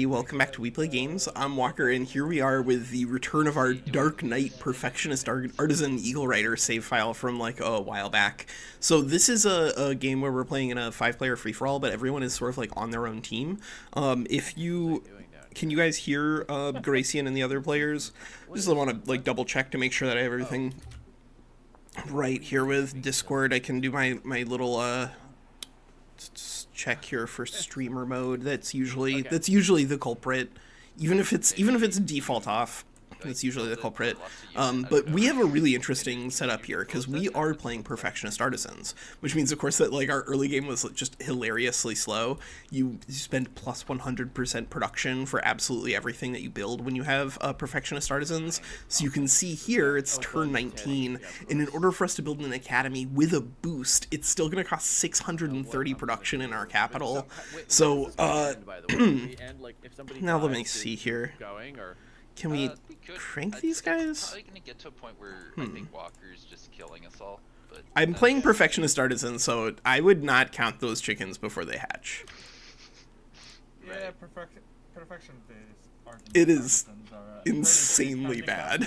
Welcome back to We Play Games. I'm Walker, and here we are with the return of our Dark Knight Perfectionist Artisan Eagle Rider save file from like a while back. So this is a game where we're playing in a 5-player free-for-all, but everyone is sort of like on their own team. If you Can you guys hear Garacian and the other players? I just want to like double check to make sure that I have everything right here with Discord. I can do my little check here for streamer mode. That's usually the culprit, even if it's default off. That's usually the culprit. But we have a really interesting setup here because we are playing Perfectionist Artisans, which means, of course, that like our early game was just hilariously slow. You spend plus 100% production for absolutely everything that you build when you have Perfectionist Artisans. So you can see here it's turn 19, and in order for us to build an academy with a boost, it's still going to cost 630 production in our capital. So now let me see here. Can we crank these guys? It's probably gonna get to a point where I think Walker's just killing us all. But I'm playing Perfectionist Artisan, so I would not count those chickens before they hatch. Yeah, perfection It is insanely bad.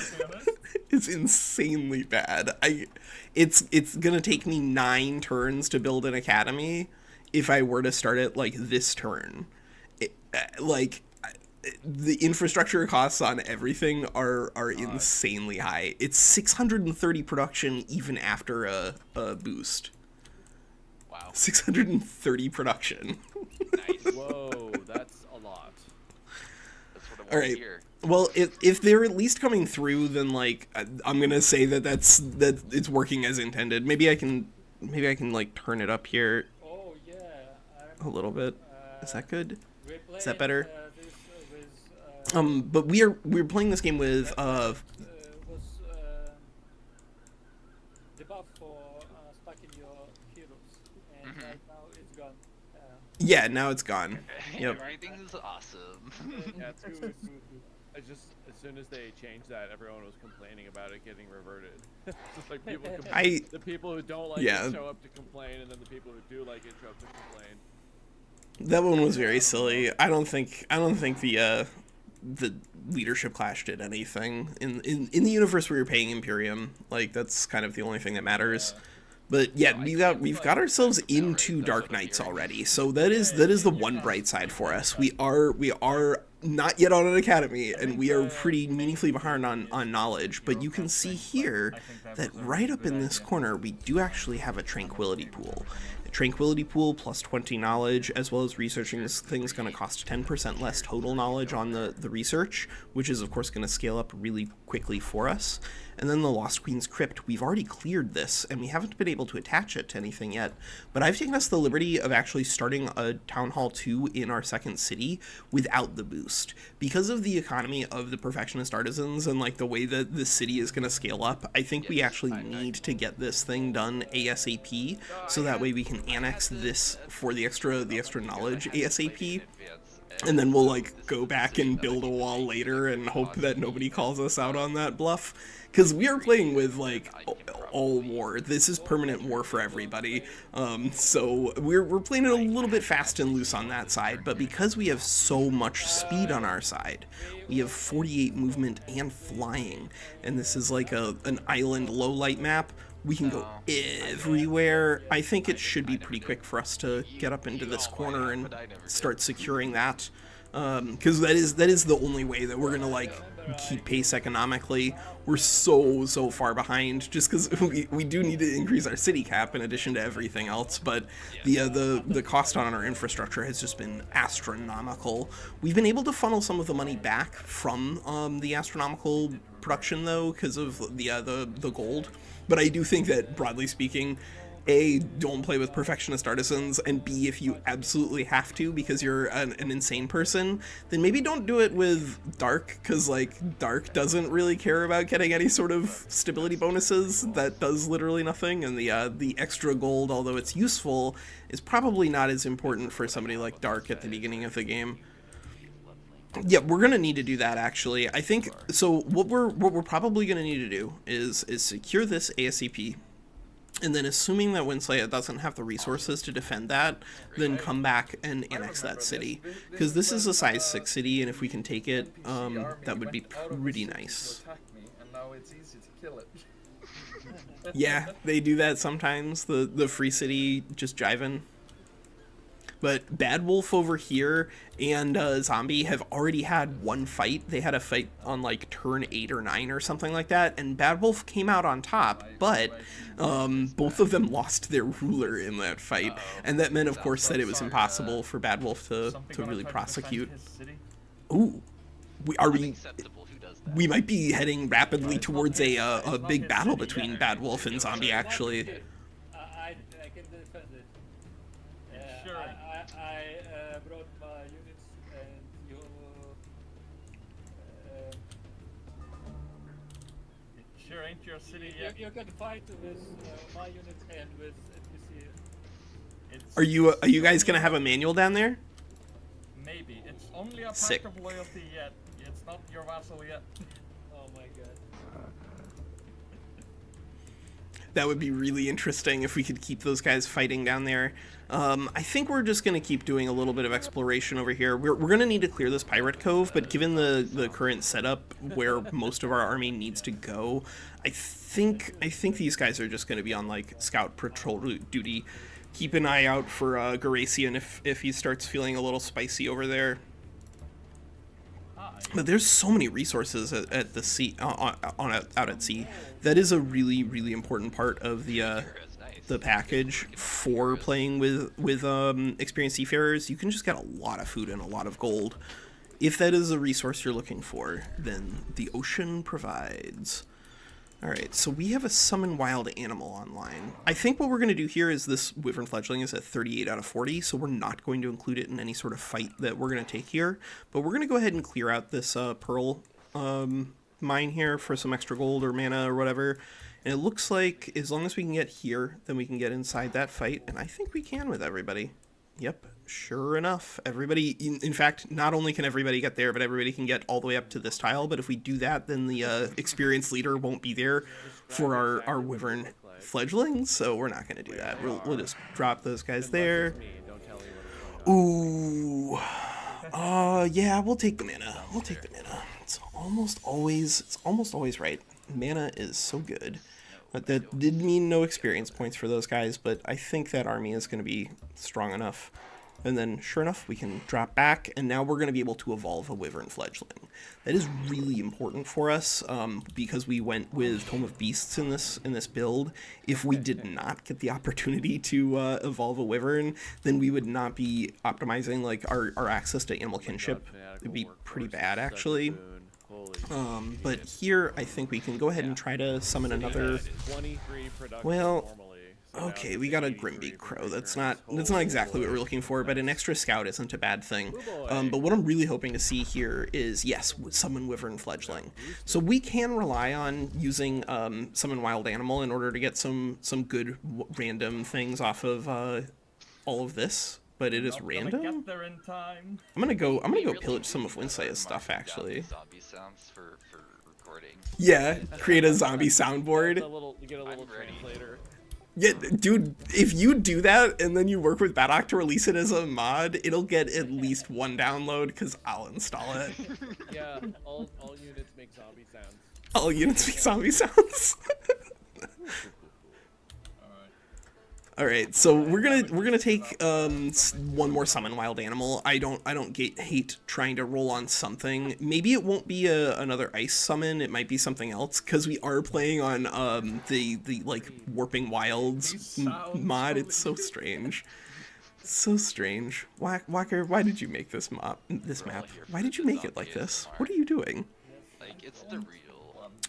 It's insanely bad. It's gonna take me 9 turns to build an academy if I were to start it like this turn. The infrastructure costs on everything are insanely high. It's 630 production even after a boost. Wow. 630 production. Nice. Whoa, that's a lot. That's what I want All right. to hear. Well, if they're at least coming through, then like I'm gonna say that it's working as intended. Maybe I can like turn it up here Oh yeah, a little bit. Is that good? Is that better? This with, But we're playing this game with was the buff for stacking your heroes, and right now it's gone. yeah, now it's gone. Yep. Everything's awesome. Yeah, I just as soon as they changed that, everyone was complaining about it getting reverted. It's just like people the people who don't like it show up to complain, and then the people who do like it show up to complain. That one was very silly. I don't think the leadership clash did anything in the universe where you're paying Imperium. Like that's kind of the only thing that matters. But yeah, we've got ourselves into Dark Knights already. So that is the one bright side for us. We are not yet on an academy, and we are pretty meaningfully behind on knowledge. But you can see here that right up in this corner, we do actually have a tranquility pool. Tranquility pool plus 20 knowledge, as well as researching this thing's going to cost 10% less total knowledge on the research, which is of course going to scale up really quickly for us. And then the Lost Queen's Crypt, we've already cleared this, and we haven't been able to attach it to anything yet, but I've taken us the liberty of actually starting a Town Hall 2 in our second city without the boost. Because of the economy of the Perfectionist Artisans and like the way that the city is going to scale up, I think we actually need to get this thing done ASAP, so that way we can annex this for the extra knowledge ASAP. And then we'll like go back and build a wall later and hope that nobody calls us out on that bluff. Because we are playing with like all war. This is permanent war for everybody. So we're playing it a little bit fast and loose on that side. But because we have so much speed on our side, we have 48 movement and flying. And this is like an island low light map. We can go everywhere. I think it should be pretty quick for us to get up into this corner and start securing that. Because that is the only way that we're gonna like keep pace economically. We're so far behind just because we do need to increase our city cap in addition to everything else, but the cost on our infrastructure has just been astronomical. We've been able to funnel some of the money back from the astronomical production though because of the gold, but I do think that broadly speaking, A, don't play with Perfectionist Artisans, and B, if you absolutely have to because you're an insane person, then maybe don't do it with Dark, because like Dark doesn't really care about getting any sort of stability bonuses. That does literally nothing, and the extra gold, although it's useful, is probably not as important for somebody like Dark at the beginning of the game. Yeah, we're gonna need to do that actually. I think so. What we're probably gonna need to do is secure this ASAP. And then assuming that WinSlaya doesn't have the resources to defend that, then come back and annex that city. Because this is a size 6 city, and if we can take it, that would be pretty nice. Yeah, they do that sometimes, the free city just jiving. But BadWolf over here and Zombie have already had one fight. They had a fight on like turn 8 or 9 or something like that, and BadWolf came out on top, but both of them lost their ruler in that fight. And that meant, of course, that it was impossible for BadWolf to really prosecute. Ooh, we might be heading rapidly towards a big battle between BadWolf and Zombie, actually. I can defend it. Sure. I brought my units and you. Sure ain't your city yet. You can fight with my unit and with NPC. Are you guys gonna have a manual down there? Maybe. It's only a Sick. pact of loyalty yet. It's not your vassal yet. Oh my god. That would be really interesting if we could keep those guys fighting down there. I think we're just going to keep doing a little bit of exploration over here. We're going to need to clear this pirate cove, but given the current setup where most of our army needs to go, I think these guys are just going to be on like scout patrol duty. Keep an eye out for Garacian if he starts feeling a little spicy over there. But there's so many resources at the sea, out at sea. That is a really, really important part of the package for playing with experienced seafarers. You can just get a lot of food and a lot of gold. If that is a resource you're looking for, then the ocean provides. Alright, so we have a summon wild animal online. I think what we're going to do here is this wyvern fledgling is at 38 out of 40, so we're not going to include it in any sort of fight that we're going to take here. But we're going to go ahead and clear out this pearl mine here for some extra gold or mana or whatever. And it looks like as long as we can get here, then we can get inside that fight. And I think we can with everybody. Yep, sure enough. Everybody, in fact, not only can everybody get there, but everybody can get all the way up to this tile. But if we do that, then the experienced leader won't be there for our wyvern fledglings. So we're not going to do that. We'll just drop those guys there. Ooh. Yeah, we'll take the mana. We'll take the mana. It's almost always right. Mana is so good. But that did mean no experience points for those guys, but I think that army is going to be strong enough. And then, sure enough, we can drop back, and now we're going to be able to evolve a wyvern fledgling. That is really important for us, because we went with Tome of Beasts in this build. If we did not get the opportunity to evolve a wyvern, then we would not be optimizing like our access to animal kinship. It would be pretty bad, actually. But here, I think we can go ahead and try to summon another. Well, okay, we got a Grimbeak Crow. That's not exactly what we're looking for, but an extra scout isn't a bad thing. But what I'm really hoping to see here is, yes, summon wyvern fledgling. So we can rely on using summon wild animal in order to get some good random things off of all of this. But it is random. Get there in time. I'm gonna go pillage some of WinSlaya's stuff, actually. Zombie sounds for recording. Yeah, create a zombie soundboard. You get a little translator. Yeah, dude, if you do that and then you work with BadOct to release it as a mod, it'll get at least one download because I'll install it. Yeah, all units make zombie sounds. All units make zombie sounds. All right, so we're gonna take one more summon wild animal. I don't hate trying to roll on something. Maybe it won't be another ice summon. It might be something else because we are playing on the like warping wilds mod. It's so strange, so strange. Walker, why did you make this map? Why did you make it like this? What are you doing? Like it's the real.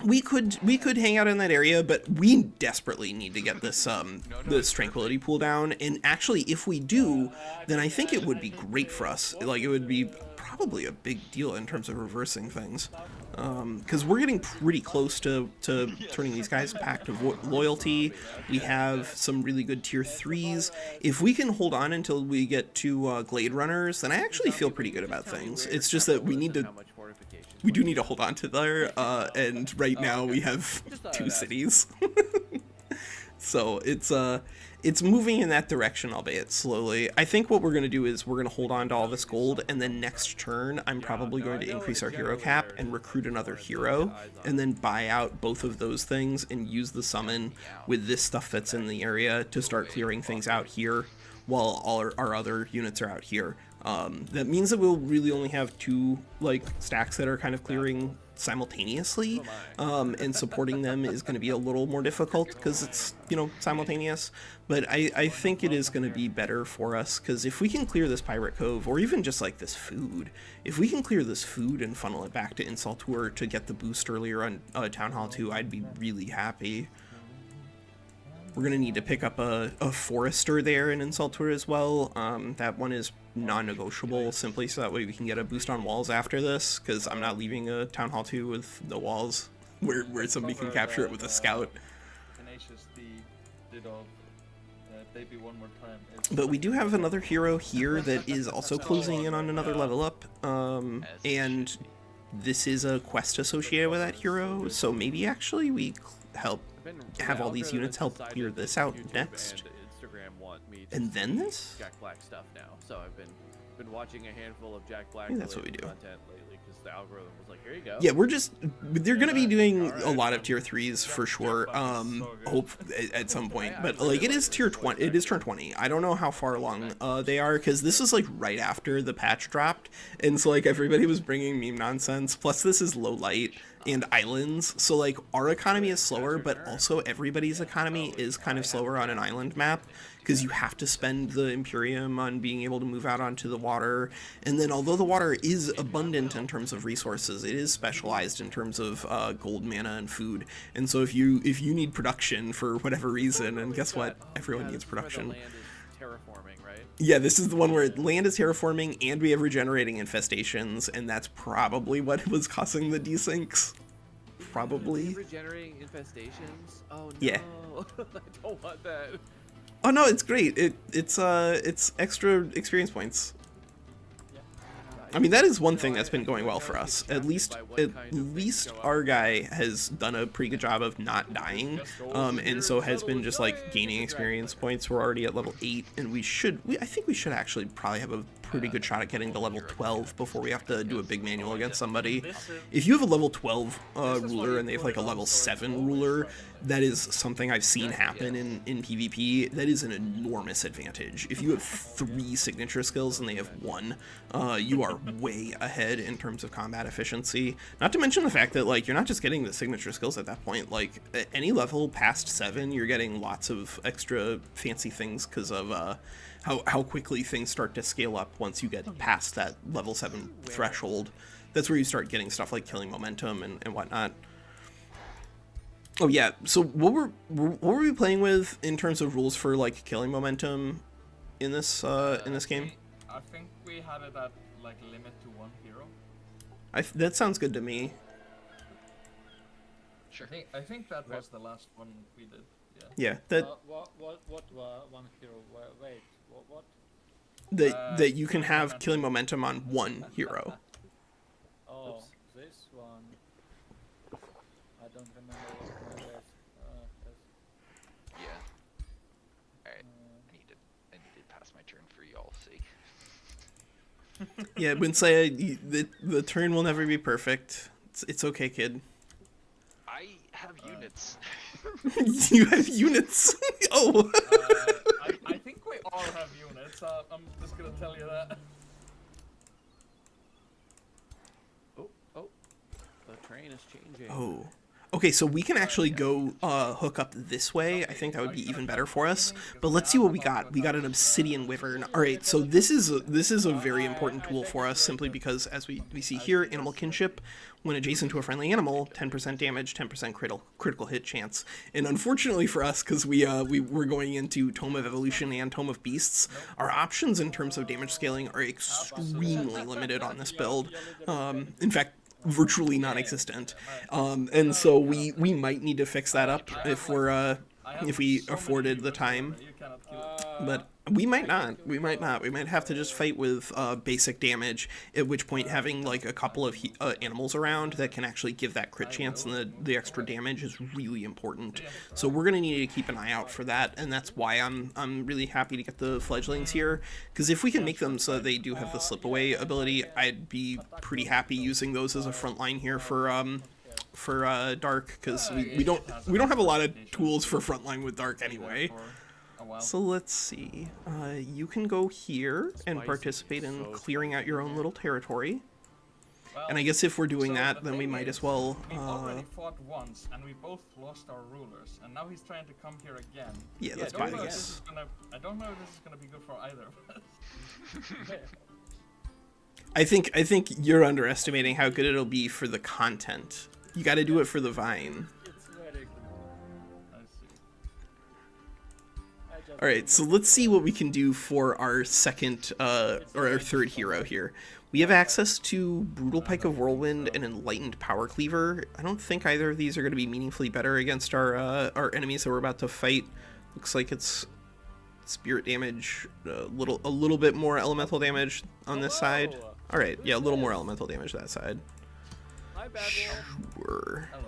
We could hang out in that area, but we desperately need to get this this tranquility pool down. And actually, if we do, then I think it would be great for us. Like it would be probably a big deal in terms of reversing things, because we're getting pretty close to turning these guys Pact of Loyalty. We have some really good tier 3s. If we can hold on until we get to Glade Runners, then I actually feel pretty good about things. It's just that we do need to hold on to there, and right now we have 2 cities. So it's moving in that direction, albeit slowly. I think what we're going to do is we're going to hold on to all this gold, and then next turn I'm probably going to increase our hero cap and recruit another hero, and then buy out both of those things and use the summon with this stuff that's in the area to start clearing things out here while all our other units are out here. That means that we'll really only have 2 like stacks that are kind of clearing simultaneously, and supporting them is going to be a little more difficult because it's, you know, simultaneous, but I think it is going to be better for us, because if we can clear this Pirate Cove, or even just like this food, if we can clear this food and funnel it back to Insultor to get the boost earlier on Town Hall 2, I'd be really happy. We're going to need to pick up a Forester there in Insultor as well. That one is non-negotiable, simply so that way we can get a boost on walls after this, because I'm not leaving a Town Hall 2 with no walls where somebody can capture it with a scout. Tenacious D did of debut one more time. But we do have another hero here that is also closing in on another level up, and this is a quest associated with that hero, so maybe actually we help have all these units help clear this out next. And then this? Jack Black stuff now. So I've been watching a handful of Jack Black that's what we do. content lately, because the algorithm was like, here you go. Yeah, they're gonna be doing a lot of tier 3s for sure. Hope at some point, but like it is tier 20. It is turn 20. I don't know how far along they are, because this is like right after the patch dropped, and so like everybody was bringing meme nonsense. Plus this is low light and islands, so like our economy is slower, but also everybody's economy is kind of slower on an island map, because you have to spend the Imperium on being able to move out onto the water. And then although the water is abundant in terms of resources, it is specialized in terms of gold, mana, and food. And so if you need production for whatever reason, and guess what? Everyone needs production. Terraforming, right? Yeah, this is the one where land is terraforming and we have regenerating infestations, and that's probably what was causing the desyncs. Probably. Regenerating infestations? Oh no. Yeah. I don't want that. Oh no, it's great. It's extra experience points. I mean, that is one thing that's been going well for us. At least our guy has done a pretty good job of not dying, and so has been just like gaining experience points. We're already at level 8, and I think we should actually probably have a pretty good shot at getting to level 12 before we have to do a big manual against somebody. If you have a level 12 ruler and they have like a level 7 ruler, that is something I've seen happen in PvP. That is an enormous advantage. If you have 3 signature skills and they have 1, you are way ahead in terms of combat efficiency. Not to mention the fact that like you're not just getting the signature skills at that point. Like at any level past 7, you're getting lots of extra fancy things because of how quickly things start to scale up once you get past that level 7 threshold. That's where you start getting stuff like killing momentum and whatnot. Oh yeah, so what were we playing with in terms of rules for like killing momentum in this game? I think we had it at like limit to 1 hero. That sounds good to me. Sure. I think that was the last one we did. Yeah, that what were 1 hero? Wait, what? That you can have killing momentum on 1 hero. Oh, this one. I don't remember what it is. Yeah. Alright. I need to pass my turn for y'all's sake. Yeah, WinSlaya, the turn will never be perfect. It's okay, kid. I have units. You have units. Oh. I think we all have units. I'm just gonna tell you that. Oh, the train is changing. Oh. Okay, so we can actually go hook up this way. I think that would be even better for us. But let's see what we got. We got an obsidian wyvern. All right, so this is a very important tool for us, simply because as we see here, animal kinship, when adjacent to a friendly animal, 10% damage, 10% critical hit chance. And unfortunately for us, because we were going into Tome of Evolution and Tome of Beasts, our options in terms of damage scaling are extremely limited on this build. In fact, virtually non-existent, and so we might need to fix that up if we afforded the time. But We might not. We might not. We might have to just fight with basic damage, at which point having like a couple of animals around that can actually give that crit chance and the extra damage is really important. So we're going to need to keep an eye out for that, and that's why I'm really happy to get the fledglings here, because if we can make them so that they do have the slip away ability, I'd be pretty happy using those as a front line here for Dark, because we don't have a lot of tools for frontline with Dark anyway. So let's see. You can go here and participate in clearing out your own little territory. And I guess if we're doing that, then we might as well. We already fought once, and we both lost our rulers, and now he's trying to come here again. Yeah, let's buy this. I don't know if this is gonna be good for either of us. I think you're underestimating how good it'll be for the content. You got to do it for the vine. It's very good. I see. All right, so let's see what we can do for our second or our third hero here. We have access to Brutal Pike of Whirlwind and Enlightened Power Cleaver. I don't think either of these are going to be meaningfully better against our enemies that we're about to fight. Looks like it's spirit damage, a little bit more elemental damage on this side. All right, yeah, a little more elemental damage that side. Hi, BadWolf. Sure. Hello.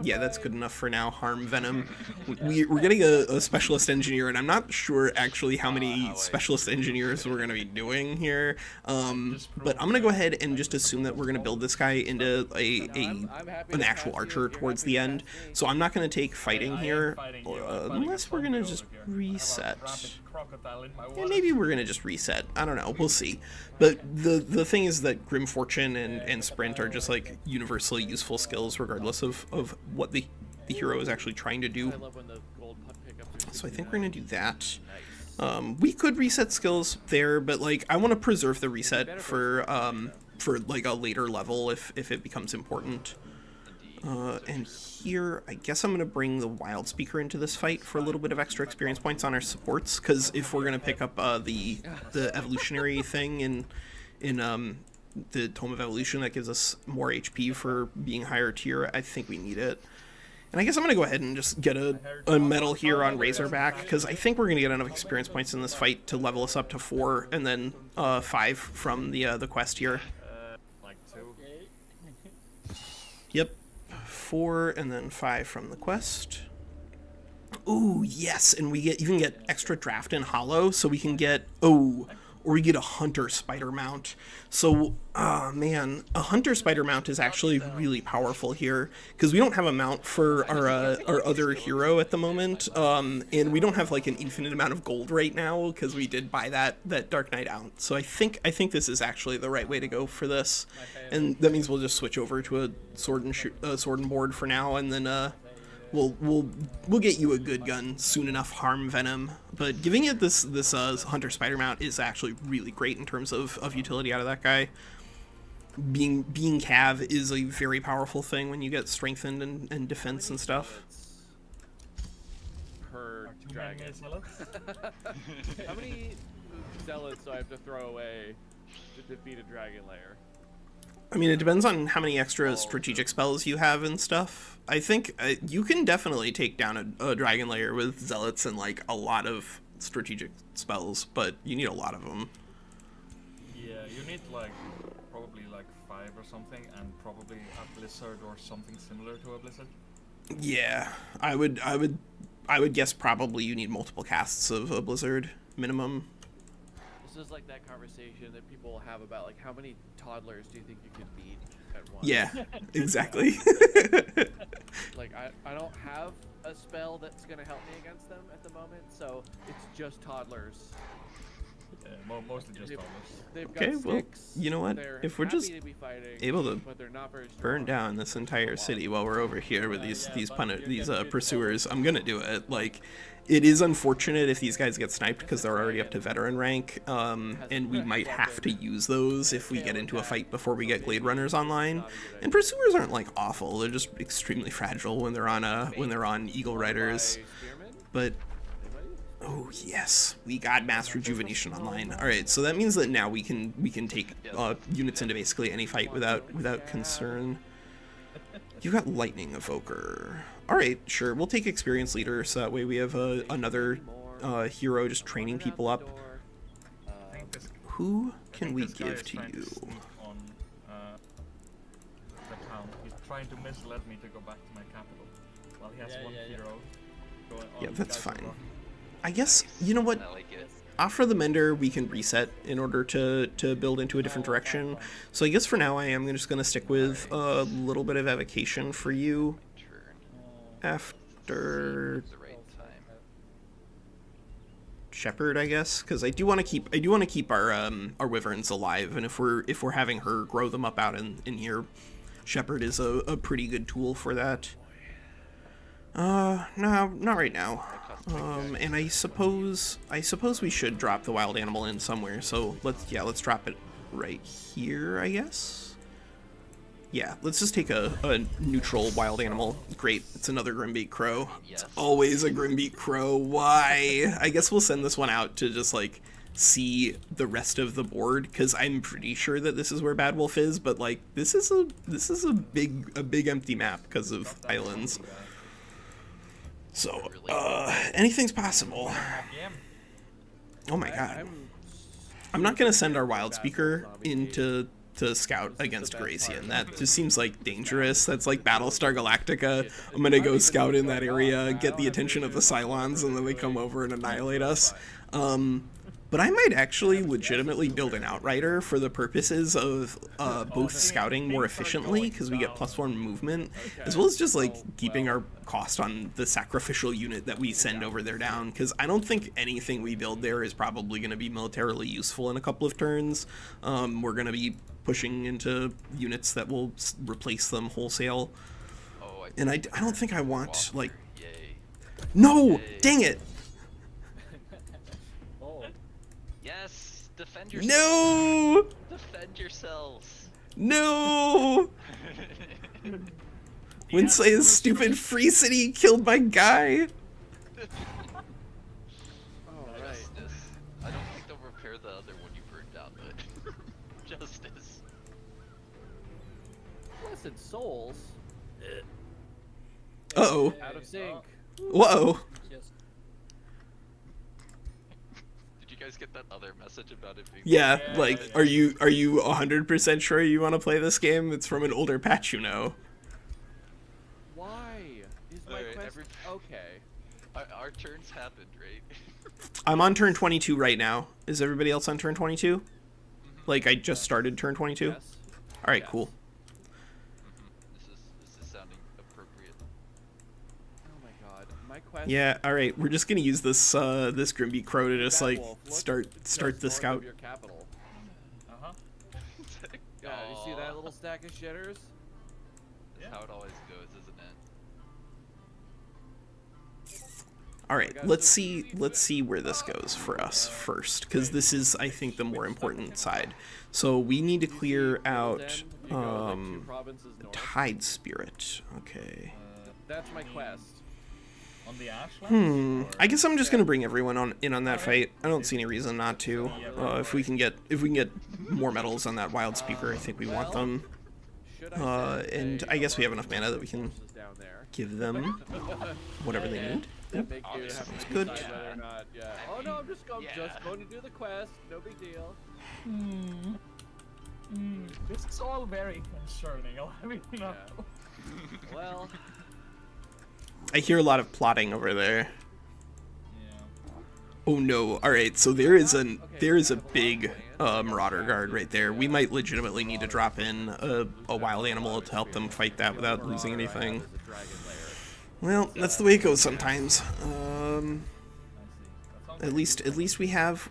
Yeah, that's good enough for now. Harm Venom. We're getting a specialist engineer, and I'm not sure actually how many specialist engineers we're going to be doing here. But I'm going to go ahead and just assume that we're going to build this guy into an actual archer towards the end. So I'm not going to take fighting here, unless we're going to just reset. Yeah, maybe we're going to just reset. I don't know. We'll see. But the thing is that Grim Fortune and Sprint are just like universally useful skills regardless of what the hero is actually trying to do. So I think we're going to do that. We could reset skills there, but like I want to preserve the reset for like a later level if it becomes important. And here, I guess I'm going to bring the Wild Speaker into this fight for a little bit of extra experience points on our supports, because if we're going to pick up the evolutionary thing in the Tome of Evolution that gives us more HP for being higher tier, I think we need it. And I guess I'm going to go ahead and just get a medal here on Razorback, because I think we're going to get enough experience points in this fight to level us up to 4, and then 5 from the quest here. Like 2. Yep. 4 and then 5 from the quest. Ooh, yes, and we even get extra draft in hollow, so we can get or we get a hunter spider mount. So man, a hunter spider mount is actually really powerful here, because we don't have a mount for our other hero at the moment, and we don't have like an infinite amount of gold right now because we did buy that Dark Knight out. So I think this is actually the right way to go for this, and that means we'll just switch over to a sword and board for now, and then we'll get you a good gun soon enough, Harm Venom. But giving it this Hunter Spider Mount is actually really great in terms of utility out of that guy. Being Cav is a very powerful thing when you get strengthened and defense and stuff. Per dragon. How many zealots do I have to throw away to defeat a dragon lair? I mean, it depends on how many extra strategic spells you have and stuff. I think you can definitely take down a dragon lair with zealots and like a lot of strategic spells, but you need a lot of them. Yeah, you need like probably like 5 or something, and probably a blizzard or something similar to a blizzard. Yeah, I would guess probably you need multiple casts of a blizzard minimum. This is like that conversation that people have about like how many toddlers do you think you could beat at once? Yeah, exactly. Like I don't have a spell that's gonna help me against them at the moment, so it's just toddlers. Yeah, mostly just toddlers. They've got Okay, well, sticks, you know what? they're If we're happy just to be fighting, able to but they're not very burn strong. down this entire city while we're over here with these pursuers, I'm gonna do it. Like, it is unfortunate if these guys get sniped because they're already up to veteran rank, and we might have to use those if we get into a fight before we get Glade Runners online. And pursuers aren't like awful; they're just extremely fragile when they're on Eagle Riders. But oh yes, we got Mass Rejuvenation online. All right, so that means that now we can take units into basically any fight without concern. You got Lightning Evoker. All right, sure. We'll take Experience Leader, so that way we have another hero just training people up. I think this, Who I can think we this guy give is to trying you? sneak on the town. He's trying to mislead me to go back to my capital. While he has one hero going on. Yeah, that's guys are fine. rocking. I guess, you know what? I like it. After the Mender, we can reset in order to build into a different direction. So I guess for now, I am just going to stick with a little bit of evocation for you Turn. after The right time. Shepherd, I guess, because I do want to keep our wyverns alive, and if we're having her grow them up out in here, Shepherd is a pretty good tool for that. No, not right now. And I suppose we should drop the wild animal in somewhere. So let's drop it right here, I guess. Yeah, let's just take a neutral wild animal. Great, it's another Grimbeak Crow. Yes. It's always a Grimbeak Crow. Why? I guess we'll send this one out to just like see the rest of the board, because I'm pretty sure that this is where BadWolf is, but like this is a big empty map because of islands. So, anything's possible. Oh my god. I'm not gonna send our wild speaker into to scout against Garacian. That just seems like dangerous. That's like Battlestar Galactica. I'm gonna go scout in that area, get the attention of the Cylons, and then they come over and annihilate us. But I might actually legitimately build an Outrider for the purposes of both scouting more efficiently, because we get +1 movement, as well as just like keeping our cost on the sacrificial unit that we send over there down, because I don't think anything we build there is probably going to be militarily useful in a couple of turns. We're going to be pushing into units that will replace them wholesale. Oh, And I don't think I want, like... Yay. No! Yay. Dang it! Yes! Defend yourselves! No! Defend yourselves! No! WinSlaya's stupid free city killed my guy! Justice. I don't think they'll repair the other one you burned down, but... Justice. Blessed souls. Uh-oh. Out of sync. Whoa. Did you guys get that other message about it being... Yeah, like, are you 100% sure you want to play this game? It's from an older patch, you know. Why? Is my Alright, quest... Okay. Our turns happened, right? I'm on turn 22 right now. Is everybody else on turn 22? Like, I just started turn 22? Yes. Alright, Yes. cool. This is sounding appropriate. Oh my god. My quest... Yeah, alright, we're just gonna use this this Grimbeak Crow to just, like, BadWolf, look start just the north of scout. Your capital. Uh-huh. Yeah, you see that little stack of shitters? That's how it always goes, isn't it? Alright, let's see where this goes for us first, because this is, I think, the more important side. So we need to clear out Tide Spirit. Okay. That's my quest. On the Ashlands? I guess I'm just gonna bring everyone in on that fight. I don't see any reason not to. If we can get more medals on that wild speaker, I think we want them. And I guess we have enough mana that we can give them whatever they need. Yep. Sounds good. Oh no, I'm just going to do the quest. No big deal. This is all very concerning, I'll have you know. Well, I hear a lot of plotting over there. Yeah. Oh no! All right, so there is a big Marauder Guard right there. We might legitimately need to drop in a wild animal to help them fight that without losing anything. Well, that's the way it goes sometimes. At least we have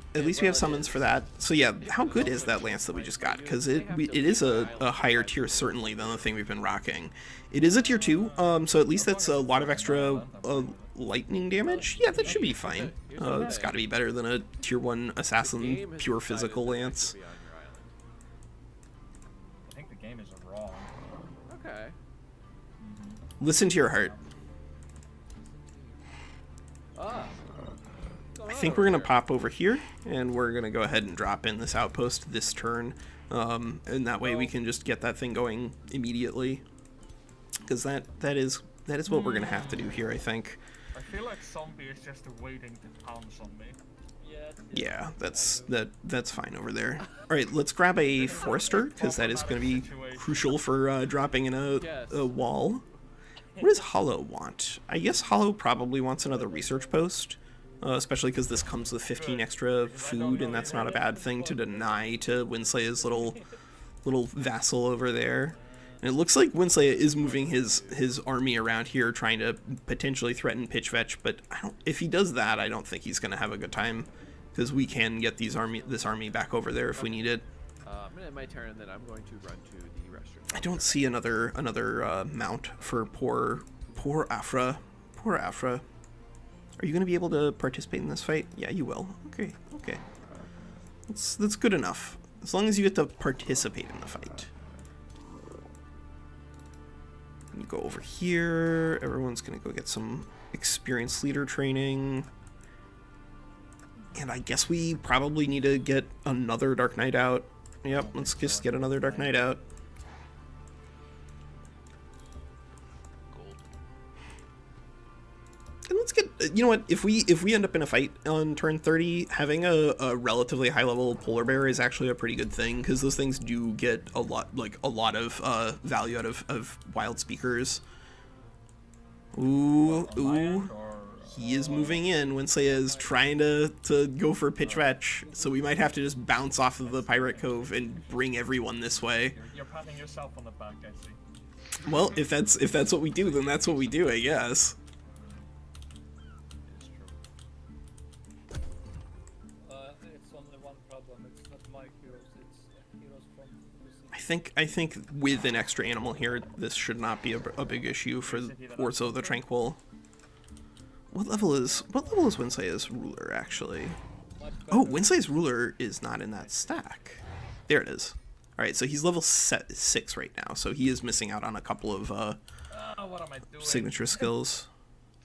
summons for that. So yeah, how good is that lance that we just got? Because it is a higher tier certainly than the thing we've been rocking. It is a tier 2, so at least that's a lot of extra lightning damage. Yeah, that should be fine. It's got to be better than a tier 1 assassin pure physical lance. I think the game is wrong. okay. Listen to your heart. I think we're going to pop over here, and we're going to go ahead and drop in this outpost this turn, and that way we can just get that thing going immediately, because that is what we're going to have to do here, I think. I feel like Zombie is just waiting to pounce on me. Yeah, that's fine over there. All right, let's grab a Forester, because that is going to be crucial for dropping in a wall. What does Hollow want? I guess Hollow probably wants another research post, especially because this comes with 15 extra food, and that's not a bad thing to deny to WinSlaya's little vassal over there. And it looks like WinSlaya is moving his army around here, trying to potentially threaten Pitchfetch, but if he does that, I don't think he's going to have a good time, because we can get this army back over there if we need it. I'm gonna end my turn, and then I'm going to run to the restroom. I don't see another mount for poor Afra. Poor Afra. Are you going to be able to participate in this fight? Yeah, you will. Okay. That's good enough. As long as you get to participate in the fight. You go over here. Everyone's going to go get some experienced leader training. And I guess we probably need to get another Dark Knight out. Yep, let's just get another Dark Knight out. And let's get, you know what, if we end up in a fight on turn 30, having a relatively high level polar bear is actually a pretty good thing, because those things do get a lot of value out of wild speakers. Ooh, he is moving in. WinSlaya is trying to go for Pitchfetch, so we might have to just bounce off of the Pirate Cove and bring everyone this way. You're patting yourself on the back, I see. Well, if that's what we do, then that's what we do, I guess. It's only one problem. It's not my heroes. It's heroes from Lucy. I think with an extra animal here, this should not be a big issue for Orzo the Tranquil. What level is WinSlaya's ruler, actually? Oh, WinSlaya's ruler is not in that stack. There it is. Alright, so he's level 6 right now, so he is missing out on a couple of what am I doing? signature skills.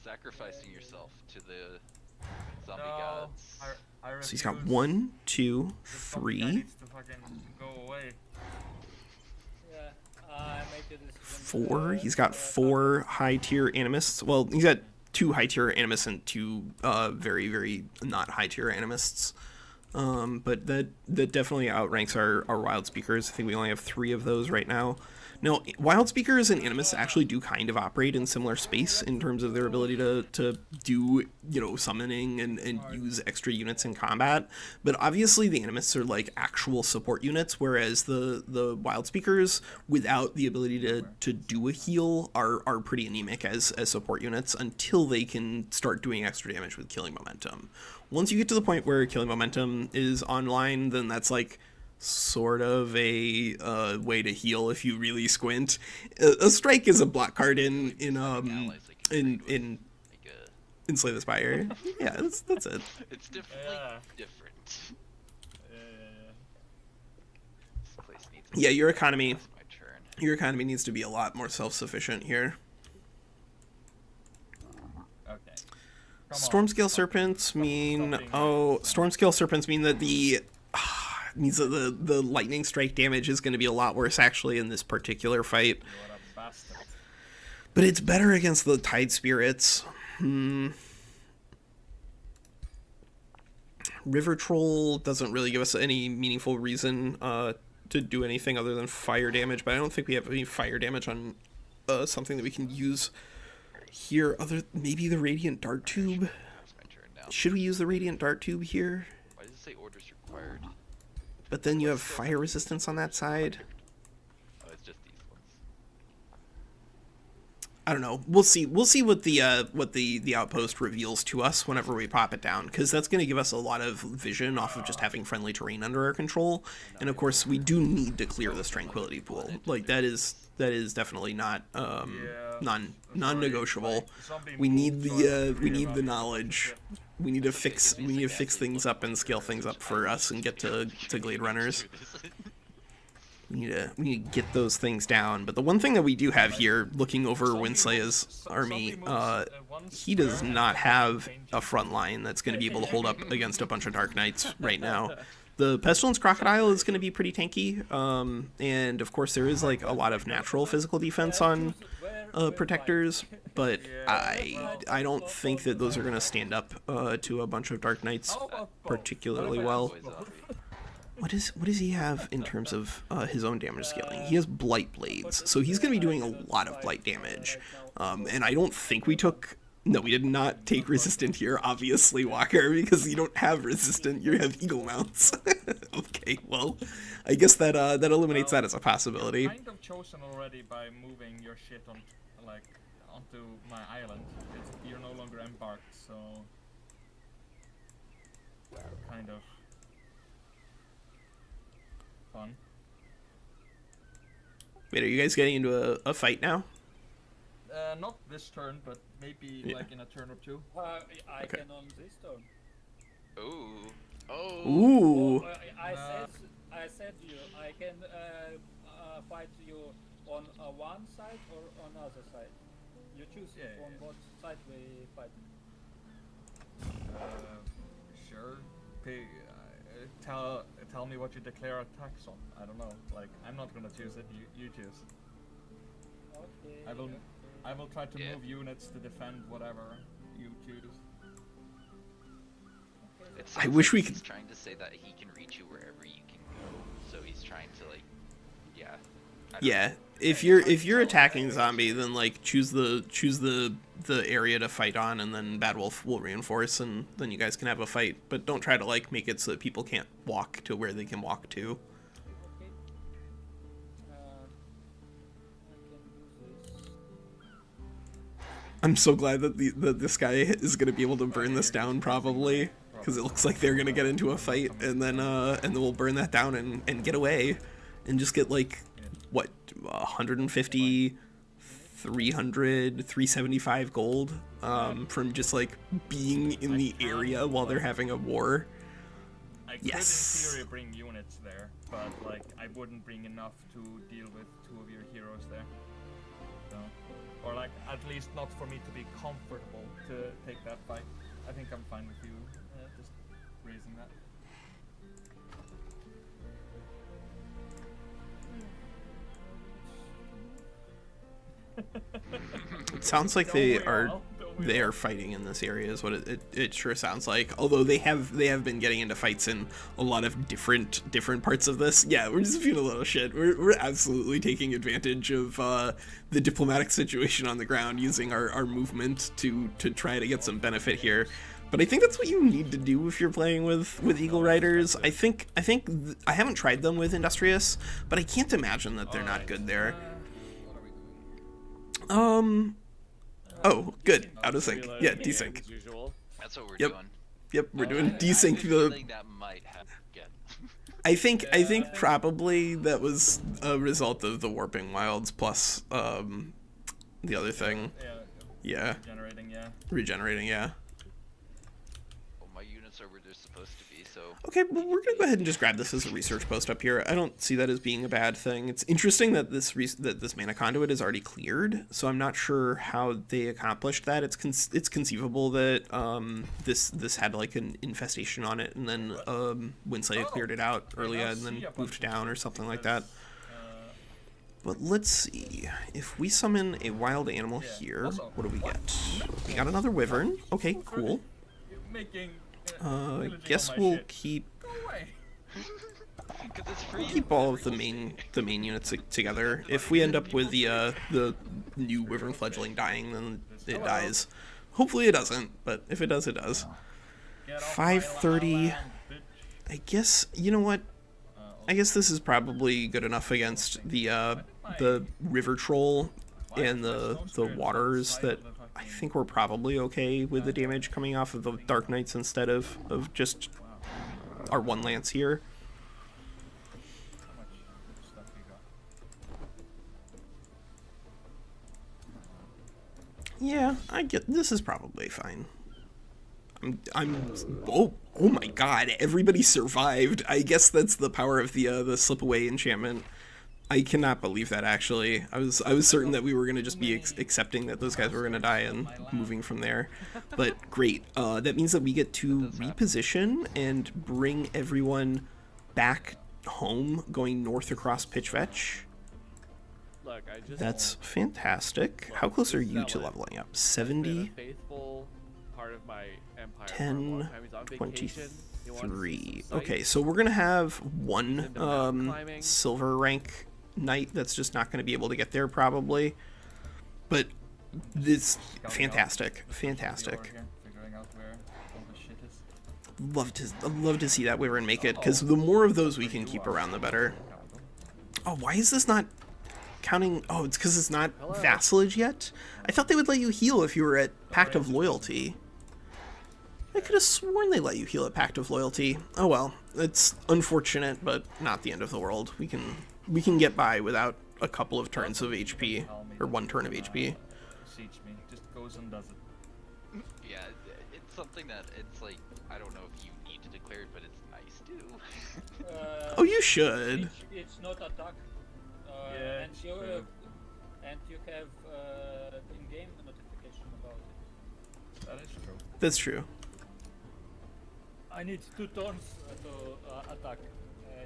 Sacrificing yourself to the zombie No, gods. I So he's got refuse. 1, 2, This zombie guy 3, needs to fucking go away. Yeah, I make a decision. 4. He's got 4 high tier animists. Well, he's got 2 high tier animists and 2 very, very not high tier animists. But that definitely outranks our wild speakers. I think we only have 3 of those right now. Now, wild speakers and animists actually do kind of operate in similar space in terms of their ability to do, summoning and use extra units in combat. But obviously the animists are like actual support units, whereas the wild speakers, without the ability to do a heal, are pretty anemic as support units until they can start doing extra damage with killing momentum. Once you get to the point where killing momentum is online, then that's like sort of a way to heal if you really squint. A strike is a block card in Slay the Spire. Yeah, that's it. It's definitely different. This place needs Yeah, your economy That's my turn. needs to be a lot more self-sufficient here. Okay. Come Stormscale on. Serpents mean Something. Stormscale Serpents mean that means that the lightning strike damage is going to be a lot worse actually in this particular fight. What a bastard. But it's better against the Tide Spirits. River Troll doesn't really give us any meaningful reason to do anything other than fire damage, but I don't think we have any fire damage on something that we can use here. Maybe the Radiant Dart Tube. It's my turn now. Should we use the Radiant Dart Tube here? Why does it say orders required? But then you have fire resistance on that side. Oh, it's just these ones. I don't know. We'll see what the outpost reveals to us whenever we pop it down, because that's going to give us a lot of vision off of just having friendly terrain under our control. And of course, we do need to clear this tranquility pool. Like that is definitely not non-negotiable. We need the knowledge. We need to fix things up and scale things up for us and get to Glade Runners. We need to get those things down. But the one thing that we do have here, looking over WinSlaya's army, he does not have a front line that's going to be able to hold up against a bunch of Dark Knights right now. The Pestilence Crocodile is going to be pretty tanky, and of course there is like a lot of natural physical defense on protectors, but Yeah, I don't think that those are going to stand up to a bunch of Dark Knights How about both? particularly What well. about both? What does he have in terms of his own damage scaling? He has Blight Blades, so he's going to be doing a lot of Blight damage. And I don't think we took... No, we did not take Resistant here, obviously, Walker, because you don't have Resistant, you have Eagle Mounts. Okay, well, I guess that that eliminates that as a possibility. You're kind of chosen already by moving your shit on, like, onto my island. You're no longer embarked, so... Kind of... fun. Wait, are you guys getting into a fight now? Not this turn, but maybe Yeah. like in a turn or two. I Okay. can on this turn. Ooh. Oh. Ooh. I said you I can fight you on one side or on other side. You choose Yeah, on yeah. what side we fight. Sure. Tell me what you declare attacks on. I don't know. Like, I'm not gonna choose it. You choose. Okay. I will try to Yeah. move units to defend whatever you choose. It I sounds wish like we he's could- trying to say that he can reach you wherever you can go. So he's trying to like, yeah. I don't Yeah, know. if you're attacking zombie, then like choose the area to fight on, and then BadWolf will reinforce, and then you guys can have a fight. But don't try to like make it so that people can't walk to where they can walk to. Okay. I can do this. I'm so glad that that this guy is gonna be able to burn this down probably, because it looks like they're gonna get into a fight, and then we'll burn that down and get away, and just get like what 150, 300, 375 gold from just like being in the area while they're having a war. I could Yes. in theory bring units there, but like I wouldn't bring enough to deal with 2 of your heroes there. So, or like at least not for me to be comfortable to take that fight. I think I'm fine with you just raising that. It sounds like Don't we are all? Don't we they all? are fighting in this area is what it sure sounds like. Although they have been getting into fights in a lot of different parts of this. Yeah, we're just being a little shit. We're absolutely taking advantage of the diplomatic situation on the ground, using our movement to try to get some benefit here. But I think that's what you need to do if you're playing with Eagle Riders. I think I haven't tried them with Industrious, but I can't imagine that they're not good there. What are we doing? Oh, good. Out of sync. Reload Yeah, again, desync. as usual. That's what we're Yep. doing. Yep, we're doing I have desync. a feeling that might happen again. I think probably that was a result of the Warping Wilds plus the other thing. Yeah, Yeah, regenerating, yeah. regenerating. Yeah. Well, my units are where they're supposed to be, so Okay, well, we're gonna go ahead and just grab this as a research post up here. I don't see that as being a bad thing. It's interesting that this mana conduit is already cleared, so I'm not sure how they accomplished that. It's conceivable that this had like an infestation on it, and then WinSlaya cleared it out earlier and then moved down or something like that. But let's see. If we summon a wild animal here, what do we get? We got another wyvern. Okay, cool. Making pillaging Guess on my we'll shit. keep Go away. because it's free. keep all of the main units together. If we end up with the new wyvern fledgling dying, then it dies. Hopefully it doesn't, but if it does, it does. Get off 530. my land, bitch. I guess you know what? I guess this is probably good enough against the river troll and the waters that I think we're probably okay with the damage coming off of the Dark Knights instead of just our one lance here. How much stuff we got? Yeah, I get this is probably fine. Oh my god, everybody survived. I guess that's the power of the slip away enchantment. I cannot believe that actually. I was certain that we were gonna just be accepting that those guys were gonna die and moving from there. But great. That means that we get to reposition and bring everyone back home, going north across Pitchfetch. Look, I just. That's fantastic. How close are you to leveling up? 70, Faithful part of my empire. 10, He's on 23. Okay, so we're gonna have one silver rank knight that's just not gonna be able to get there probably. But this fantastic. Love to see that wyvern make it, because the more of those we can keep around, the better. Oh, why is this not counting? Oh, it's because it's not vassalage yet? I thought they would let you heal if you were at Pact of Loyalty. I could have sworn they let you heal at Pact of Loyalty. Oh well, it's unfortunate, but not the end of the world. We can get by without a couple of turns of HP, or one turn of HP. Siege me, just goes and does it. Yeah, it's something that it's like, I don't know if you need to declare it, but it's nice to. Oh, you should. It's not attack. Yeah, and you have in-game notification about it. That is true. That's true. I need 2 turns to attack.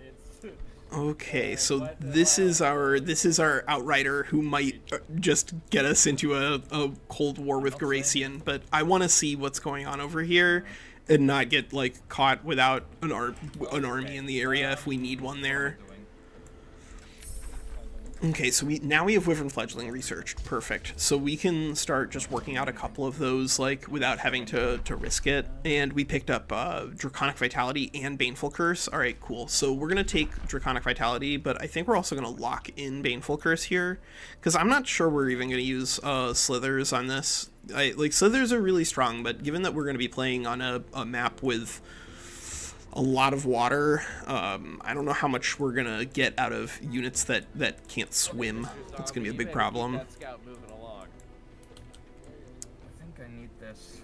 It's Okay, so this is our outrider who might just get us into a cold war with Garacian, but I want to see what's going on over here and not get like caught without an army in the area if we need one there. Okay, so now we have Wyvern Fledgling researched. Perfect. So we can start just working out a couple of those, like, without having to risk it. And we picked up Draconic Vitality and Baneful Curse. All right, cool. So we're going to take Draconic Vitality, but I think we're also going to lock in Baneful Curse here, because I'm not sure we're even going to use Slithers on this. Slithers are really strong, but given that we're going to be playing on a map with a lot of water, I don't know how much we're gonna get out of units that can't swim. It's gonna be a big problem. That scout moving along. I think I need this.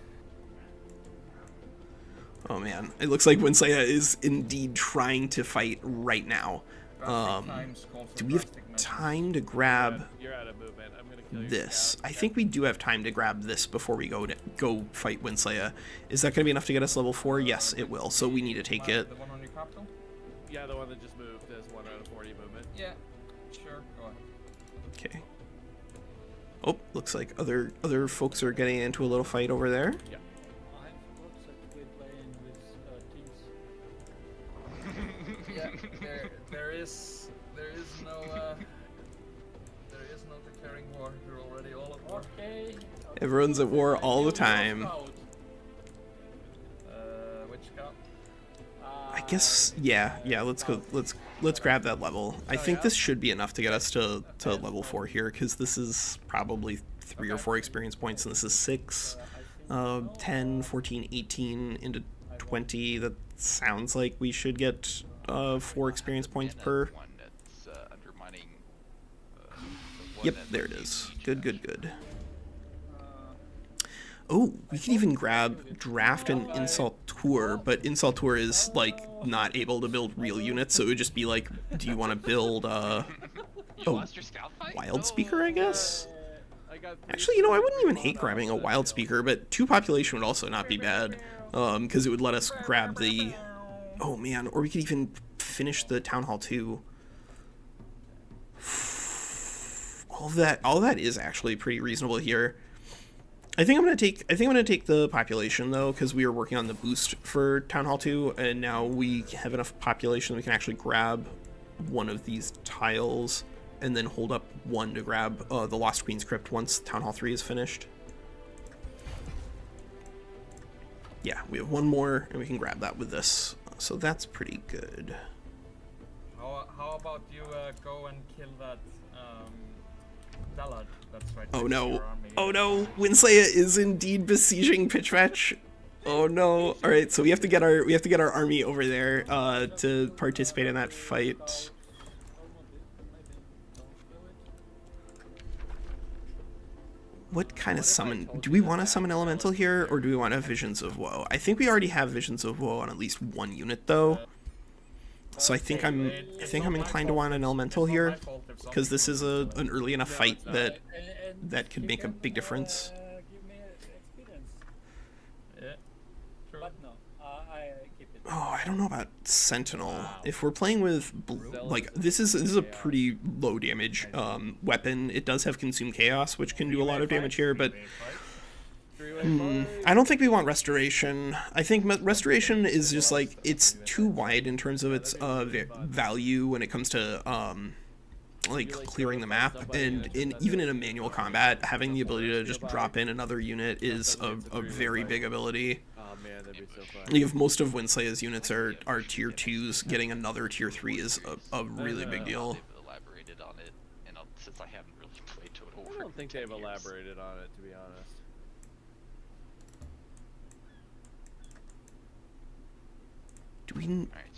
Oh man, it looks like WinSlaya is indeed trying to fight right now. Do we have time to grab You're out of movement. I'm gonna kill your this? scout. I think we do have time to grab this before we go fight WinSlaya. Is that going to be enough to get us level 4? Yes, it will. So we need to take it. The one on your capital? Yeah, the one that just moved is 1 out of 40 movement. Yeah, sure, go ahead. Okay. Oh, looks like other folks are getting into a little fight over there. Yeah. I forgot that we're playing with teams. Yeah, there is no declaring war. You're already all at war. Okay. Everyone's at war all the time. Which scout? I guess, yeah, let's grab that level. I think this should be enough to get us to level 4 here, because this is probably 3 or 4 experience points, and this is 6, 10, 14, 18, into 20. That sounds like we should get 4 experience points per. One that's undermining. Yep, there it is. Good. Oh, we can even grab Draft and Insultor, but Insultor is, like, not able to build real units, so it would just be like, do you want to build, Lost your scout fight? Wild Speaker, I guess? I got 3 Actually, you know, I wouldn't even hate grabbing a Wild Speaker, but 2 population would also not be bad, because it would let us grab the... Oh, man, or we could even finish the Town Hall 2. All that is actually pretty reasonable here. I think I'm gonna take the population though, because we are working on the boost for Town Hall 2, and now we have enough population that we can actually grab one of these tiles and then hold up one to grab the Lost Queen's Crypt once Town Hall 3 is finished. Yeah, we have one more, and we can grab that with this, so that's pretty good. How about you go and kill that Dalad that's right Oh next to no! your army? Oh no! WinSlaya is indeed besieging Pitchfetch. Oh no! All right, so we have to get our army over there to participate in that fight. What kind of summon? Do we want to summon Elemental here, or do we want to have Visions of Woe? I think we already have Visions of Woe on at least one unit though. So I think I'm inclined to want an Elemental here, because this is an early enough fight that could make a big difference. Give me experience. Yeah, true. But no, I keep it. Oh, I don't know about Sentinel. If we're playing with like this is a pretty low damage weapon. It does have Consume Chaos, which can do a lot of damage here, but I don't think we want Restoration. I think Restoration is just like it's too wide in terms of its value when it comes to like clearing the map, and even in a manual combat, having the ability to just drop in another unit is a very big ability. Oh man, that'd be so fun. If most of WinSlaya's units are tier 2s, getting another tier 3 is a really big deal. They've elaborated on it, and since I haven't really played Total War, I don't think they've elaborated on it, to be honest.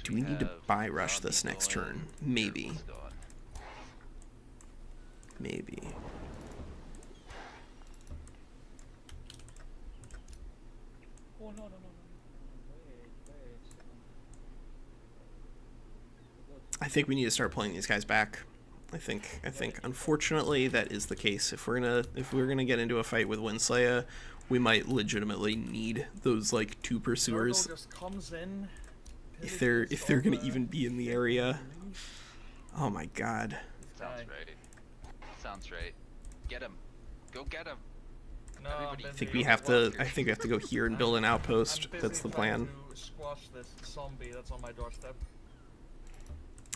Do we need to buy rush this next turn? Maybe. Maybe. Oh, no. Wait. I think we need to start pulling these guys back. I think unfortunately that is the case. If we're gonna get into a fight with WinSlaya, we might legitimately need those like 2 pursuers. Just comes in, If they're gonna even be in the area. Oh my god. Sounds right. Get him. Go get him. No, Everybody- I think we have to go here and build an outpost. I'm That's the busy plan. trying to squash this zombie that's on my doorstep.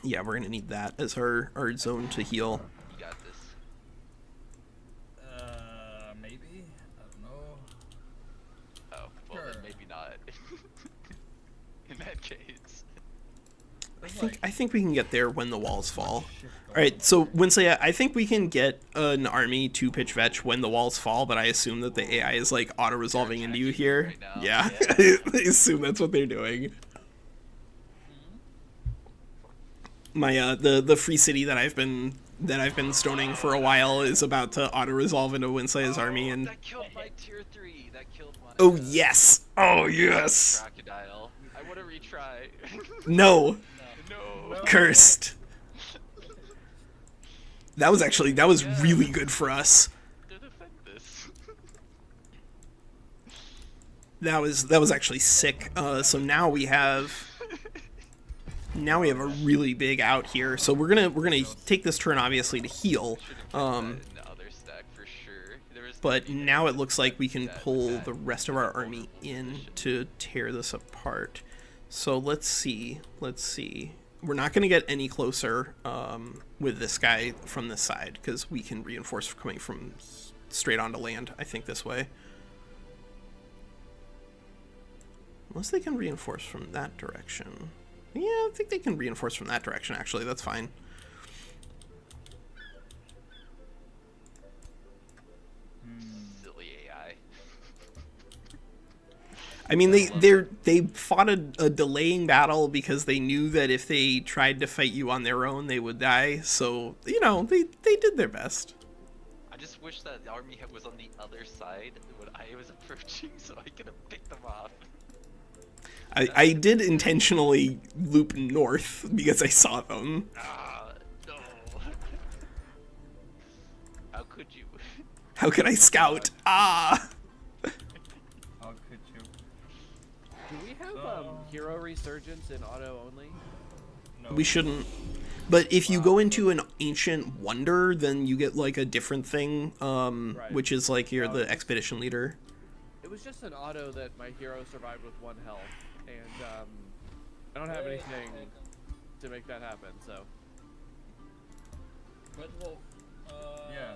Yeah, we're gonna need that as our zone to heal. You got this. Maybe? I don't know. Oh, well Sure. then maybe not. In that case. I think we can get there when the walls fall. Alright, so WinSlaya, I think we can get an army to pitch fetch when the walls fall, but I assume that the AI is like auto-resolving into you here. Right now. Yeah, I assume that's what they're doing. My the free city that I've been stoning for a while is about to auto-resolve into WinSlaya's army, and That killed my tier 3. That killed my oh yes! Oh yes! crocodile. I want to retry. No! No. Cursed. That was really good for us. To defend this. That was actually sick. So now we have a really big out here. So we're gonna take this turn obviously to heal. In the other stack for sure. But now it looks like we can pull the rest of our army in to tear this apart. So let's see. We're not going to get any closer with this guy from this side, because we can reinforce coming from straight onto land, I think, this way. Unless they can reinforce from that direction. Yeah, I think they can reinforce from that direction, actually. That's fine. Silly AI. I mean, they fought a delaying battle because they knew that if they tried to fight you on their own, they would die. So, you know, they did their best. I just wish that the army was on the other side when I was approaching, so I could have picked them off. I did intentionally loop north because I saw them. Ah, no. How could you? How could I scout? Ah! How could you? Do we have hero resurgence in auto only? No. We shouldn't. But if you go into an ancient wonder, then you get like a different thing, which is like you're the expedition leader. It was just an auto that my hero survived with 1 health, and I don't have anything to make that happen. So. BadWolf, Yeah.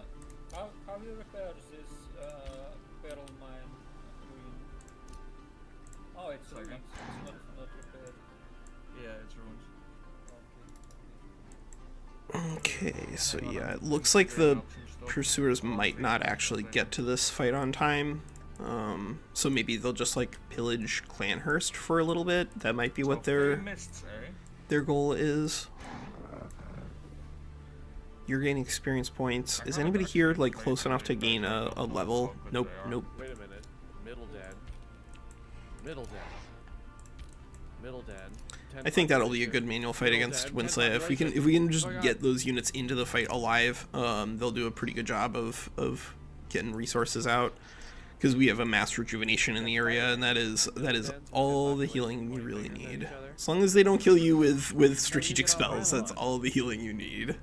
How you repair this pearl mine ruin? Oh, it's ruined. Second. It's not repaired. Yeah, it's ruined. Okay, so yeah, it looks like the pursuers might not actually get to this fight on time. So maybe they'll just like pillage Clanhurst for a little bit. That might be what their goal is. You're gaining experience points. Is anybody here like close enough to gain a level? Nope. Wait a minute. Middle den. I think that'll be a good manual fight against WinSlaya. If we can just get those units into the fight alive, they'll do a pretty good job of getting resources out. because we have a mass rejuvenation in the area, and that is all the healing you really need. As long as they don't kill you with strategic spells, that's all the healing you need.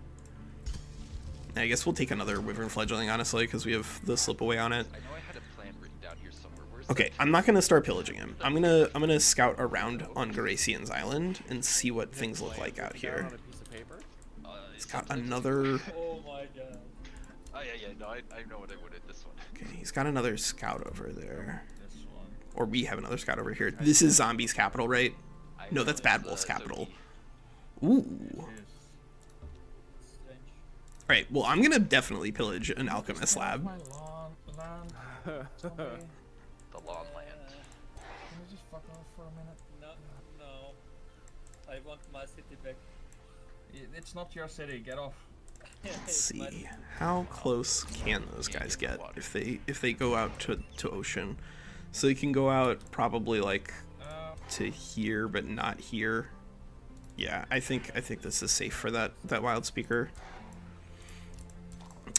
I guess we'll take another Wyvern Fledgling, honestly, because we have the slip away on it. I know I had a plan written down here somewhere. Where's Okay, I'm not gonna start pillaging him. I'm gonna scout around on Garacian's island and see what things look like out here. It's got another. Oh my god. Oh yeah, no, I know what I wanted. This one. Okay, he's got another scout over there, This one. or we have another scout over here. This is Zombie's capital, right? No, that's BadWolf's capital. Ooh. Strange. All right. Well, I'm gonna definitely pillage an alchemist lab. My lawn, land. Zombie. The lawn land. Can you just fuck off for a minute? No. I want my city back. It's not your city. Get off. Let's see, how close can those guys get if they go out to ocean? So they can go out probably like to here, but not here. Yeah, I think this is safe for that wild speaker.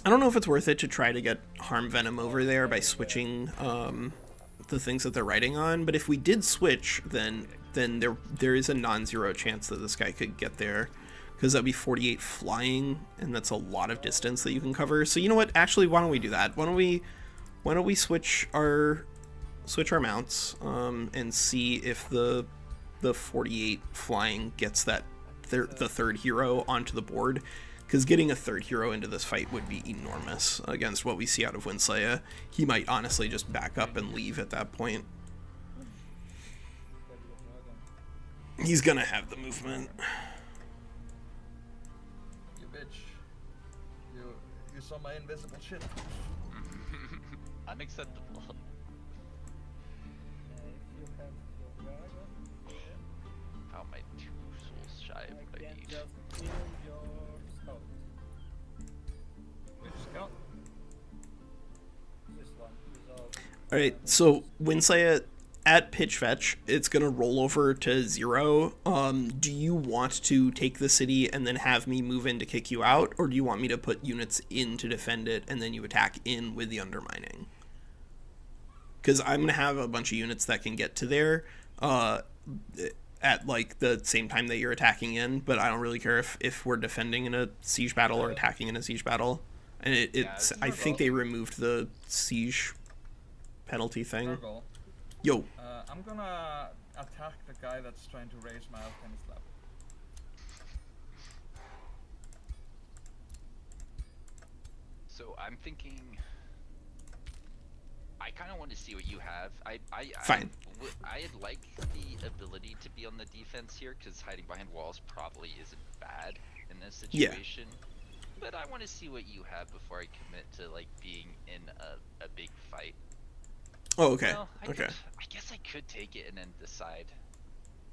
I don't know if it's worth it to try to get Harm Venom over there by switching the things that they're riding on, but if we did switch, then there is a non-zero chance that this guy could get there, because that'd be 48 flying, and that's a lot of distance that you can cover. So you know what? Actually, why don't we do that? Why don't we switch our mounts and see if the 48 flying gets the third hero onto the board, because getting a third hero into this fight would be enormous against what we see out of WinSlaya. He might honestly just back up and leave at that point. He's gonna have the movement. You bitch. You saw my invisible shit. Unacceptable. If you have your dragon, Found my 2 souls shy of what I I can need. just kill your scout. Which scout? This one is all. All right, so WinSlaya at pitch fetch, it's gonna roll over to 0. Do you want to take the city and then have me move in to kick you out, or do you want me to put units in to defend it and then you attack in with the undermining? Because I'm gonna have a bunch of units that can get to there at like the same time that you're attacking in, but I don't really care if we're defending in a siege battle or attacking in a siege battle. And it's I think they removed the siege penalty thing. Virgo. Yo. I'm gonna attack the guy that's trying to raise my alchemist lab. So I'm thinking. I kind of want to see what you have. Fine. I'd like the ability to be on the defense here, because hiding behind walls probably isn't bad in this situation. But I want to see what you have before I commit to like being in a big fight. Oh, okay. Well, Okay. I guess I could take it and then decide.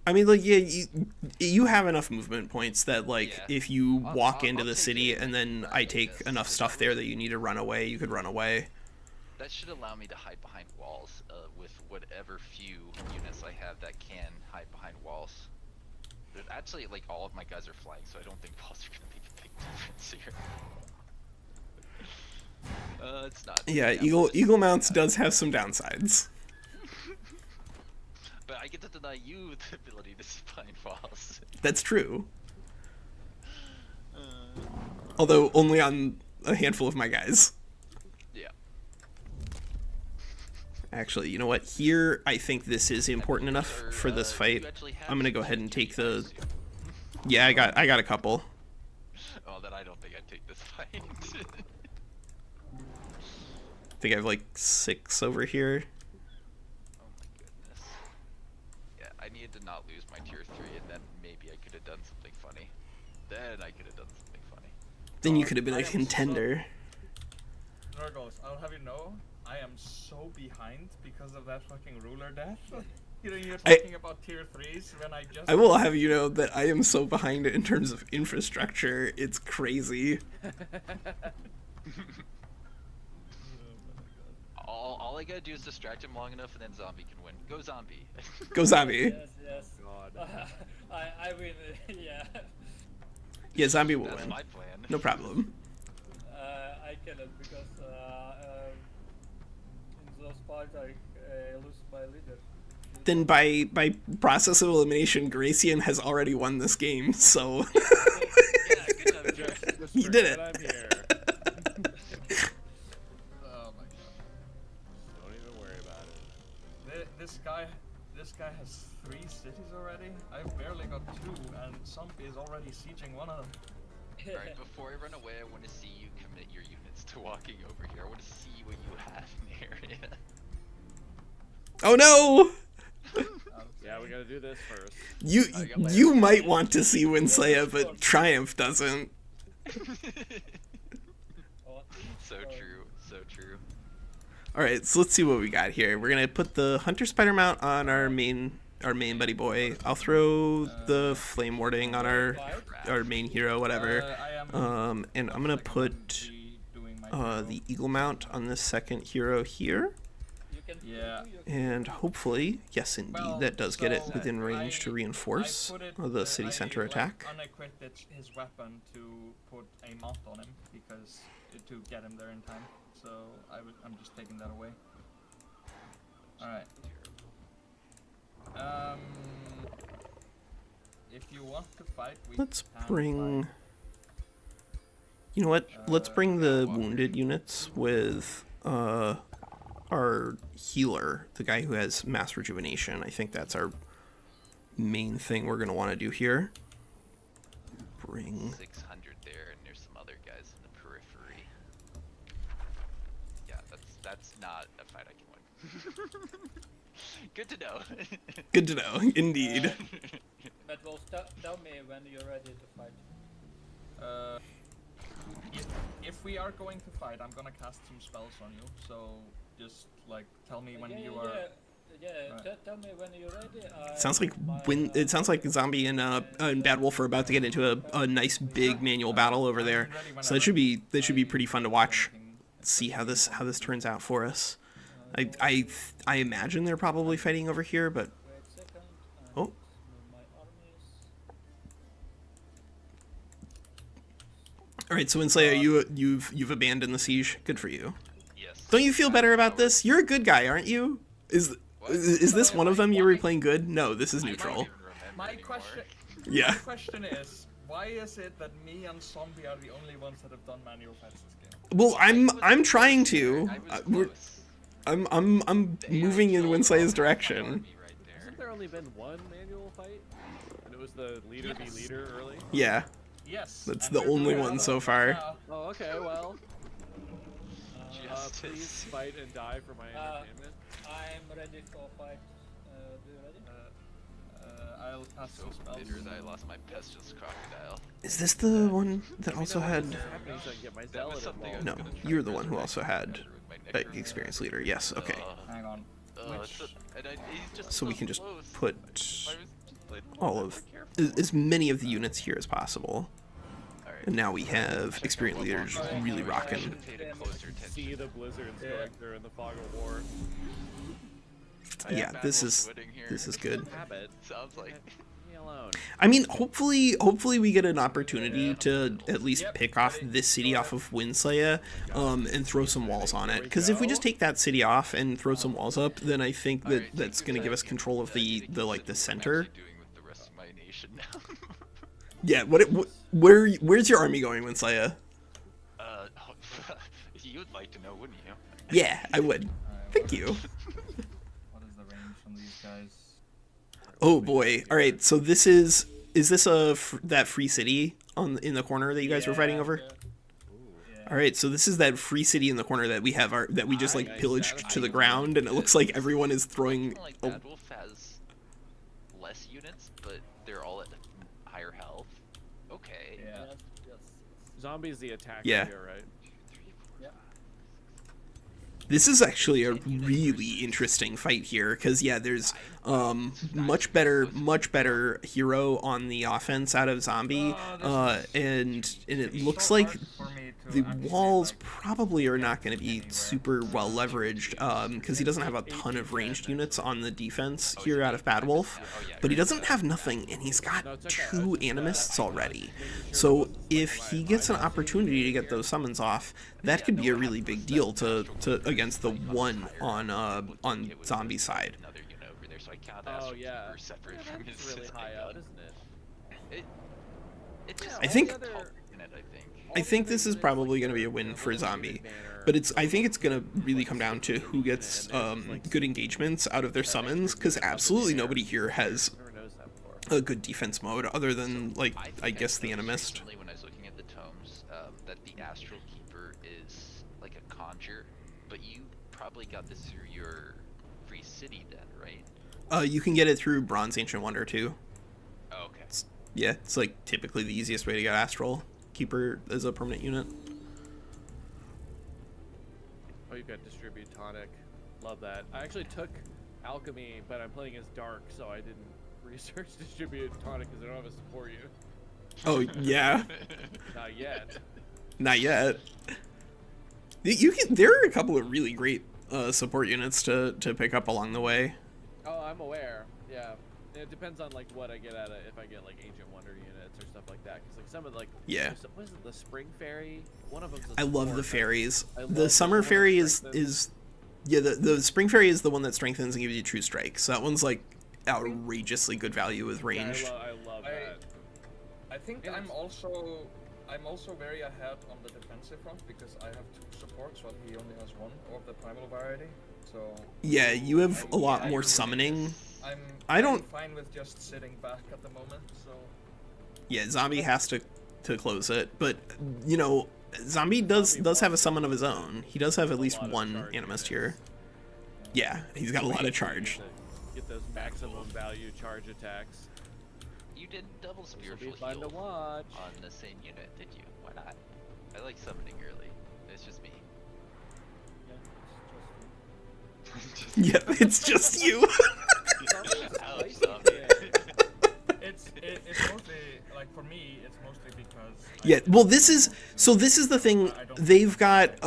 I mean, like, yeah, you have enough movement points that, like, Yeah. if you walk into I'll the take city it and then I take guess. enough stuff there that you need to run away, you could run away. That should allow me to hide behind walls with whatever few units I have that can hide behind walls. There's actually, like, all of my guys are flying, so I don't think walls are going to make a big difference here. It's not. Yeah, Yeah, Eagle Mounts does have some downsides. But I get to deny you the ability to see behind walls. That's true. Although only on a handful of my guys. Yeah. Actually, you know what? Here, I think this is important enough for this fight. You actually have I'm gonna go ahead and take the. guys. Yeah, I got a couple. Oh, then I don't think I'd take this fight. I think I have like 6 over here. Oh my goodness. Yeah, I needed to not lose my tier 3, and then maybe I could have done something funny. Then I could have done something funny. Then you could have been I a am so- contender. Virgos, I'll have you know, I am so behind because of that fucking ruler death. You know, you're talking about tier 3s when I just... I will have you know that I am so behind in terms of infrastructure. It's crazy. All I gotta do is distract him long enough, and then Zombie can win. Go Zombie! Go Zombie. Yes, yes. God. I win. Yeah. Yeah, Zombie will That's win. my plan. No problem. I cannot because in those fights I lose my leader. Then by process of elimination, Garacian has already won this game, so Yeah, good job, Josh. Just he did it. forget I'm here. Oh my god. Don't even worry about it. This guy has 3 cities already. I've barely got 2, and Zombie is already sieging one of them. Alright, before I run away, I want to see you commit your units to walking over here. I want to see what you have in the area. oh no! Yeah, we gotta do this first. You might want to see WinSlaya, but Triumph doesn't. So true, so true. Alright, so let's see what we got here. We're gonna put the Hunter Spider Mount on our main buddy boy. I'll throw the Flame Warding on our main hero, whatever. And I'm gonna put the Eagle Mount on the second hero here. Yeah. And hopefully, yes indeed, that does get it within range to reinforce the city center attack. I unequipped his weapon to put a mount on him because to get him there in time. So I'm just taking that away. Alright. If you want to fight, Let's can bring... fight. You know what? Let's bring the wounded units with our healer, the guy who has mass rejuvenation. I think that's our main thing we're going to want to do here. Bring... 600 there, and there's some other guys in the periphery. Yeah, that's not a fight I can win. Good to know. Good to know, indeed. BadWolf, tell me when you're ready to fight. If we are going to fight, I'm gonna cast some spells on you. So just like tell me when you are. Tell me when you're ready. Sounds like Zombie and BadWolf are about to get into a nice big manual battle over there. So that should be pretty fun to watch. See how this turns out for us. I imagine they're probably fighting over here, but Wait a second. oh. My armies. All right, so WinSlaya, you've abandoned the siege. Good for you. Yes. Don't you feel better about this? You're a good guy, aren't you? Is this one of them you were playing good? No, this is neutral. My question. Yeah. My question is, why is it that me and Zombie are the only ones that have done manual fights this game? Well, I'm trying to. I was close. I'm moving in WinSlaya's direction. Hasn't there only been one manual fight? And it was the leader v leader early? Yeah, Yes. that's and the we're only doing one another so far. now. Oh, okay, well. Justice. Please fight and die for my entertainment. I'm ready for fight. Do you ready? I'll cast So some spells. bitter that I lost my pestilence crocodile. Is this the one that also had? Happening so I can get my That zealot was something I was involved. No, gonna try you're to the one who also had ruin my next experienced leader. Yes. Okay. Hang on. He's just So we can just close. put I was just, like, all of as many of the units here as possible. Alright. And now we have experienced leaders really I rocking. should have paid a closer attention. See the blizzards going through in the fog of war. Yeah, this BadWolf is winning here. good. Habit. Sounds like. Leave me alone. I mean, hopefully we get an opportunity to at least pick off this city off of WinSlaya, and throw some walls on it. Because if we just take that city off and throw some walls up, then I think that's going to give us control of the center. Doing with the rest of my nation now. Yeah. Where's your army going, WinSlaya? You would like to know, wouldn't you? Yeah, I would. Thank you. What is the range from these guys? Oh boy. All right. So this is this that free city in the corner that you guys were fighting over? All right. So this is that free city in the corner that we have that we just like pillaged to the ground, and it looks like everyone is throwing. Like Oh, BadWolf has less units, but they're all at higher health. Okay. Yeah. Zombie's the attack Yeah. here, right? this is actually a really interesting fight here because yeah, there's much better hero on the offense out of Zombie, and it looks like For me the walls probably are not going to be super well leveraged because he doesn't have a ton of ranged units on the defense here out of BadWolf, but he doesn't have nothing, and he's got 2 animists already. So if he gets an opportunity to get those summons off, that could be a really big deal to against the 1 on zombie side. Oh yeah, that's really high up, isn't it? I think this is probably going to be a win for Zombie, but I think it's going to really come down to who gets good engagements out of their summons, because absolutely nobody here has a good defense mode other than, like, I guess the Animist. When I was looking at the tomes, that the Astral Keeper is like a conjure, but you probably got this through your free city then, right? You can get it through Bronze Ancient Wonder too. Oh, okay. It's like typically the easiest way to get Astral Keeper as a permanent unit. Oh, you've got Distribute Tonic. Love that. I actually took Alchemy, but I'm playing as Dark, so I didn't research Distribute Tonic because I don't have a support unit. Oh, yeah. Not yet. Not yet. There are a couple of really great support units to pick up along the way. Oh, I'm aware. Yeah. It depends on like what I get at it. If I get like Ancient Wonder units or stuff like that, because like some of like what is it, the Spring Fairy? One of them. I love the fairies. The Summer Fairy is the Spring Fairy is the one that strengthens and gives you True Strike. So that one's like outrageously good value with range. Yeah, I love that. I think I'm also very ahead on the defensive front because I have 2 supports while he only has 1 of the primal variety. So yeah, you have a lot more summoning. I'm fine with just sitting back at the moment. So yeah, Zombie has to close it, but you know, Zombie does have a summon of his own. He does have at least 1 animist here. Yeah, he's got a lot of charge. Get those maximum value charge attacks. You did double spiritual fun heal to watch. on the same unit, did you? Why not? I like summoning early. It's just me. Yeah, it's just you. It's mostly like for me. It's mostly because. Yeah. Well, this is the thing. They've got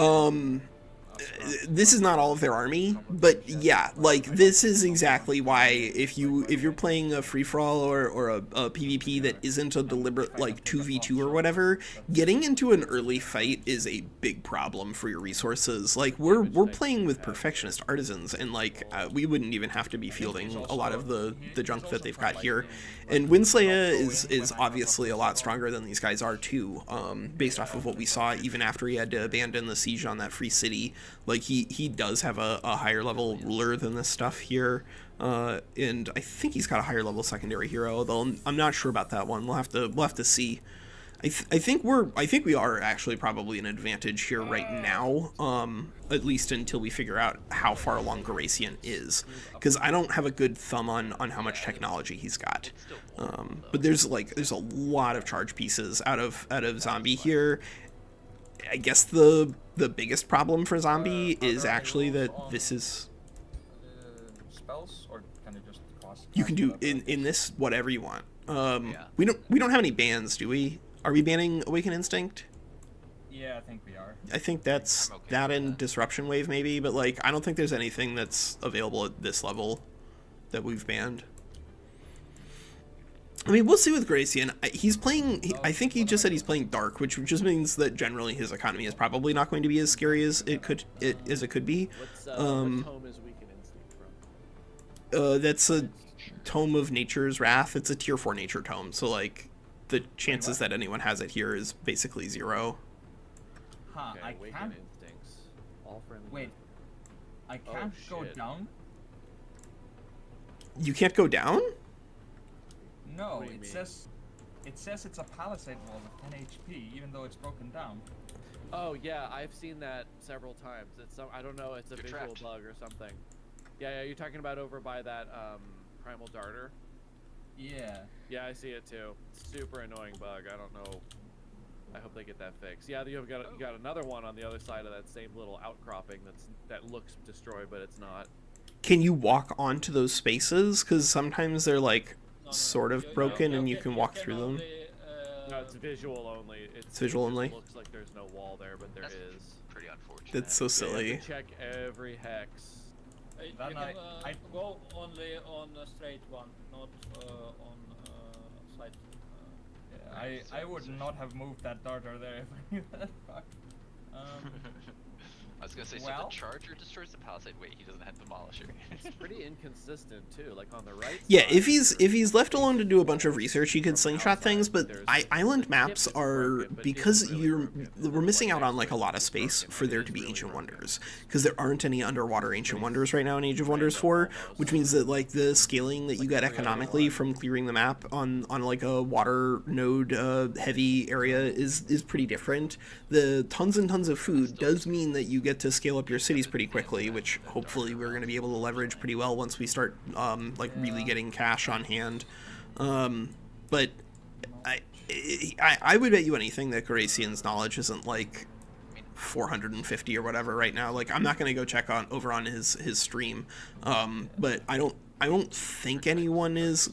this is not all of their army, but yeah, like this is exactly why if you're playing a free for all or a PvP that isn't a deliberate like 2v2 or whatever, getting into an early fight is a big problem for your resources. Like we're playing with Perfectionist Artisans, and like we wouldn't even have to be fielding a lot of the junk that they've got here. And WinSlaya is obviously a lot stronger than these guys are too, based off of what we saw even after he had to abandon the siege on that free city. Like he does have a higher level ruler than this stuff here, and I think he's got a higher level secondary hero, though I'm not sure about that one. We'll have to see. I think we are actually probably an advantage here right now, at least until we figure out how far along Garacian is, because I don't have a good thumb on how much technology he's got. But there's a lot of charge pieces out of Zombie here. I guess the biggest problem for Zombie is actually that this is spells, or can you just cast? You can do in this whatever you want. We don't have any bans, do we? Are we banning Awaken Instinct? Yeah, I think we are. I think that's that and Disruption Wave maybe, but like I don't think there's anything that's available at this level that we've banned. I mean, we'll see with Garacian. He's playing. I think he just said he's playing Dark, which just means that generally his economy is probably not going to be as scary as it could be. What's tome is Weaken Instinct from? That's a Tome of Nature's Wrath. It's a tier 4 nature tome, so like the chances that anyone has it here is basically 0. Huh? Okay, I Awaken can't. Instincts. All friendly. Wait. I can't go shit. down. You can't go down? No, What do you it mean? says it's a palisade wall with 10 HP, even though it's broken down. Oh yeah, I've seen that several times. It's some, I don't know, it's a You're visual trapped. bug or something. Yeah, you're talking about over by that Primal Darter. Yeah. Yeah, I see it too. Super annoying bug. I don't know. I hope they get that fixed. Yeah, you got another one on the other side of that same little outcropping that looks destroyed, but it's not. Can you walk onto those spaces? Because sometimes they're like No, sort of broken and you can walk through them. only No, it's visual only. It's visual it just only? Looks like there's no wall there, but there That's is. pretty unfortunate. That's so So you silly. have to check every hex. You Then can I- go only on a straight one, not on side. Yeah, I would not have moved that darter there if I knew that. Fuck. I was gonna say, so well- the Charger destroys the Palisade. Wait, he doesn't have Demolisher. It's pretty inconsistent too. Like on the right. Yeah, side, if he's there's- left alone to do a bunch of research, he could slingshot outside, things. But there's- island the maps tip is are broken, but because isn't really you're broken. we're missing out Like on like a lot of it's space broken, for but there it to is be really ancient broken. wonders because there aren't any underwater ancient wonders right now in Age of Wonders Random 4, almost. which means that like the scaling that you get economically from clearing the map on like a water node heavy area is pretty different. The tons and tons of food does mean that you get to scale up your cities pretty quickly, which hopefully we're going to be able to leverage pretty well once we start like really getting cash on hand. But I would bet you anything that Garacian's knowledge isn't like 450 or whatever right now. Like I'm not going to go check over on his stream, but I don't think anyone is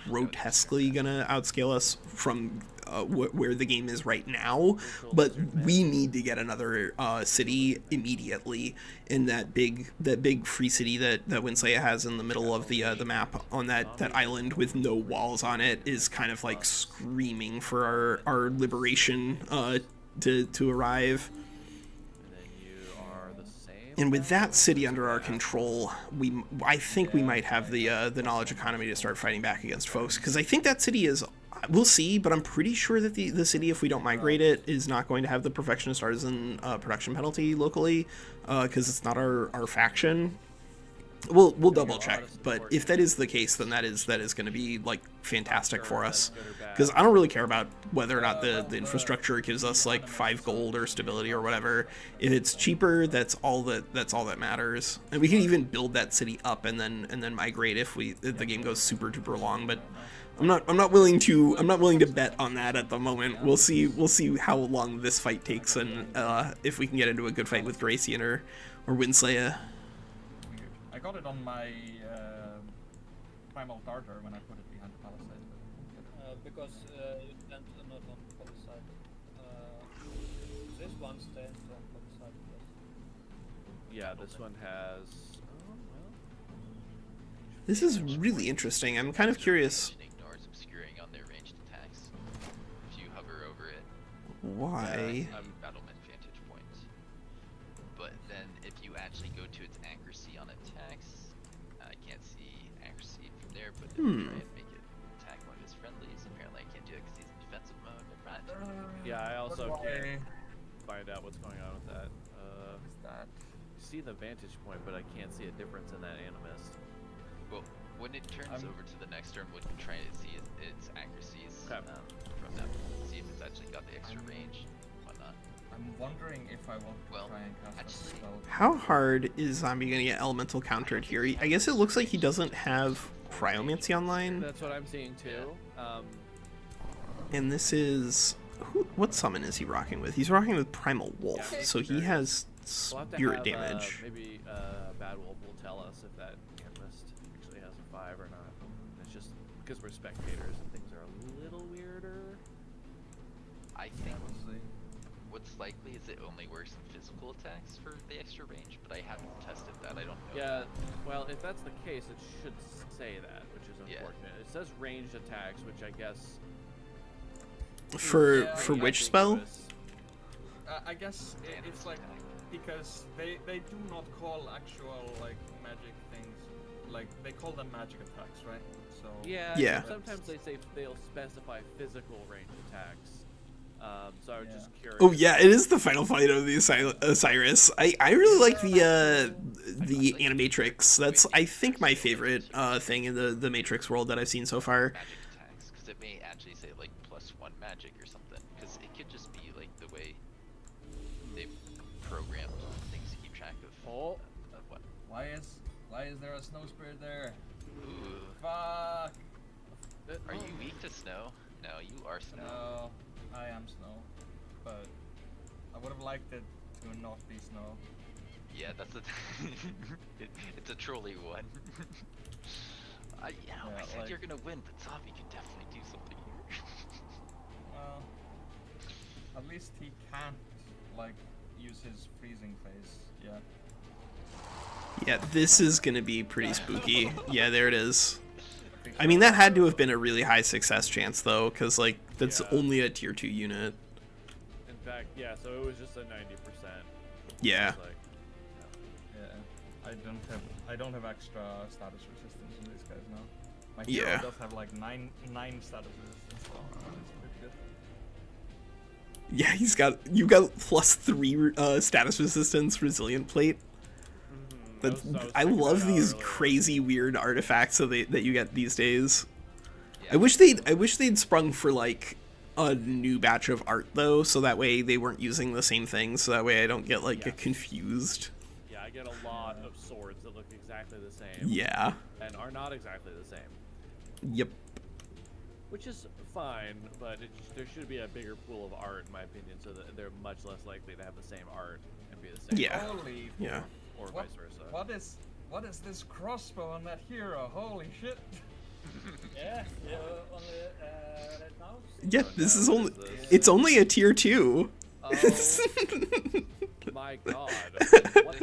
grotesquely gonna outscale us from where the game is right now, but we need to get another city immediately in that big free city that WinSlaya has in the middle of the map on that island with no walls on it is kind of like screaming for our liberation to arrive. And then you are the same. And with that city under our control, I think we might have the knowledge economy to start fighting back against folks. Because I think that city is, we'll see, but I'm pretty sure that the city, if we don't migrate it, is not going to have the Perfectionist Artisan production penalty locally, because it's not our faction. We'll double check, but if that is the case, then that is going to be like fantastic for us, because I don't really care about whether or not the infrastructure gives us like 5 gold or stability or whatever. If it's cheaper, that's all that matters, and we can even build that city up and then migrate if the game goes super duper long. But I'm not willing to bet on that at the moment. We'll see how long this fight takes, and if we can get into a good fight with Garacian or WinSlaya. I got it on my primal darter when I put it behind the palisade. Because you stand not on Palisade. This one stands on Palisade. Yeah, this one has. Oh, well. This is really interesting. I'm kind of curious Ignores obscuring on their ranged attacks. If you hover over it, why. battlement vantage point. But then if you actually go to its accuracy on attacks, I can't see accuracy from there, but if you try and make it attack one of his friendlies, apparently I can't do it because he's in defensive mode. Yeah, I also can't find out what's going on with that. What's that? You see the vantage point, but I can't see a difference in that animus. Well, when it turns over to the next turn, we can try to see its accuracies Okay. from that, see if it's actually got the extra range, whatnot. I'm wondering if I want to Well, try and cast a actually- spell. How hard is Zombie gonna get elemental countered here? I guess it looks like he doesn't have cryomancy online, That's what I'm seeing too. and this is what summon is he rocking with? He's rocking with Primal Wolf, so he has We'll have to spirit have, damage. maybe BadWolf will tell us if that animus actually has a 5 or not. It's just because we're spectators and things are a little weirder. I think We'll see. what's likely is it only works in physical attacks for the extra range, but I haven't tested that. I don't know. Yeah, well, if that's the case, it should say that, which is Yeah. unfortunate. It says ranged attacks, which I guess. For Yeah, which spell? ambiguous. I guess it's like because they do not call actual like magic things, like they call them magic attacks, right? So Yeah. Yeah. Sometimes they say they'll specify physical range attacks. So I was just curious. Oh yeah, it is the final fight of the Osiris. I really like the animatrix. That's I think my favorite thing in the Matrix world that I've seen so far. Magic attacks, because it may actually say like +1 magic or something, because it could just be like the way they've programmed things to keep track of. Oh. Of what? why is there a snow spirit there? Ooh. Fuck. Are you weak to snow? No, you are snow. No, I am snow, but I would have liked it to not be snow. Yeah, that's a. It's a trolley one. I Yeah, said like- you're gonna win, but Zombie can definitely do something here. At least he can't, like, use his freezing phase yet. Yeah, this is gonna be pretty spooky. Yeah, there it is. I mean, that had to have been a really high success chance, though, because, like, that's only a tier 2 unit. In fact, yeah, so it was just a 90%. Yeah. Like, Yeah, I don't have extra status resistance in these guys now. My hero does have like nine status resistance, so that's pretty good. Yeah, you got +3 status resistance resilient plate. I love these crazy weird artifacts that you get these days. Yeah. I wish they'd sprung for like a new batch of art though, so that way they weren't using the same thing, so that way I don't get like confused. Yeah, I get a lot of swords that look exactly the same. Yeah. And are not exactly the same. Yep. Which is fine, but there should be a bigger pool of art, in my opinion, so that they're much less likely to have the same art and be the same. Yeah. Holy yeah. Or vice versa. What is this crossbow on that hero? Holy shit! Yeah, only right now. Yeah, this is only. It's only a tier 2. Oh my god! What the fuck?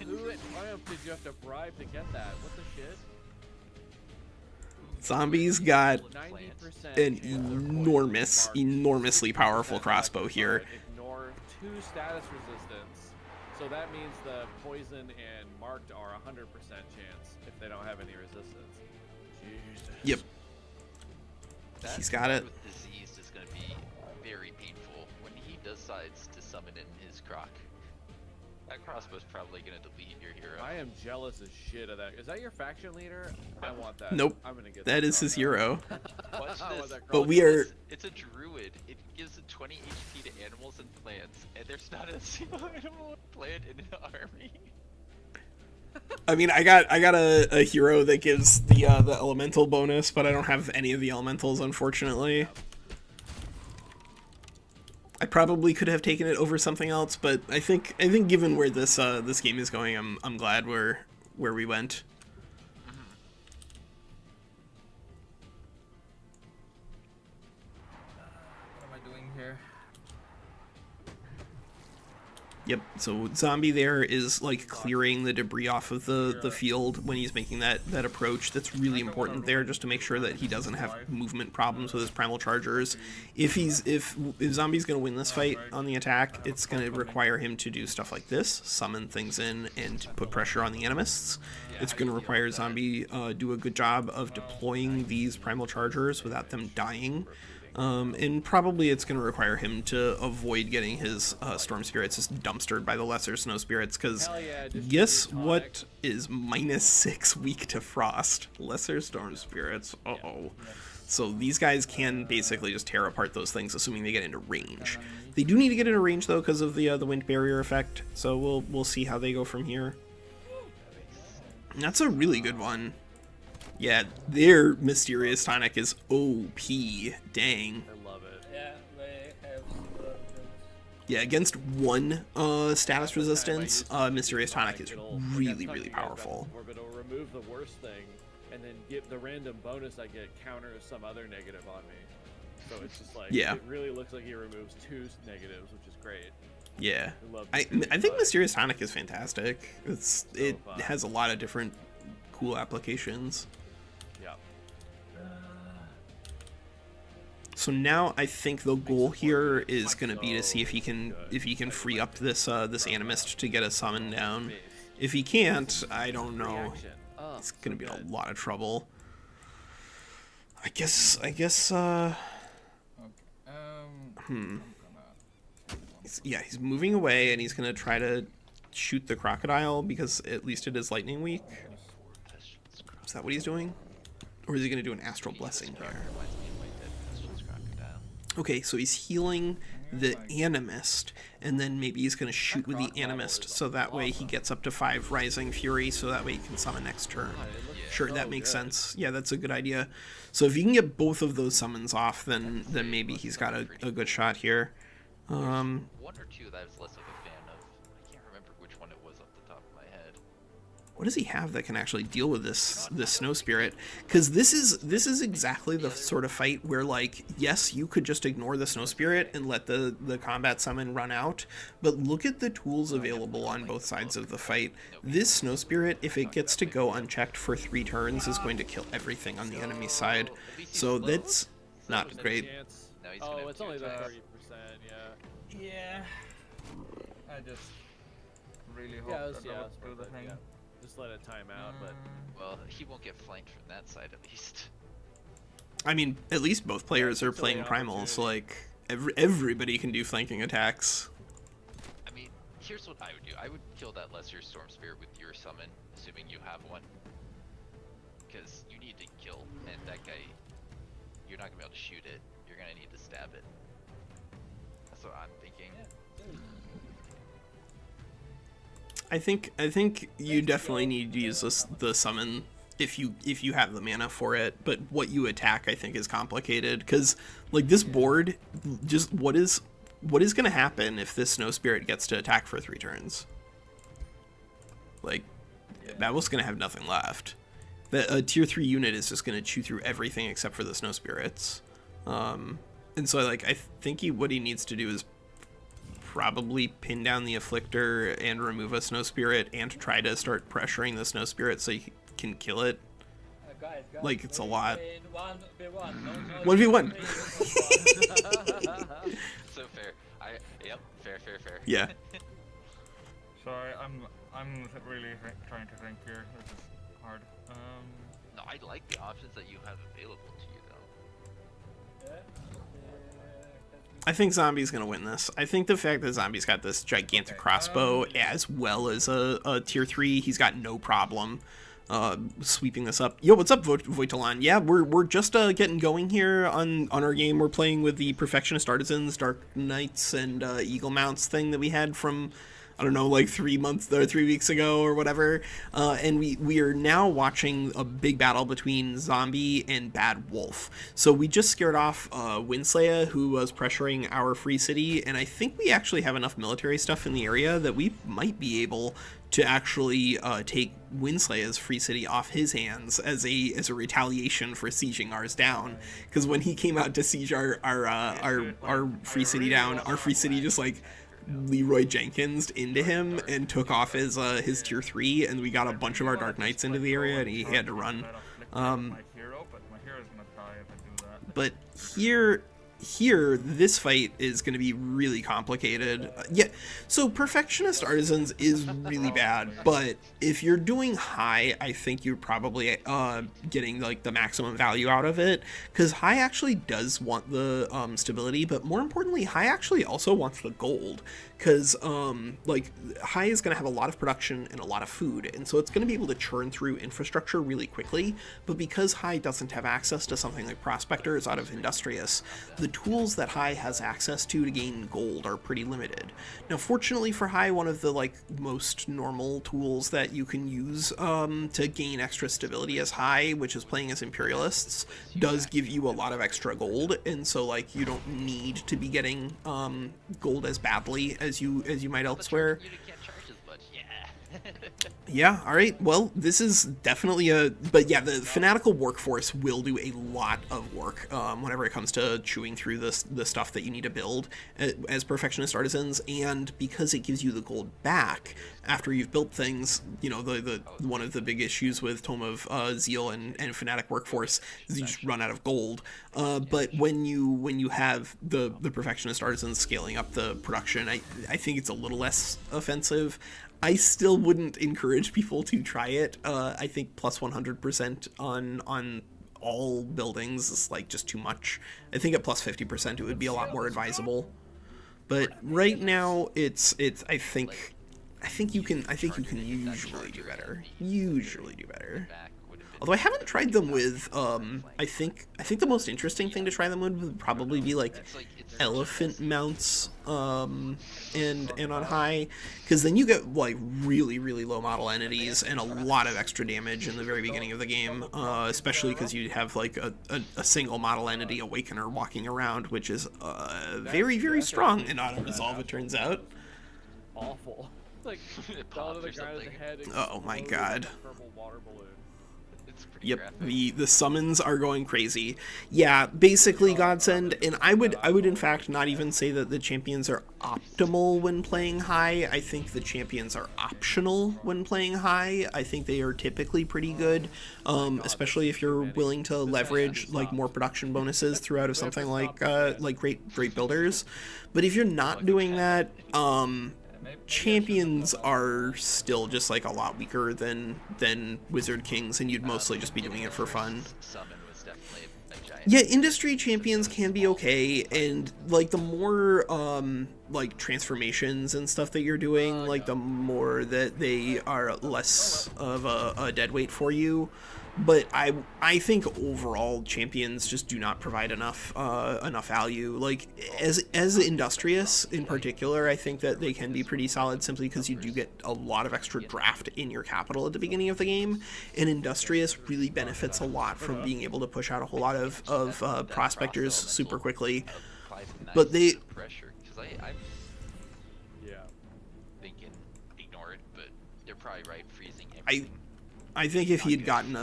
Who at Triumph did you have to bribe to get that? What the shit? Zombie's got 90% an enormously powerful crossbow here. Ignore 2 status resistance, so that means the poison and marked are 100% chance if they don't have any resistance. Jesus. Yep. He's got it. With diseased is going to be very painful when he decides to summon it in his croc. That crossbow's probably going to delete your hero. I am jealous as shit of that. Is that your faction leader? I want that. Nope. I'm gonna get that is his hero. Watch this. But we are. It's a druid. It gives 20 HP to animals and plants, and there's not a single animal or plant in an army. I mean, I got a hero that gives the elemental bonus, but I don't have any of the elementals, unfortunately. I probably could have taken it over something else, but I think given where this this game is going, I'm glad where we went. What am I doing here? Yep, so Zombie there is like clearing the debris off of the field when he's making that approach. That's really important there, just to make sure that he doesn't have movement problems with his primal chargers. If Zombie's gonna win this fight on the attack, it's gonna require him to do stuff like this, summon things in and put pressure on the animists. It's gonna require Zombie do a good job of deploying these primal chargers without them dying. And probably it's going to require him to avoid getting his Storm Spirits just dumpstered by the Lesser Snow Spirits, because guess what is -6 weak to Frost? Lesser Storm Spirits. Uh-oh. So these guys can basically just tear apart those things, assuming they get into range. They do need to get into range, though, because of the Wind Barrier effect, so we'll see how they go from here. That's a really good one. Yeah, their Mysterious Tonic is OP. Dang. I love it. Yeah, they have. Yeah, against 1 status resistance, Mysterious Tonic is really powerful. But it'll remove the worst thing, and then give the random bonus I get counters some other negative on me. So it's just like, it really looks like he removes 2 negatives, which is great. Yeah, I think Mysterious Tonic is fantastic. It has a lot of different cool applications. So now I think the goal here is going to be to see if he can free up this this animist to get a summon down. If he can't, I don't know. It's going to be in a lot of trouble. I guess. Yeah, he's moving away, and he's going to try to shoot the crocodile because at least it is lightning weak. Is that what he's doing, or is he going to do an astral blessing here? Okay, so he's healing the animist, and then maybe he's going to shoot with the animist, so that way he gets up to 5 Rising Fury, so that way he can summon next turn. Sure, that makes sense. Yeah, that's a good idea. So if you can get both of those summons off, then maybe he's got a good shot here. 1 or 2 that I was less of a fan of. I can't remember which one it was off the top of my head. what does he have that can actually deal with this snow spirit? Because this is exactly the sort of fight where, like, yes, you could just ignore the snow spirit and let the combat summon run out, but look at the tools available on both sides of the fight. This snow spirit, if it gets to go unchecked for 3 turns, is going to kill everything on the enemy side. So that's not great. Oh, it's only the 30%, yeah. Yeah. I just really hope that they'll do the thing. Yeah. Just let it time out, but... Well, he won't get flanked from that side at least. I mean, at least both players are playing Primal, so like, everybody can do flanking attacks. I mean, here's what I would do. I would kill that Lesser Storm Spirit with your summon, assuming you have one. Because you need to kill, and that guy, you're not going to be able to shoot it. You're going to need to stab it. That's what I'm thinking. I think you definitely need to use the summon if you have the mana for it, but what you attack I think is complicated, because like this board, just what is going to happen if this Snow Spirit gets to attack for 3 turns? Like, BadWolf's going to have nothing left. A tier 3 unit is just going to chew through everything except for the Snow Spirits. And so like I think what he needs to do is probably pin down the Afflictor and remove a Snow Spirit and try to start pressuring the Snow Spirit so he can kill it. Guys, like, it's a lot. 1v1. 1v1. So fair. Yep, fair. Yeah. Sorry, I'm really trying to think here. This is hard. No, I like the options that you have available to you, though. I think Zombie's gonna win this. I think the fact that Zombie's got this gigantic crossbow as well as a tier 3, he's got no problem sweeping this up. Yo, what's up, Voitalon? Yeah, we're just getting going here on our game. We're playing with the Perfectionist Artisans, Dark Knights, and Eagle Mounts thing that we had from, I don't know, like 3 weeks ago or whatever. And we are now watching a big battle between Zombie and BadWolf. So we just scared off WinSlaya, who was pressuring our free city, and I think we actually have enough military stuff in the area that we might be able to actually take WinSlaya's free city off his hands as a retaliation for sieging ours down. Because when he came out to siege our free city down, our free city just like Leroy Jenkins into him and took off his tier 3, and we got a bunch of our Dark Knights into the area and he had to run. But here this fight is going to be really complicated. Yeah, so Perfectionist Artisans is really bad, but if you're doing high, I think you're probably getting like the maximum value out of it, because high actually does want the stability, but more importantly, high actually also wants the gold, because like high is going to have a lot of production and a lot of food, and so it's going to be able to churn through infrastructure really quickly. But because high doesn't have access to something like prospectors out of Industrious, the tools that high has access to gain gold are pretty limited. Now fortunately for high, one of the like most normal tools that you can use to gain extra stability as high, which is playing as Imperialists, does give you a lot of extra gold, and so like you don't need to be getting gold as badly as you might elsewhere. Yeah, alright, well, this is definitely but yeah, the fanatical workforce will do a lot of work whenever it comes to chewing through the stuff that you need to build as Perfectionist Artisans, and because it gives you the gold back after you've built things, you know, the one of the big issues with Tome of Zeal and Fanatic Workforce is you just run out of gold. But when you have the Perfectionist Artisans scaling up the production, I think it's a little less offensive. I still wouldn't encourage people to try it. I think plus 100% on all buildings is like just too much. I think at plus 50% it would be a lot more advisable. But right now it's I think you can usually do better. Although I haven't tried them with I think the most interesting thing to try them with would probably be like elephant mounts and on high, because then you get like really low model entities and a lot of extra damage in the very beginning of the game, especially because you have like a single model entity Awakener walking around, which is very strong in auto resolve, it turns out. Awful. like It fell to popped the or ground at the something. head. Oh my exploded God. like a purple water balloon. It's pretty Yep, graphic. the summons are going crazy. Yeah, basically Godsend, and I would in fact not even say that the champions are optimal when playing high. I think the champions are optional when playing high. I think they are typically pretty good, especially if you're willing to leverage like more production bonuses throughout of something like great builders. But if you're not doing that, champions are still just like a lot weaker than Wizard Kings, and you'd mostly just be doing it for fun. Summon was definitely a giant. Yeah, industry champions can be okay, and like the more like transformations and stuff that you're doing, like the more that they are less of a dead weight for you. But I think overall champions just do not provide enough value. Like as industrious in particular, I think that they can be pretty solid simply because you do get a lot of extra draft in your capital at the beginning of the game, and industrious really benefits a lot from being able to push out a whole lot of prospectors super quickly. But they pressure because I'm Yeah. thinking ignore it, but they're probably right. Freezing everything. I think if he had gotten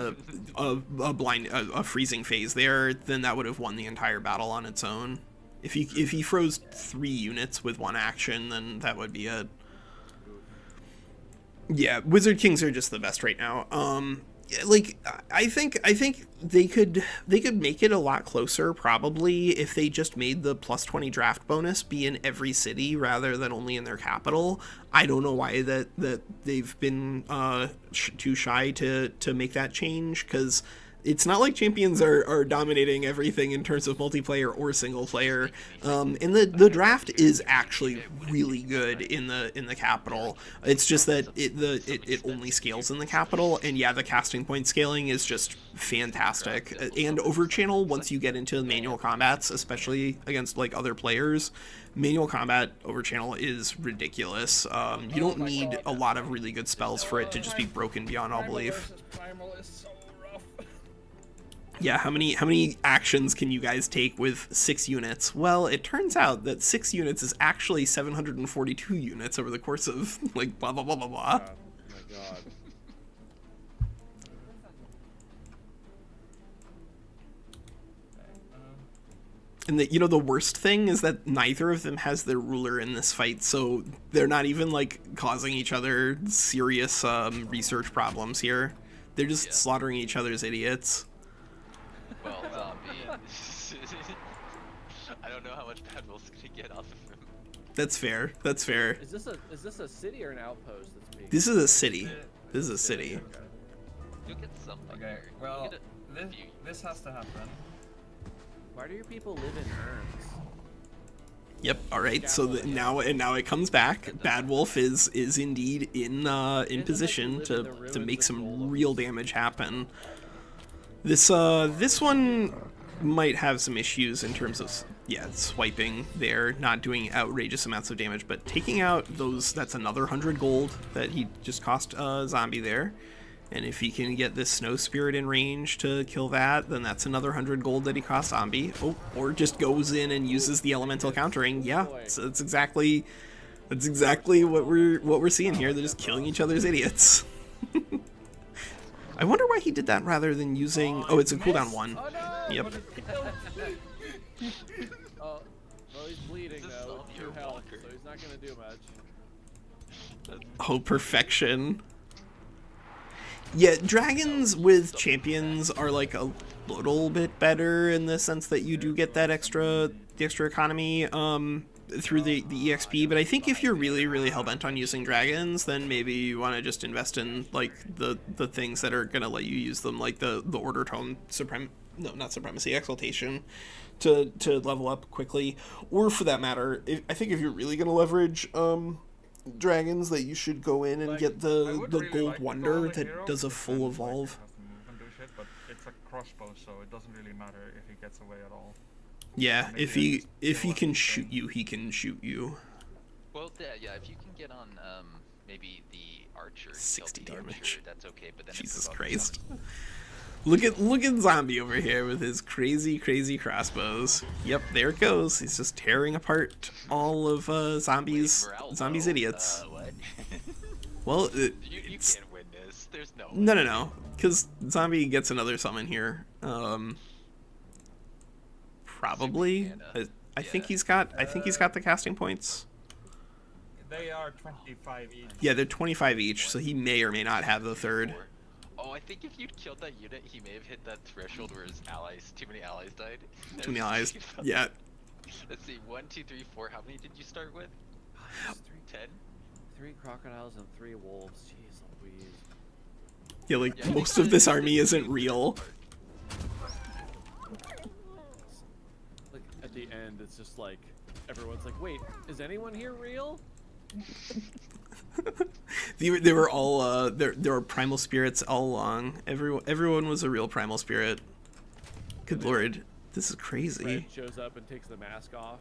a freezing phase there, then that would have won the entire battle on its own. If he froze 3 units with 1 action, then that would be it. Yeah, Wizard Kings are just the best right now. Like I think they could make it a lot closer probably if they just made the +20 draft bonus be in every city rather than only in their capital. I don't know why that they've been too shy to make that change, because it's not like champions are dominating everything in terms of multiplayer or single player. And the draft is actually really good in the capital. It's just that it only scales in the capital, and yeah, the casting point scaling is just fantastic. And over channel, once you get into manual combats, especially against like other players, manual combat over channel is ridiculous. You don't need a lot of really good spells for it to just be broken beyond all belief. Primal is so rough. Yeah, how many actions can you guys take with 6 units? Well, it turns out that 6 units is actually 742 units over the course of like blah blah blah blah blah. Oh my God. And the worst thing is that neither of them has their ruler in this fight, so they're not even like causing each other serious research problems here. They're just slaughtering each other's idiots. Well, Zombie. I don't know how much BadWolf's gonna get off of him. That's fair. That's fair. Is this a city or an outpost that's being? This is a city. This is a city. You'll get something. Okay, there. well, You'll get a few. this has to happen. Why do your people live in urns? Yep. All right. So now it comes back. BadWolf is indeed in position to make some real damage happen. This one might have some issues in terms of swiping there, not doing outrageous amounts of damage, but taking out those, that's another 100 gold that he just cost Zombie there. And if he can get this Snow Spirit in range to kill that, then that's another 100 gold that he costs Zombie. Oh, or just goes in and uses the elemental countering. Yeah, so that's exactly what we're seeing here. They're just killing each other's idiots. I wonder why he did that rather than using. Oh, it's a cooldown 1. Oh no! Yep. Oh, well, he's bleeding This is though, not 2 your health, walker. so he's not gonna do much. Oh, perfection. Yeah, dragons with champions are like a little bit better in the sense that you do get that extra economy through the EXP, but I think if you're really hell-bent on using dragons, then maybe you want to just invest in like the things that are gonna let you use them, like the Order Tome Supremacy Exaltation to level up quickly, or for that matter, I think if you're really gonna leverage dragons, that you should go in and get the Gold Wonder that does a full evolve. But it's a crossbow, so it doesn't really matter if he gets away at all. Yeah, if he can shoot you, he can shoot you. Well, yeah, if you can get on maybe the archer, 60 kill the damage. archer, that's okay. But then Jesus if you're Christ. about Look at Zombie over here with his crazy crossbows. Yep, there it goes. He's just tearing apart all of Zombie's idiots. What? Well, You can't win this. There's no. no, because Zombie gets another summon here. Probably. I think he's got the casting points. They are 25 each. Yeah, they're 25 each, so he may or may not have the third. Oh, I think if you'd killed that unit, he may have hit that threshold where his allies, too many allies died. Too many allies. Yeah. Let's see, 1, 2, 3, 4. How many did you start with? 10? 3 crocodiles and 3 wolves. Jeez Louise. Yeah, like most of this army isn't real. Like at the end, it's just like everyone's like, "Wait, is anyone here real?" They were all there were primal spirits all along. Everyone was a real primal spirit. Good lord, this is crazy. Fred shows up and takes the mask off,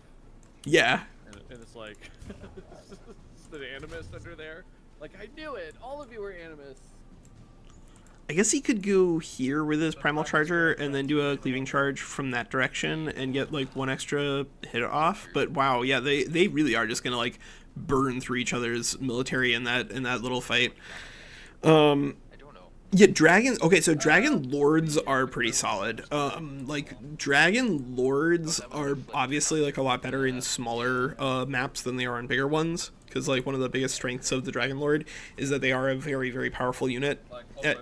Yeah. and it's like it's the animist under there. Like, I knew it. All of you were animists. I guess he could go here with his primal charger and then do a cleaving charge from that direction and get like one extra hit off. But wow, yeah, they really are just gonna like burn through each other's military in that little fight. I don't know. Yeah, so dragon lords are pretty solid. Like dragon lords are obviously like a lot better in smaller maps than they are on bigger ones. Because like one of the biggest strengths of the Dragon Lord is that they are a very, very powerful unit,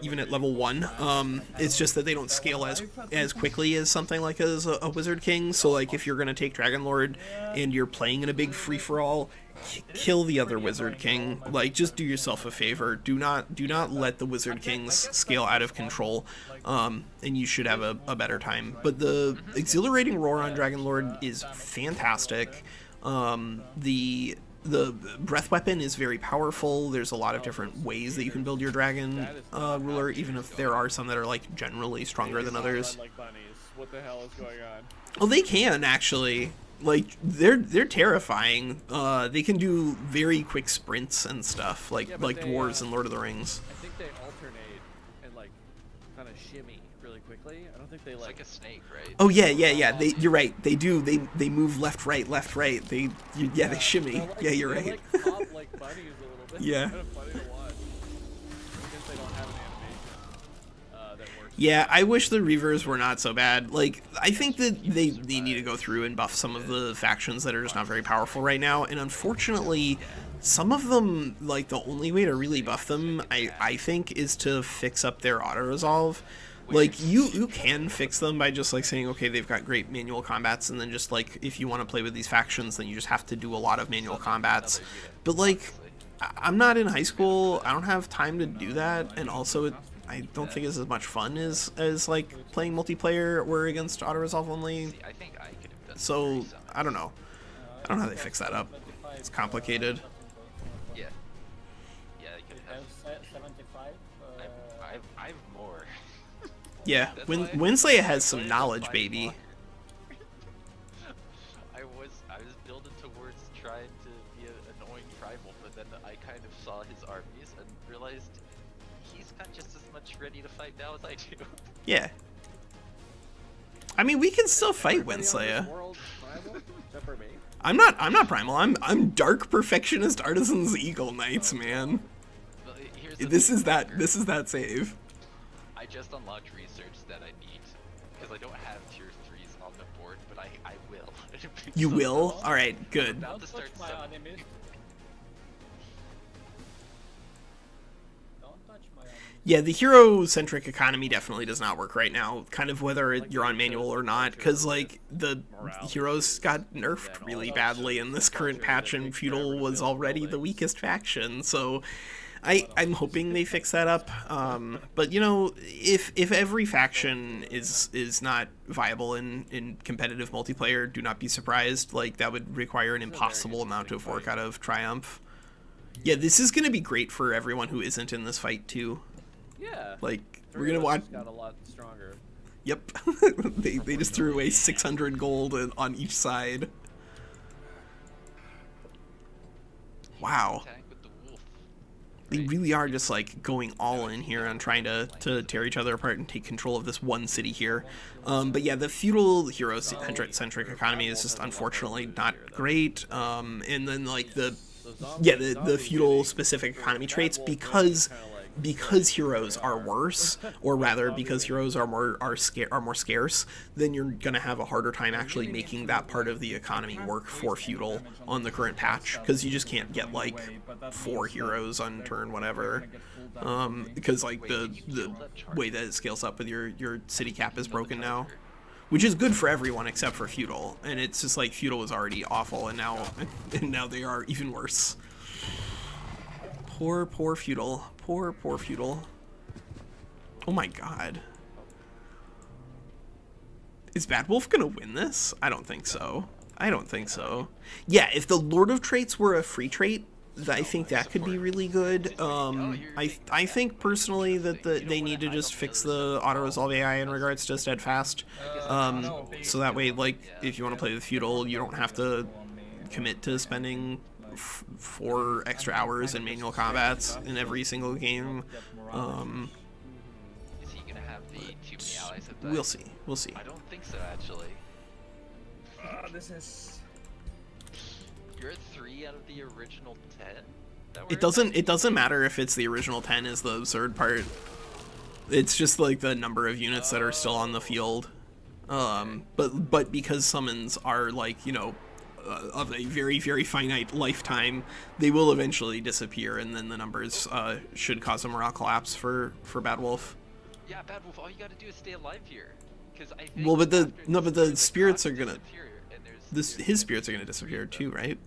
even at level 1. It's just that they don't scale as quickly as something like as a Wizard King. So like if you're gonna take Dragon Lord and you're playing in a big free for all, kill the other Wizard King. Like just do yourself a favor. Do not let the Wizard Kings scale out of control, and you should have a better time. But the exhilarating roar on Dragon Lord is fantastic. The breath weapon is very powerful. There's a lot of different ways that you can build your dragon ruler, even if there are some that are like generally stronger than others. Like bunnies. What the hell is going on? Oh, they can actually. Like they're terrifying. They can do very quick sprints and stuff, like dwarves in Lord of the Rings. I think they alternate and like kind of shimmy really quickly. I don't think they It's like like a snake, right? Oh yeah. You're right. They do. They move left, right. They shimmy. Like, Yeah, you're they right. like hop like bunnies a little bit. Yeah. It's kind of funny to watch. I guess they don't have an animation that works. Yeah, I wish the Reavers were not so bad. Like, I think that they need to go through and buff some of the factions that are just not very powerful right now, and unfortunately, some of them, like, the only way to really buff them, I think, is to fix up their auto-resolve. Like, you can fix them by just, like, saying, okay, they've got great manual combats, and then just, like, if you want to play with these factions, then you just have to do a lot of manual combats. But, like, I'm not in high school, I don't have time to do that, and also I don't think it's as much fun as like playing multiplayer or against auto resolve only. I think I could have done So I don't know. I don't know how they fix that up. It's complicated. Yeah. Yeah, they could have. 75. I have more. Yeah, WinSlaya has some knowledge, baby. I was building towards trying to be an annoying tribal, but then I kind of saw his armies and realized he's got just as much ready to fight now as I do. Yeah. I mean, we can still fight WinSlaya. Except for me. I'm not primal. I'm Dark Perfectionist Artisans Eagle Knights, man. But here's This is that save. I just unlocked research that I need because I don't have tier 3s on the board, but I will. You So will? All right, good. about Don't to touch start my summoning. enemies. Don't touch my enemies. Yeah, the hero-centric economy definitely does not work right now, kind of whether you're on manual or not, because, like, the heroes got nerfed really badly in this current patch, and Feudal was already the weakest faction, so I'm hoping they fix that up. But, you know, if every faction is not viable in competitive multiplayer, do not be surprised. Like, that would require an impossible amount of work out of Triumph. Yeah, this is going to be great for everyone who isn't in this fight, too. Yeah. Like, we're Three gonna of us watch. just got a lot stronger. Yep, they just threw away 600 gold on each side. Wow, Attack with the wolf. they really are just like going all in here on trying to tear each other apart and take control of this one city here. But yeah, the feudal hero-centric economy is just unfortunately not great. And then like the Yeah, the feudal specific economy traits, because heroes are worse, or rather because heroes are more scarce, then you're gonna have a harder time actually making that part of the economy work for feudal on the current patch, because you just can't get like 4 heroes on turn whatever, because like the way that it scales up with your city cap is broken now, which is good for everyone except for feudal, and it's just like feudal was already awful, and now they are even worse. Poor feudal. Poor feudal. Oh my god. Is BadWolf gonna win this? I don't think so. I don't think so. Yeah, if the Lord of Traits were a free trait, I think that could be really good. I think personally that they need to just fix the auto-resolve AI in regards to Steadfast. So that way, like, if you want to play with feudal, you don't have to commit to spending 4 extra hours in manual combats in every single game. Is he gonna have the too many allies at that? We'll see. I don't think so, actually. This is... You're at 3 out of the original 10? It doesn't matter if it's the original 10 is the absurd part. It's just like the number of units that are still on the field. But because summons are like, you know, of a very, very finite lifetime, they will eventually disappear, and then the numbers should cause a morale collapse for BadWolf. Yeah, BadWolf, all you gotta do is stay alive here. Cause I think Well, but the spirits are gonna... disappear, and his spirits are gonna disappear too, right?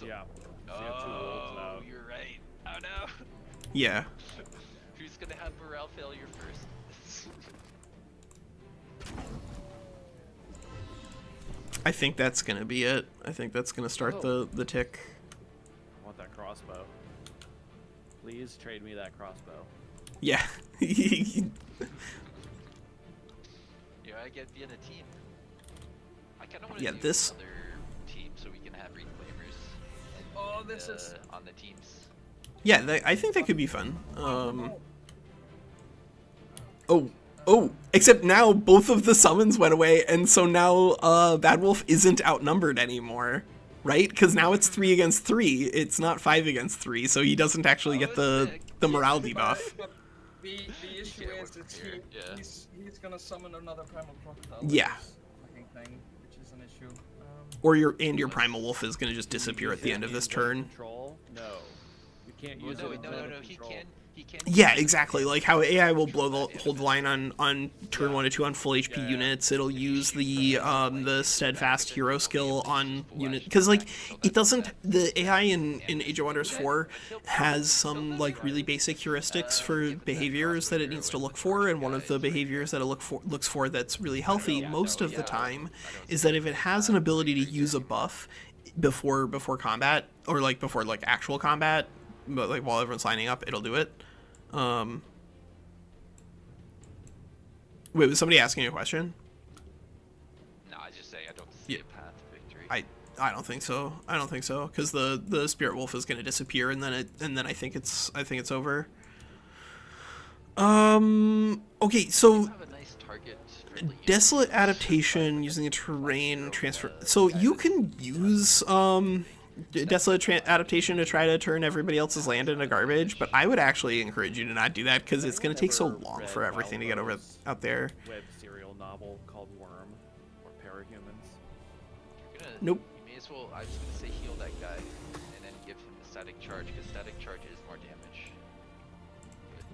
Yeah. Oh, you're right. Oh no. Yeah. Who's gonna have morale failure first? I think that's gonna be it. I think that's gonna start the tick. I want that crossbow. Please trade me that crossbow. Yeah. You gotta get be in a team. I kinda wanna do this... another team so we can have reclaimers this is... on the teams. Yeah, I think that could be fun. Oh, except now both of the summons went away, and so now BadWolf isn't outnumbered anymore, right? Because now it's 3 against 3. It's not 5 against 3, so he doesn't actually get the morale debuff. But the issue is that he's gonna summon another primal crocodile. Yeah. Thing, which is an issue. Or your primal wolf is gonna just disappear at the end of this turn. Control? No. You can't use No, it. no, he can. Yeah, exactly. Like how AI will hold the line on turn 1 to 2 on full HP units. It'll use the steadfast hero skill on unit, because like it doesn't. The AI in Age of Wonders 4 has some like really basic heuristics for behaviors that it needs to look for, and one of the behaviors that it looks for that's really healthy most of the time is that if it has an ability to use a buff before combat, or like before like actual combat, but like while everyone's lining up, it'll do it. Wait, was somebody asking you a question? No, I just say I don't see a path to victory. I don't think so. I don't think so, because the spirit wolf is going to disappear, and then I think it's over. Okay, so Have a nice target early. desolate adaptation using a terrain transfer. So you can use desolate adaptation to try to turn everybody else's land into garbage, but I would actually encourage you to not do that, because it's going to take so long for everything to get out there. Web serial novel called Worm or Parahumans. Nope. You may as well. I was gonna say heal that guy, and then give him the static charge, because static charge is more damage. But,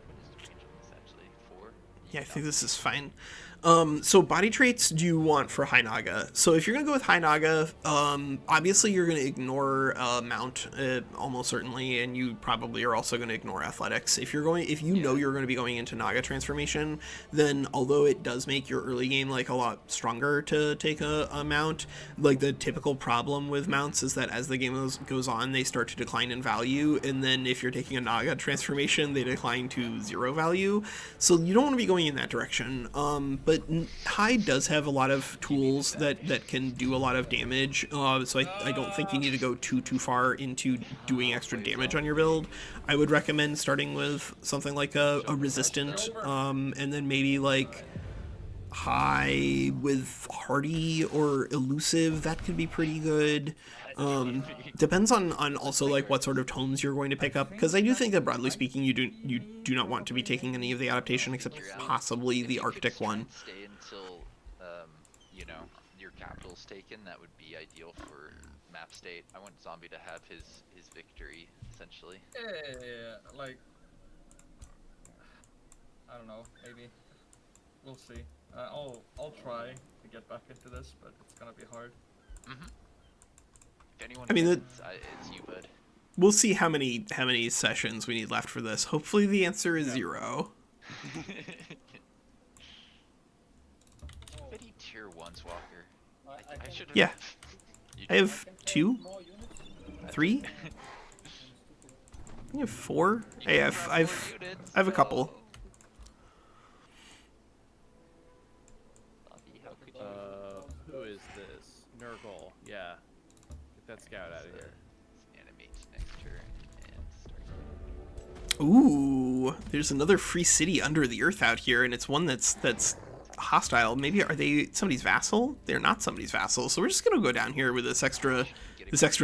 What is the range on this actually? 4? Yeah, I think this is fine. So body traits do you want for High Naga? So if you're gonna go with High Naga, obviously you're gonna ignore Mount almost certainly, and you probably are also gonna ignore Athletics. If you know you're gonna be going into Naga transformation, then although it does make your early game like a lot stronger to take a Mount, like the typical problem with Mounts is that as the game goes on, they start to decline in value, and then if you're taking a Naga transformation, they decline to 0 value. So you don't want to be going in that direction. But High does have a lot of tools that can do a lot of damage, so I don't think you need to go too far into doing extra damage on your build. I would recommend starting with something like a resistant, and then maybe like high with hardy or elusive. That could be pretty good. Depends on also like what sort of tomes you're going to pick up, because I do think that broadly speaking you do not want to be taking any of the adaptation except possibly the Arctic one. Stay until you know, your capital's taken. That would be ideal for map state. I want Zombie to have his victory essentially. Yeah, like I don't know, maybe we'll see. I'll try to get back into this, but it's gonna be hard. If anyone I mean, wins, it's you, bud. We'll see how many sessions we need left for this. Hopefully the answer is 0. Many tier 1s, Walker. I should have. Yeah. I have 2, 3. I have 4. I have a couple. Who is this? Nurgle. Yeah. Get that scout out of here. Animate next turn and start. Ooh, there's another free city under the earth out here, and it's one that's hostile. Maybe are they somebody's vassal? They're not somebody's vassal, so we're just gonna go down here with this extra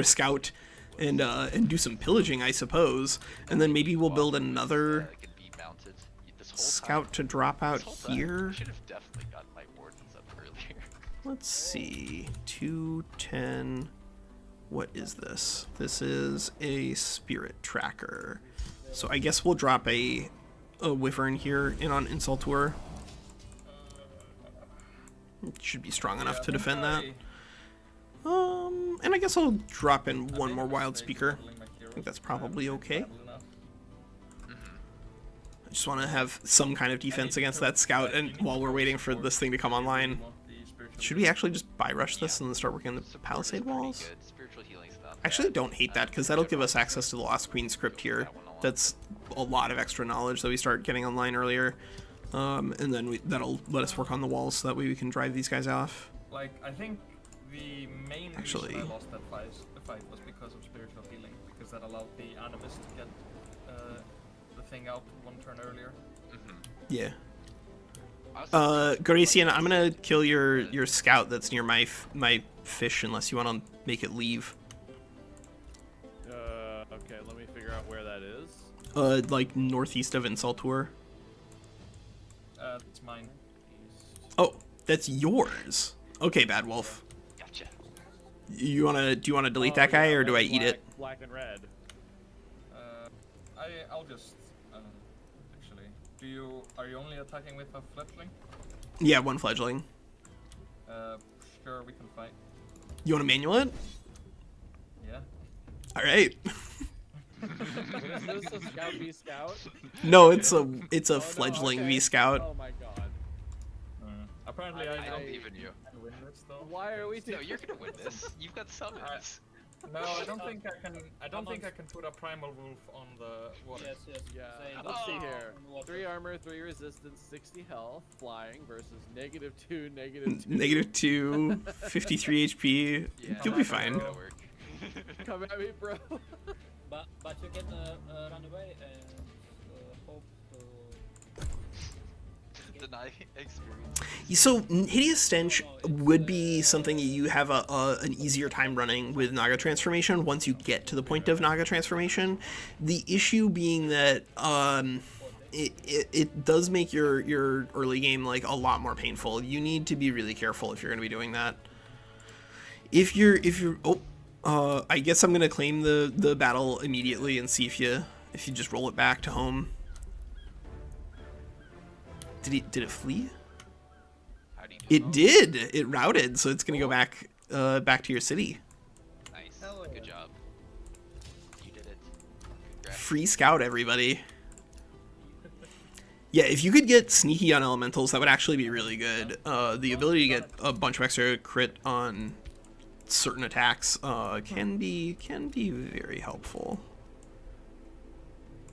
scout and do some pillaging, I suppose, and then maybe we'll build another Can be mounted this whole scout time. to drop out This whole time. here. I should have definitely gotten my wardens up earlier. Let's see, 210. What is this? This is a spirit tracker. So I guess we'll drop a wyvern here in on Insultor. It should be strong enough to defend that. And I guess I'll drop in one more wild speaker. I think that's probably okay. I just want to have some kind of defense against that scout, and while we're waiting for this thing to come online, should we actually just buy rush this and then start working on the palisade walls? Spiritual healing's not Actually, I don't hate that, because that'll give us access to the Lost Queen script here. That's a lot of extra knowledge that we start getting online earlier. And then that'll let us work on the walls so that way we can drive these guys off. Like, I think the main Actually- reason I lost that fight was because of spiritual healing, because that allowed the animus to get the thing out one turn earlier. Yeah. Garacian, I'm gonna kill your scout that's near my fish unless you want to make it leave. Okay, let me figure out where that is. Like northeast of Insultor. It's mine. Oh, that's yours. Okay, BadWolf. Gotcha. Do you wanna delete that guy, or do I eat it? Black and red. I'll just actually. Are you only attacking with a fledgling? Yeah, one fledgling. Sure, we can fight. You want to manual it? Yeah. All right. Is this a scout v scout? No, it's a Oh, fledgling no, okay. V scout. Oh my god. Apparently, I don't believe in you. win this though. Why are we No, doing you're gonna win this. You've got summons. No, I don't think I can. I don't think I can put a primal wolf on the water. Yes. Yeah, They- let's see here. Water. 3 armor, 3 resistance, 60 health, flying versus -2, -2. -2, 53 HP. Yeah, You'll be fine. That'll work. Come at me, bro. But you can run away and hope to Deny experience. So Hideous Stench would be something you have an easier time running with Naga Transformation once you get to the point of Naga Transformation. The issue being that it does make your early game like a lot more painful. You need to be really careful if you're going to be doing that. If you're I guess I'm gonna claim the battle immediately and see if you just roll it back to home. Did it flee? How do you do It did. It routed, so it's gonna go back to your city. Nice. Good job. You did it. Congrats. Free scout, everybody. Yeah, if you could get sneaky on elementals, that would actually be really good. The ability to get a bunch of extra crit on certain attacks can be very helpful.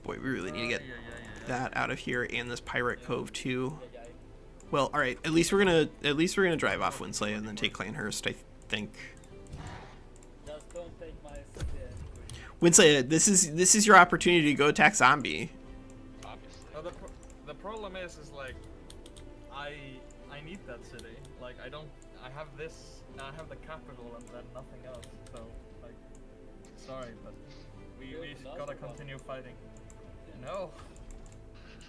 Boy, we really need to get that out of here, and this pirate cove too. Well, all right. At least we're gonna drive off WinSlaya and then take Clanhurst, I think. just don't take my city. WinSlaya, this is your opportunity to go attack Zombie. Obviously. No, the problem is like I I need that city. Like I don't. I have this. I have the capital and then nothing else. So like, sorry, but we gotta continue fighting. No,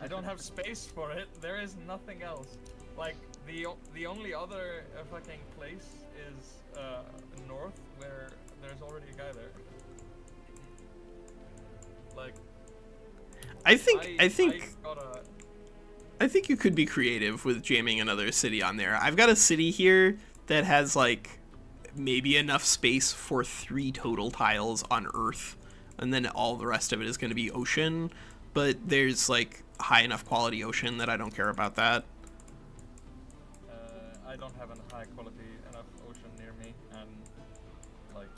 I don't have space for it. There is nothing else. Like the only other fucking place is north where there's already a guy there. Like. I think you could be creative with jamming another city on there. I've got a city here that has like maybe enough space for 3 total tiles on Earth, and then all the rest of it is going to be ocean, but there's like high enough quality ocean that I don't care about that. I don't have a high quality enough ocean near me, and like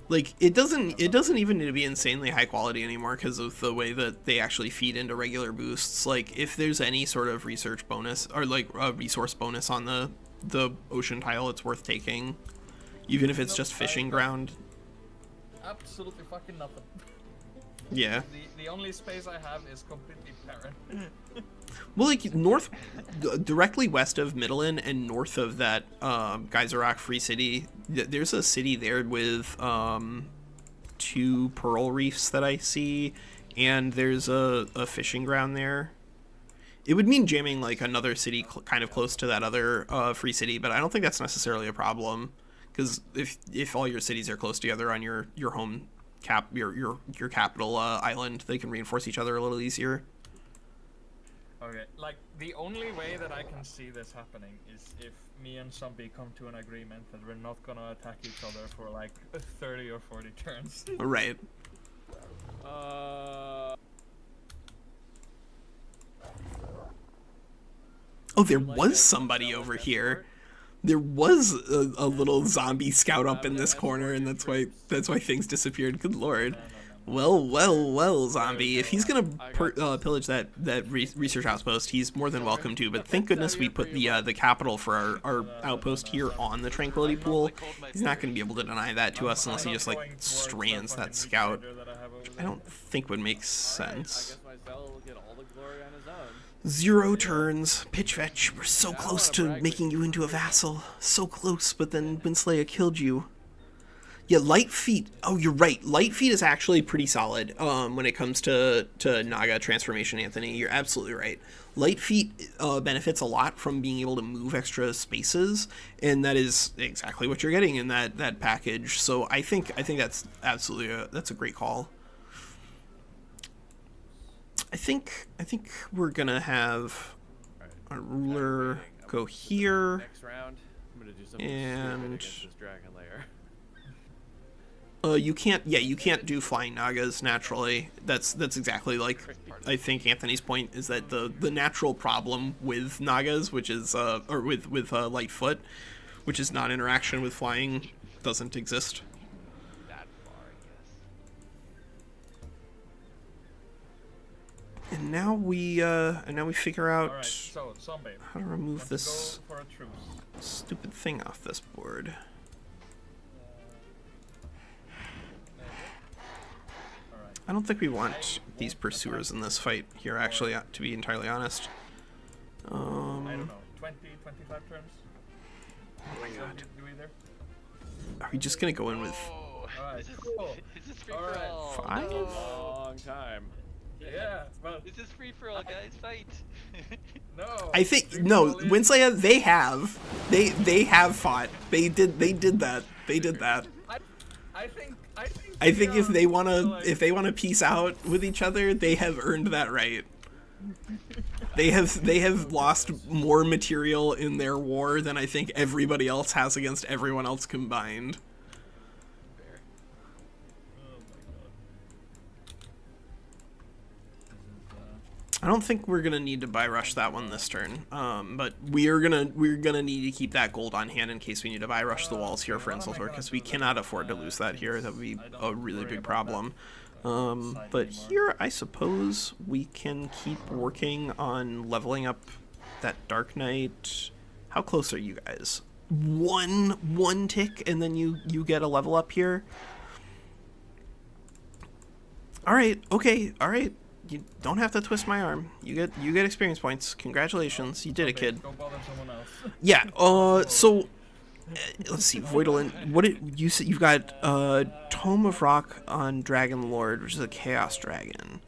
like it doesn't even need to be insanely high quality anymore because of the way that they actually feed into regular boosts. Like if there's any sort of research bonus or like a resource bonus on the ocean tile, it's worth taking, even if it's just fishing ground. Absolutely fucking nothing. Yeah. The only space I have is completely barren. Well, like directly west of Midland and north of that Geyser Rock Free City, there's a city there with 2 pearl reefs that I see, and there's a fishing ground there. It would mean jamming like another city kind of close to that other free city, but I don't think that's necessarily a problem, because if all your cities are close together on your home your capital island, they can reinforce each other a little easier. Okay, like the only way that I can see this happening is if me and Zombie come to an agreement that we're not gonna attack each other for like 30 or 40 turns. Right. Oh, there was somebody over here. There was a little zombie scout up in this corner, and that's why things disappeared. Good lord. Well, zombie. If he's gonna pillage that research outpost, he's more than welcome to. But thank goodness we put the capital for our outpost here on the Tranquility Pool. He's not gonna be able to deny that to us unless he just like strands that scout. I don't think would make sense. 0 turns. Pitch fetch. We're so close to making you into a vassal. So close, but then WinSlaya killed you. Yeah, Light Feet. Oh, you're right. Light Feet is actually pretty solid when it comes to Naga transformation, Anthony. You're absolutely right. Light Feet benefits a lot from being able to move extra spaces, and that is exactly what you're getting in that package. So I think that's absolutely that's a great call. I think we're gonna have a ruler go here. Next round, I'm gonna do something and stupid against this dragon lair. You can't do flying Nagas naturally. That's exactly like I think Anthony's point is that the natural problem with Nagas, which is or with Lightfoot, which is non-interaction with flying, doesn't exist. That far, I guess. And now we figure out Alright, so, Zombie. how to remove this Go for a truce. stupid thing off this board. Alright. I don't think we want these pursuers in this fight here, actually, to be entirely honest. I don't know, 20, 25 turns? Oh my god. Do either? Are we just gonna go in with Oh, Alright, is this, cool. is this free Alright. for all? 5? Long time. Yeah, well, This is free for all, guys. Fight. no. I think no, WinSlaya, they have fought. They did that. They did that. I think if they wanna peace out with each other, they have earned that right. They have lost more material in their war than I think everybody else has against everyone else combined. I don't think we're gonna need to buy rush that one this turn, but we're gonna need to keep that gold on hand in case we need to buy rush the walls here for Insultor, because we cannot afford to lose that here. That would be a really big problem. But here, I suppose we can keep working on leveling up that Dark Knight. How close are you guys? One tick, and then you get a level up here. All right, okay, all right. You don't have to twist my arm. You get experience points. Congratulations, you did it, kid. Go bother someone else. Yeah. So let's see, Voidolin. You said you've got Tome of Rock on Dragon Lord, which is a Chaos Dragon.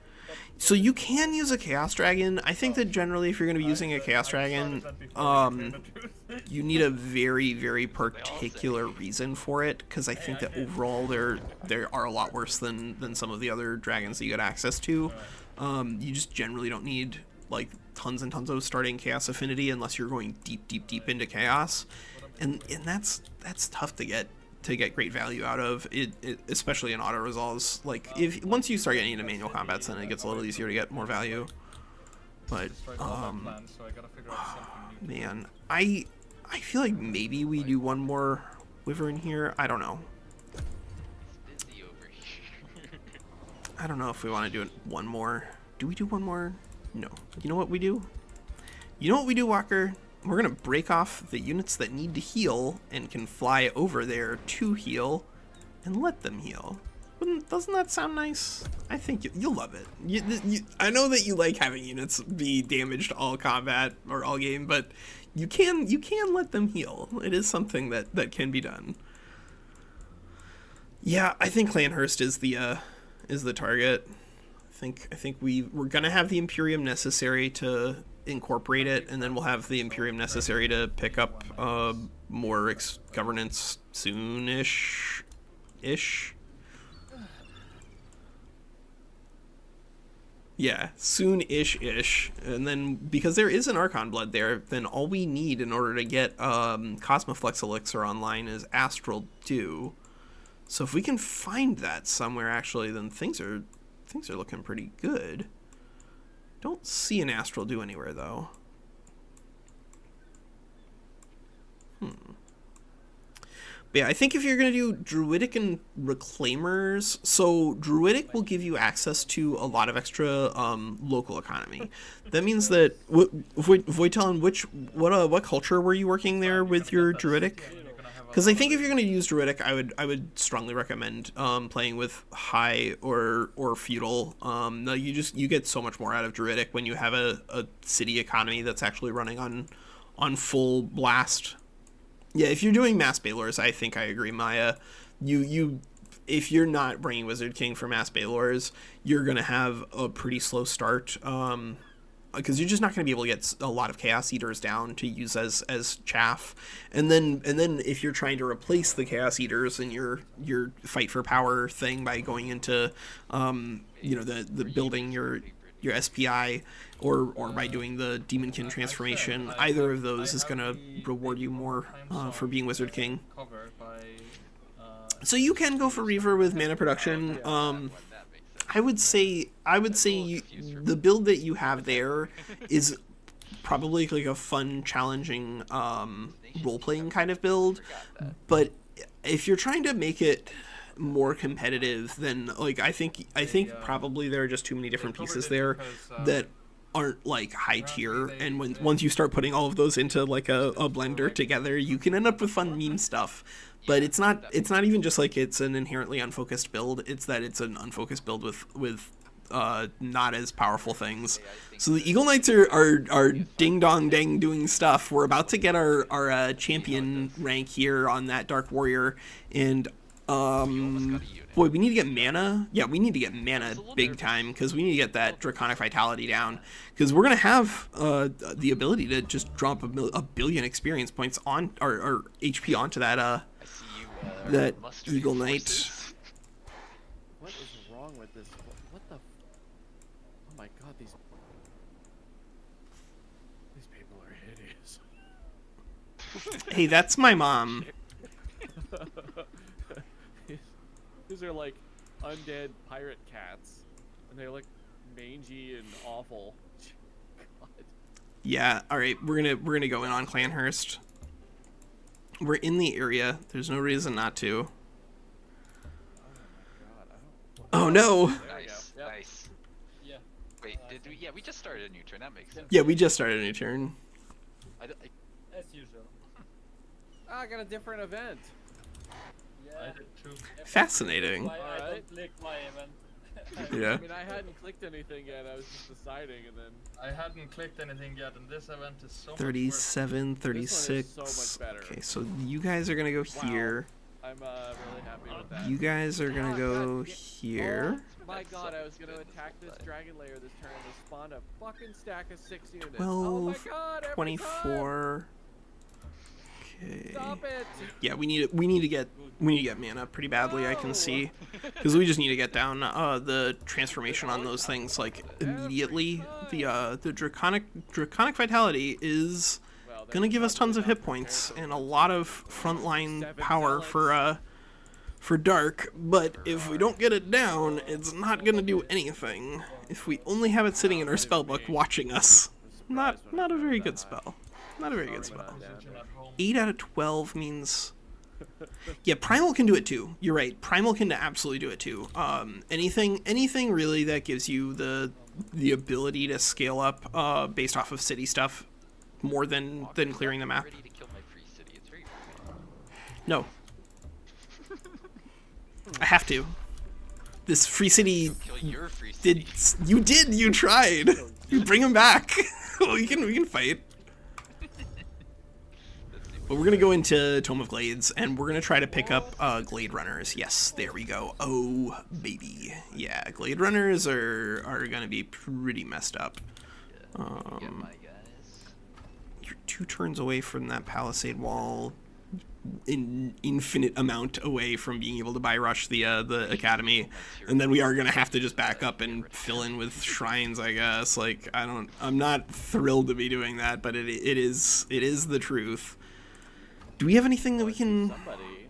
So you can use a Chaos Dragon. I think that generally, if you're going to be using a Chaos Dragon, you need a very, very particular reason for it, because I think that overall there are a lot worse than some of the other dragons that you get access to. You just generally don't need like tons and tons of starting Chaos Affinity unless you're going deep into Chaos, and that's tough to get great value out of it, especially in auto resolves. Like if once you start getting into manual combats, then it gets a little easier to get more value. But man, I feel like maybe we do one more Wyvern here. I don't know. It's busy over here. I don't know if we want to do it one more. Do we do one more? No. You know what we do? You know what we do, Walker? We're going to break off the units that need to heal and can fly over there to heal and let them heal. Doesn't that sound nice? I think you'll love it. I know that you like having units be damaged all combat or all game, but you can let them heal. It is something that can be done. Yeah, I think Clanhurst is the target. I think we're gonna have the Imperium necessary to incorporate it, and then we'll have the Imperium necessary to pick up more governance soonish. Yeah, soon-ish. And then, because there is an Archon Blood there, then all we need in order to get Cosmoflex Elixir online is Astral Dew. So if we can find that somewhere, actually, then things are looking pretty good. Don't see an Astral Dew anywhere, though. But yeah, I think if you're going to do Druidic and Reclaimers, so Druidic will give you access to a lot of extra local economy. That means that, Voitel, what culture were you working there with your Druidic? Because I think if you're going to use Druidic, I would strongly recommend playing with High or Feudal. No, you get so much more out of Druidic when you have a city economy that's actually running on full blast. Yeah, if you're doing Mass Baylors, I think I agree, Maya. If you're not bringing Wizard King for Mass Baylors, you're gonna have a pretty slow start. Because you're just not going to be able to get a lot of Chaos Eaters down to use as chaff, and then if you're trying to replace the Chaos Eaters in your fight for power thing by going into the building your SPI or by doing the Demonkin transformation, either of those is going to reward you more for being Wizard King. So you can go for Reaver with mana production. I would say the build that you have there is probably like a fun, challenging role-playing kind of build. But if you're trying to make it more competitive, then like I think probably there are just too many different pieces there that aren't like high tier, and once you start putting all of those into like a blender together, you can end up with fun meme stuff. But it's not even just like it's an inherently unfocused build, it's that it's an unfocused build with not as powerful things. So the Eagle Knights are ding dong dang doing stuff. We're about to get our champion rank here on that Dark Warrior, and boy, we need to get mana. Yeah, we need to get mana big time, because we need to get that Draconic Vitality down, because we're gonna have the ability to just drop a billion experience points on or HP onto that Eagle Knight. What is wrong with this? What the? Oh my god, these people are hideous. Hey, that's my mom. These are like undead pirate cats, and they look mangy and awful. God. Yeah. All right, we're gonna go in on Clanhurst. We're in the area. There's no reason not to. Oh no! Nice, nice. Yeah. Wait, we just started a new turn. That makes sense. Yeah, we just started a new turn. As usual. I got a different event. Yeah. I did too. Fascinating. I don't click my event. Yeah. I mean, I hadn't clicked anything yet. I was just deciding, and then I hadn't clicked anything yet, and this event is so much 37, This one is 36. so much better. Okay, so you guys are gonna go Wow. here. I'm really happy with that. You guys are gonna Ah, go God, here. Oh my God, I was gonna attack this dragon layer this turn and spawned a fucking stack of 6 units. 12, oh my God, every 24. Okay. Time. Stop it. Yeah, we need to get mana pretty badly. I can see, because we just need to get down the transformation on those things like immediately. The draconic vitality is gonna give us tons of hit points and a lot of frontline power for dark. But if we don't get it down, it's not gonna do anything. If we only have it sitting in our spellbook watching us, not a very good spell. Not a very good spell. 8 out of 12 means... Yeah, Primal can do it too. You're right. Primal can absolutely do it too. Anything really that gives you the ability to scale up based off of city stuff more than clearing the map. Ready to kill my free city. It's very No. I have to. This free city kill your free city. you tried. You bring him back. we can fight. But we're gonna go into Tome of Glades, and we're gonna try to pick up Glade Runners. Yes, there we go. Oh, baby. Yeah, Glade Runners are gonna be pretty messed up. Get my guys. You're 2 turns away from that Palisade Wall, an infinite amount away from being able to buy rush the Academy, and then we are gonna have to just back up and fill in with shrines, I guess. Like, I'm not thrilled to be doing that, but it is the truth. Do we have anything that we can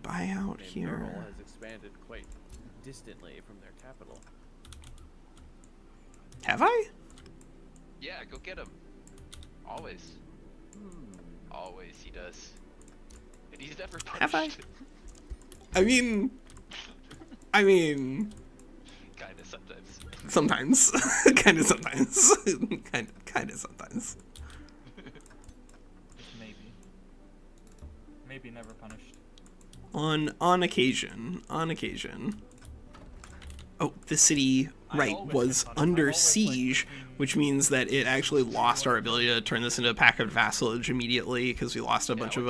buy out here? Normal has expanded quite distantly from their capital. Have I? Yeah, go get him. Always. Always he does. And he's never punished. Have I? I mean, Kinda sometimes. sometimes, kind of sometimes, kind of sometimes. Maybe never punished. On occasion. Oh, the city, right, was under siege, which means that it actually lost our ability to turn this into a pack of vassalage immediately because we lost a bunch of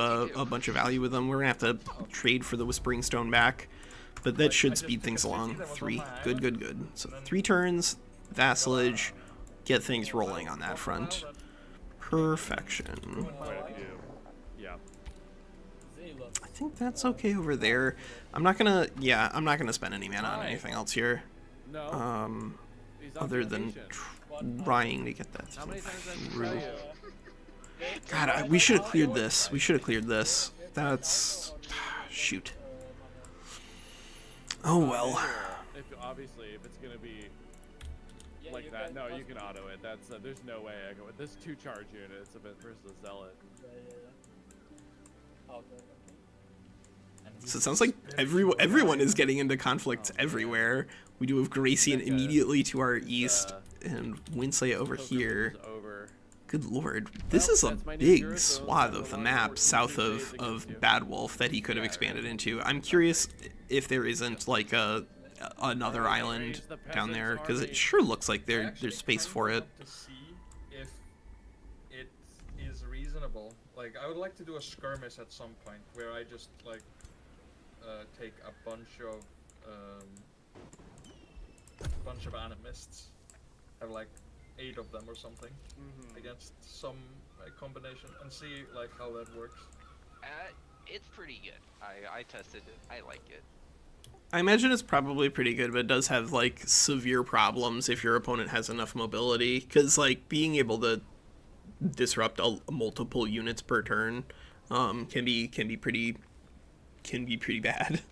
value with them. We're gonna have to trade for the Whispering Stone back, but that should speed things along. 3, good. So 3 turns, vassalage, get things rolling on that front. Perfection. Yeah. I think that's okay over there. I'm not gonna spend any mana on anything else here. No. Other than trying to get that How many times have I through. tell you? God, we should have cleared this. That's... shoot. Oh well. Obviously, if it's gonna be like that, no, you can auto it. That's there's no way I go with this 2 charge units versus a zealot. So it sounds like everyone is getting into conflicts everywhere. We do have Garacian immediately to our east, and WinSlaya over here. Good lord, this is a big swath of the map south of BadWolf that he could have expanded into. I'm curious if there isn't like another island down there, because it sure looks like there's space for it. To see if it is reasonable. Like, I would like to do a skirmish at some point where I just like take a bunch of animists, have like 8 of them or something against some combination, and see like how that works. It's pretty good. I tested it. I like it. I imagine it's probably pretty good, but it does have like severe problems if your opponent has enough mobility, because like being able to disrupt multiple units per turn can be pretty bad.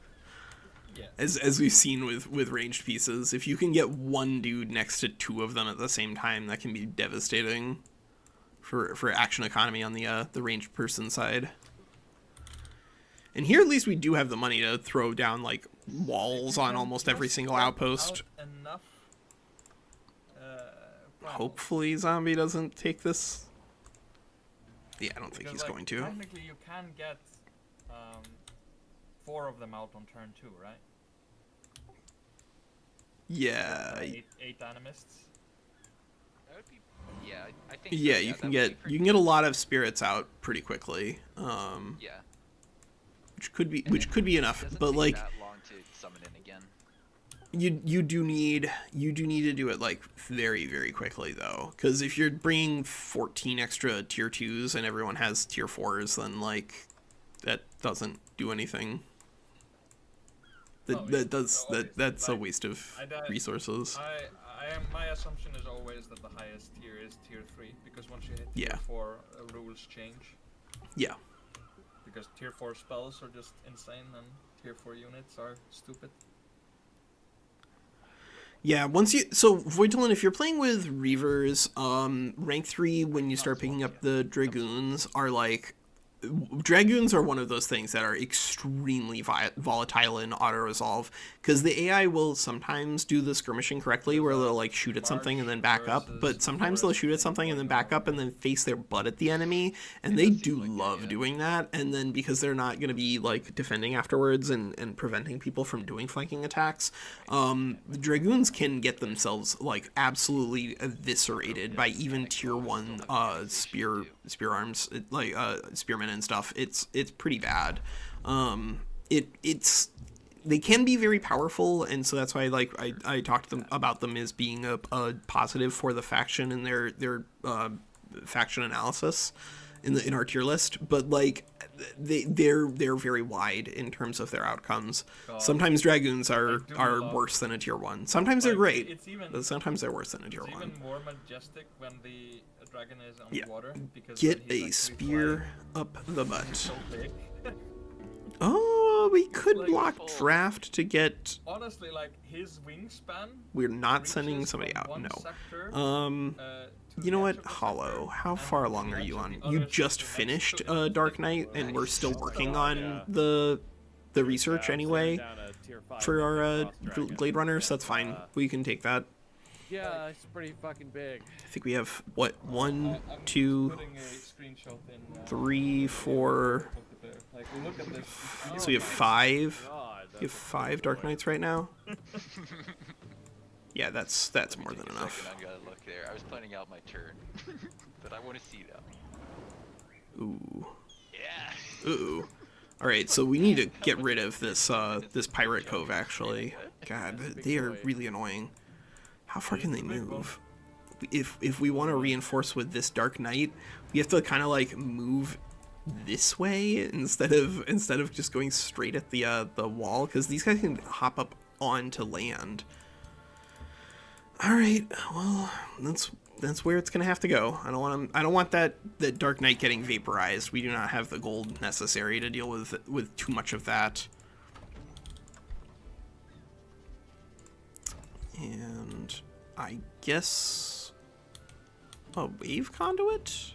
Yeah. As we've seen with ranged pieces, if you can get one dude next to 2 of them at the same time, that can be devastating for action economy on the ranged person side. And here at least we do have the money to throw down like walls on almost every single outpost. Enough, Hopefully Zombie doesn't take this. Yeah, I don't think he's like, going to. Technically you can get 4 of them out on turn 2, right? Yeah. 8 animists. That would be. Yeah, I think. So, Yeah, you can get a lot of spirits out pretty quickly. Yeah. Which could be enough, but take like that long to summon in again. you do need to do it like very very quickly though, because if you're bringing 14 extra tier 2s and everyone has tier 4s, then like that doesn't do anything. That's a waste of resources. My assumption is always that the highest tier is tier 3, because once you hit tier 4, rules change. Yeah. Because tier 4 spells are just insane and tier 4 units are stupid. Yeah, so Voidtalin, if you're playing with Reavers, rank 3 when you start picking up the Dragoons are like, Dragoons are one of those things that are extremely volatile in auto-resolve, because the AI will sometimes do the skirmishing correctly, where they'll like shoot at something and then back up, but sometimes they'll shoot at something and then back up and then face their butt at the enemy, and they do love doing that, and then because they're not going to be like defending afterwards and preventing people from doing flanking attacks, the Dragoons can get themselves like absolutely eviscerated by even tier 1 spear arms, like spearmen and stuff. It's pretty bad. They can be very powerful, and so that's why I talked to them about them as being a positive for the faction and their faction analysis in our tier list. But like they're very wide in terms of their outcomes. Sometimes Dragoons are worse than a tier 1. Sometimes they're great, but sometimes they're worse than a tier 1. It's even more majestic when the dragon is on water, because get he's, a like, spear up the butt. so big. Oh, we could Like, block draft to get. Honestly, like his wingspan. We're not sending somebody out. No. You know what, Hollow? How far along are you on? You just finished Dark Knight, and we're still working on the research anyway for our Glade Runners. That's fine. We can take that. Yeah, it's pretty fucking big. I think we have what 1, 2, 3, 4. Like, look at this. So we have 5. You have 5 Dark Knights right now. Yeah, that's more than enough. I gotta look there. I was planning out my turn, but I want to see them. Ooh. Yeah. Ooh. All right, so we need to get rid of this this pirate cove. Actually, God, they are really annoying. How far can they move? If we want to reinforce with this Dark Knight, we have to kind of like move this way instead of just going straight at the wall, because these guys can hop up onto land. All right, well that's where it's gonna have to go. I don't want that Dark Knight getting vaporized. We do not have the gold necessary to deal with too much of that. And I guess a wave conduit?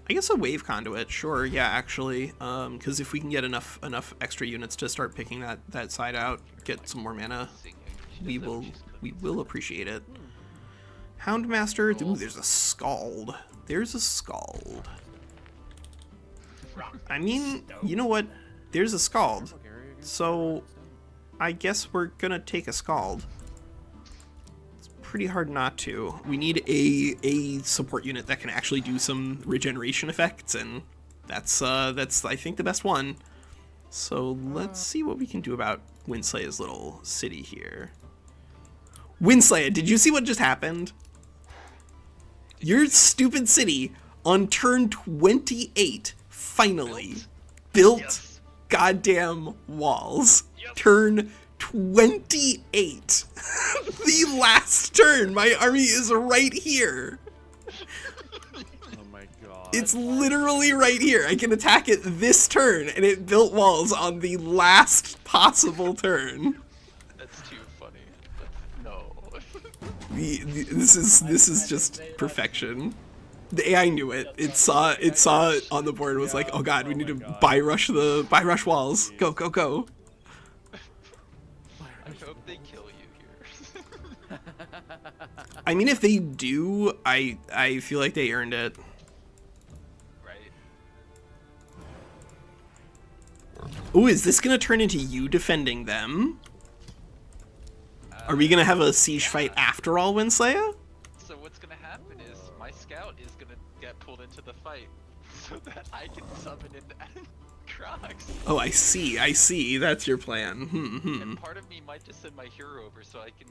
I guess a wave conduit, sure, yeah, actually. Because if we can get enough extra units to start picking that side out, get some more mana, we will appreciate it. Houndmaster, ooh, there's a Scald. There's a Scald. I mean, you know what? There's a Scald. So I guess we're gonna take a Scald. It's pretty hard not to. We need a support unit that can actually do some regeneration effects, and that's I think the best one. So let's see what we can do about WinSlaya's little city here. WinSlaya, did you see what just happened? Your stupid city on turn 28 finally built goddamn walls. Turn 28. The last turn. My army is right here. Oh my god. It's literally right here. I can attack it this turn, and it built walls on the last possible turn. That's too funny. No. This is just perfection. The AI knew it. It saw it on the board and was like, "Oh god, we need to buy rush walls. Go, go, go." I hope they kill you here. I mean, if they do, I feel like they earned it. Right. Ooh, is this gonna turn into you defending them? Are we gonna have a siege fight after all, WinSlaya? So what's gonna happen is my scout is gonna get pulled into the fight so that I can summon in Crocs. Oh, I see. That's your plan. And part of me might just send my hero over so I can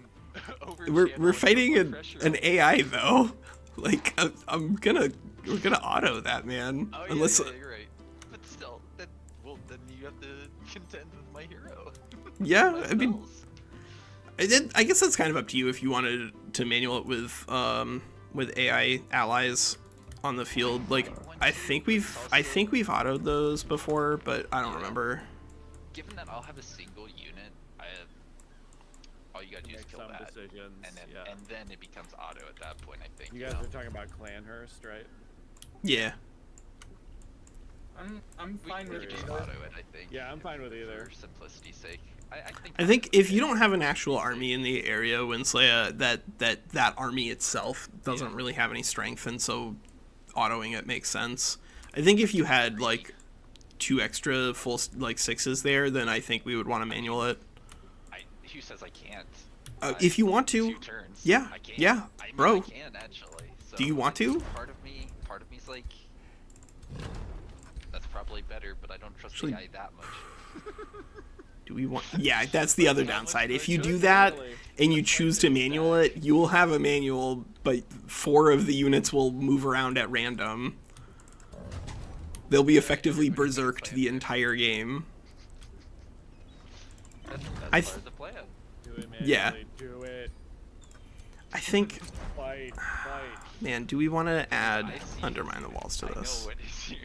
We're fighting an AI though. Like we're gonna auto that, man. Oh, Unless yeah, you're right. But still, then you have to contend with my hero. Yeah, I mean, I guess that's kind of up to you if you wanted to manual it with AI allies on the field. Like I think we've autoed those before, but I don't remember. Given that I'll have a single unit, all you gotta do is kill that, decisions, and then it becomes auto at that point. I think. You guys are talking about Clanhurst, right? Yeah. I'm fine with just either. auto it. I think. Yeah, I'm fine with either. For simplicity's sake, I think if you don't have an actual army in the area, WinSlaya, that army itself doesn't really have any strength, and so autoing it makes sense. I think if you had like 2 extra full like 6s there, then I think we would want to manual it. Who says I can't? If you want to, 2 turns. yeah, I can. yeah, I mean, bro. I can actually. So do you want to? Part of me's like, that's probably better, but I don't trust Actually, AI that much. Do we want? Yeah, that's the other downside. If you do that and you choose to manual it, you will have a manual, but 4 of the units will move around at random. They'll be effectively berserked the entire game. That's part of the plan. Do it, man. Yeah. Do it. I think. Fight. Man, do we want to add Undermine the Walls to I know this? what is here.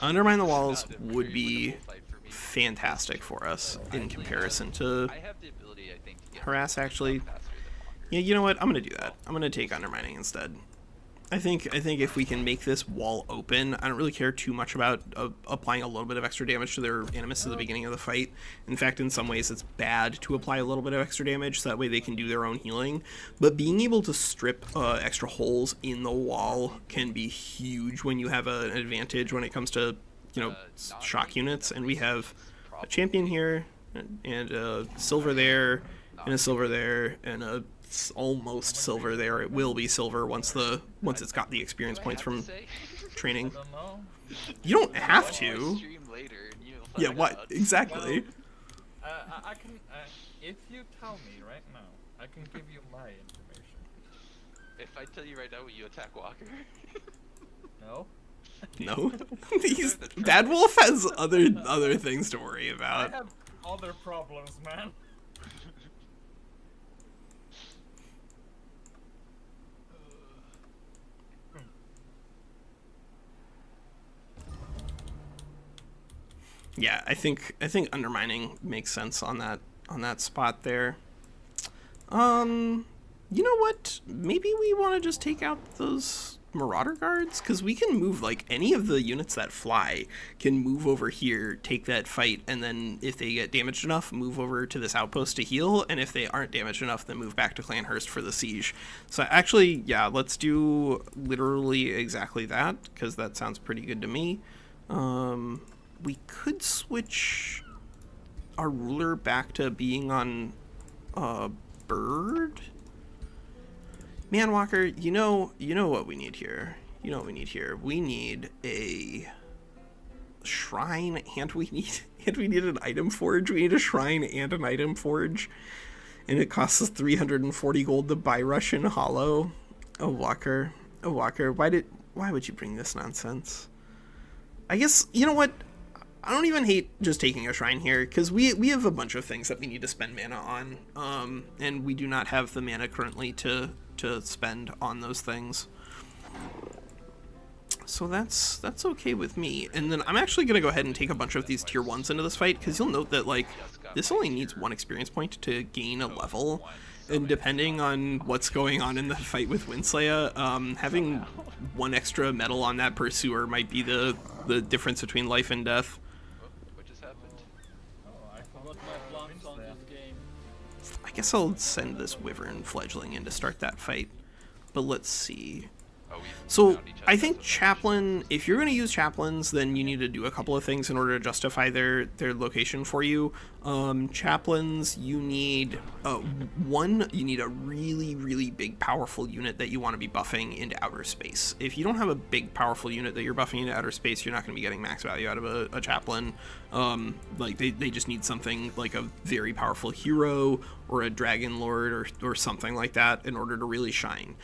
Undermine the Walls Not a would very be winnable fight for me. fantastic for us in comparison to I have the ability, I think, to get Harass. Actually, faster than longer. yeah, you know what? I'm gonna do that. I'm gonna take Undermining instead. I think if we can make this wall open, I don't really care too much about applying a little bit of extra damage to their animus at the beginning of the fight. In fact, in some ways, it's bad to apply a little bit of extra damage, so that way they can do their own healing. But being able to strip extra holes in the wall can be huge when you have an advantage when it comes to, shock units. And we have a champion here, and a silver there, and a silver there, and a almost silver there. It will be silver once it's got the experience points from training. I don't know. You don't have to. Yeah, what? Exactly. I can, if you tell me right now, I can give you my information. If I tell you right now, will you attack Walker? No? No. BadWolf has other things to worry I about. have other problems, man. Yeah, I think Undermining makes sense on that spot there. You know what? Maybe we want to just take out those Marauder guards, because we can move, like, any of the units that fly can move over here, take that fight, and then if they get damaged enough, move over to this outpost to heal, and if they aren't damaged enough, then move back to Clanhurst for the siege. So actually, yeah, let's do literally exactly that, because that sounds pretty good to me. We could switch our ruler back to being on bird. Man, Walker, you know what we need here. You know what we need here. We need a shrine, and we need an item forge. We need a shrine and an item forge, and it costs us 340 gold to buy Russian Hollow. Oh, Walker, why would you bring this nonsense? I guess, you know what? I don't even hate just taking a shrine here, because we have a bunch of things that we need to spend mana on, and we do not have the mana currently to spend on those things. So that's okay with me. And then I'm actually going to go ahead and take a bunch of these tier 1s into this fight, because you'll note that, like, this only needs 1 experience point to gain a level, and depending on what's going on in the fight with WinSlaya, having 1 extra medal on that pursuer might be the difference between life and death. What just happened? Oh, I Forgot my plans on this game. I guess I'll send this Wyvern fledgling in to start that fight. But let's see. So I think chaplain, if you're going to use chaplains, then you need to do a couple of things in order to justify their location for you. Chaplains, you need you need a really, really big, powerful unit that you want to be buffing into outer space. If you don't have a big, powerful unit that you're buffing into outer space, you're not going to be getting max value out of a chaplain. Like they just need something like a very powerful hero or a dragon lord or something like that in order to really shine.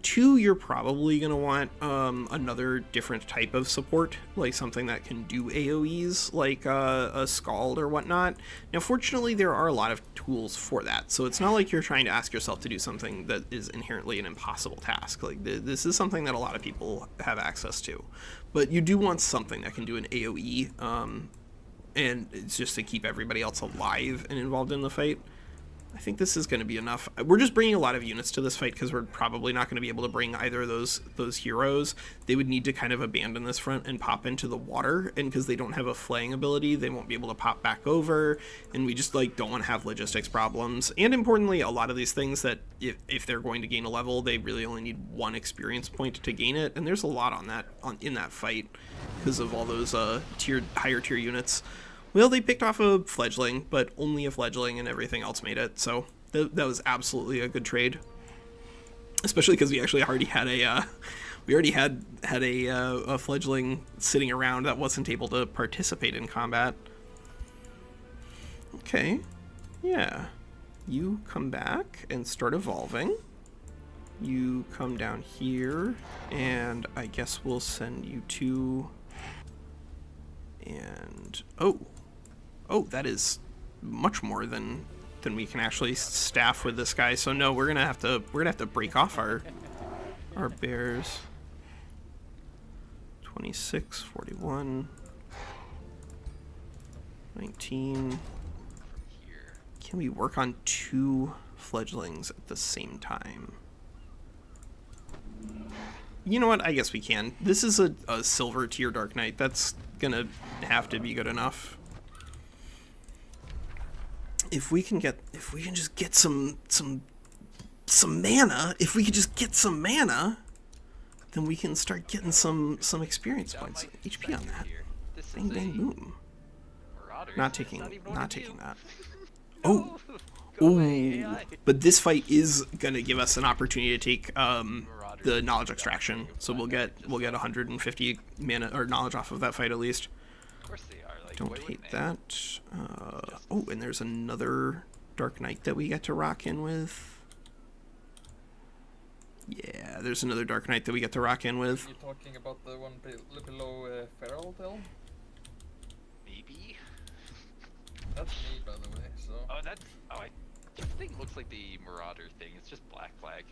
2, you're probably going to want another different type of support, like something that can do AoEs, like a Scald or whatnot. Now, fortunately, there are a lot of tools for that, so it's not like you're trying to ask yourself to do something that is inherently an impossible task. Like, this is something that a lot of people have access to. But you do want something that can do an AoE, and it's just to keep everybody else alive and involved in the fight. I think this is going to be enough. We're just bringing a lot of units to this fight because we're probably not going to be able to bring either of those heroes. They would need to kind of abandon this front and pop into the water, and because they don't have a flaying ability, they won't be able to pop back over, and we just like don't want to have logistics problems. And importantly, a lot of these things that if they're going to gain a level, they really only need 1 experience point to gain it, and there's a lot in that fight because of all those higher tier units. Well, they picked off a fledgling, but only a fledgling, and everything else made it. So that was absolutely a good trade, especially because we actually already had a fledgling sitting around that wasn't able to participate in combat. Okay, yeah, you come back and start evolving. You come down here, and I guess we'll send you to. And oh, that is much more than we can actually staff with this guy. So no, we're gonna have to break off our bears. 26, 41, 19. Can we work on 2 fledglings at the same time? You know what? I guess we can. This is a silver tier Dark Knight. That's gonna have to be good enough. If we can just get some mana, then we can start getting some experience points, HP on that. Bang bang boom. Not taking that. Oh, but this fight is gonna give us an opportunity to take the knowledge extraction. So we'll get 150 mana or knowledge off of that fight at least. Of course they are. Like, Don't hate that. Oh, and there's another Dark Knight that we get to rock in with. Yeah, there's another Dark Knight that we get to rock in with. You're talking about the one below Feral Dell? Maybe. That's me, by the way. So. Your thing looks like the Marauder thing. It's just Black Flag.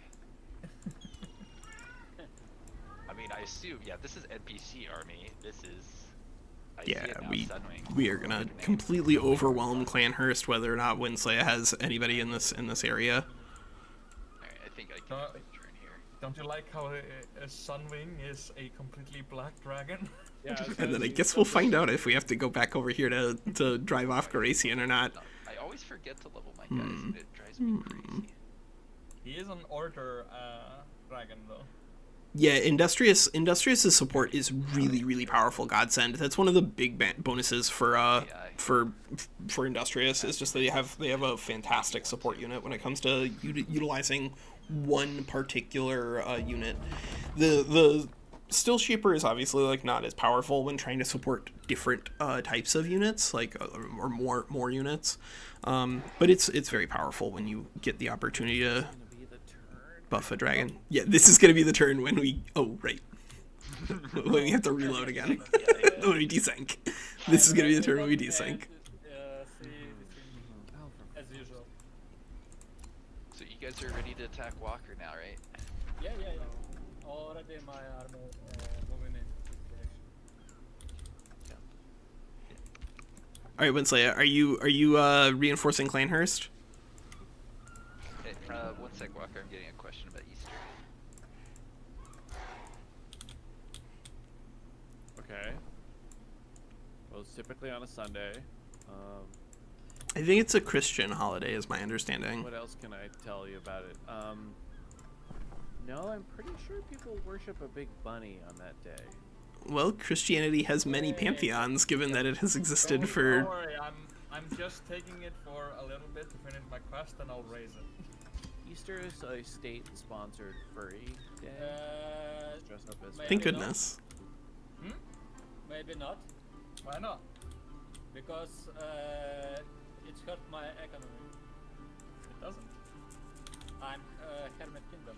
I mean, I assume, yeah, this is NPC army. This is. We are gonna completely overwhelm Clanhurst whether or not WinSlaya has anybody in this area. Alright, I think I can make a turn here. Don't you like how a Sunwing is a completely black dragon? Yeah, and then I guess we'll find out if we have to go back over here to drive off Garacian or not. I always forget to level my guys, and it drives me crazy. He is an order dragon, though. Yeah, Industrious's support is really, really powerful. Godsend. That's one of the big bonuses for Industrious. Is just that they have a fantastic support unit when it comes to utilizing one particular unit. The Still Shaper is obviously like not as powerful when trying to support different types of units, like or more units. But it's very powerful when you get the opportunity to buff a dragon. Yeah, this is gonna be the turn when we. Oh right. When we have to reload again. When we desync. This is gonna be the turn when we desync. As usual. So you guys are ready to attack Walker now, right? Yeah. Already my army moving in this direction. All right, WinSlaya, are you reinforcing Clanhurst? Hey, 1 sec, Walker. I'm getting a question about Easter. Okay. Well, it's typically on a Sunday. I think it's a Christian holiday, is my understanding. What else can I tell you about it? No, I'm pretty sure people worship a big bunny on that day. Well, Christianity has many pantheons, given that it has existed Don't for... worry, I'm just taking it for a little bit to finish my quest, and I'll raise it. Easter is a state-sponsored furry day. Dress up as Thank goodness. Maybe not, Why not? because it's hurt my economy. It doesn't. I'm hermit kingdom.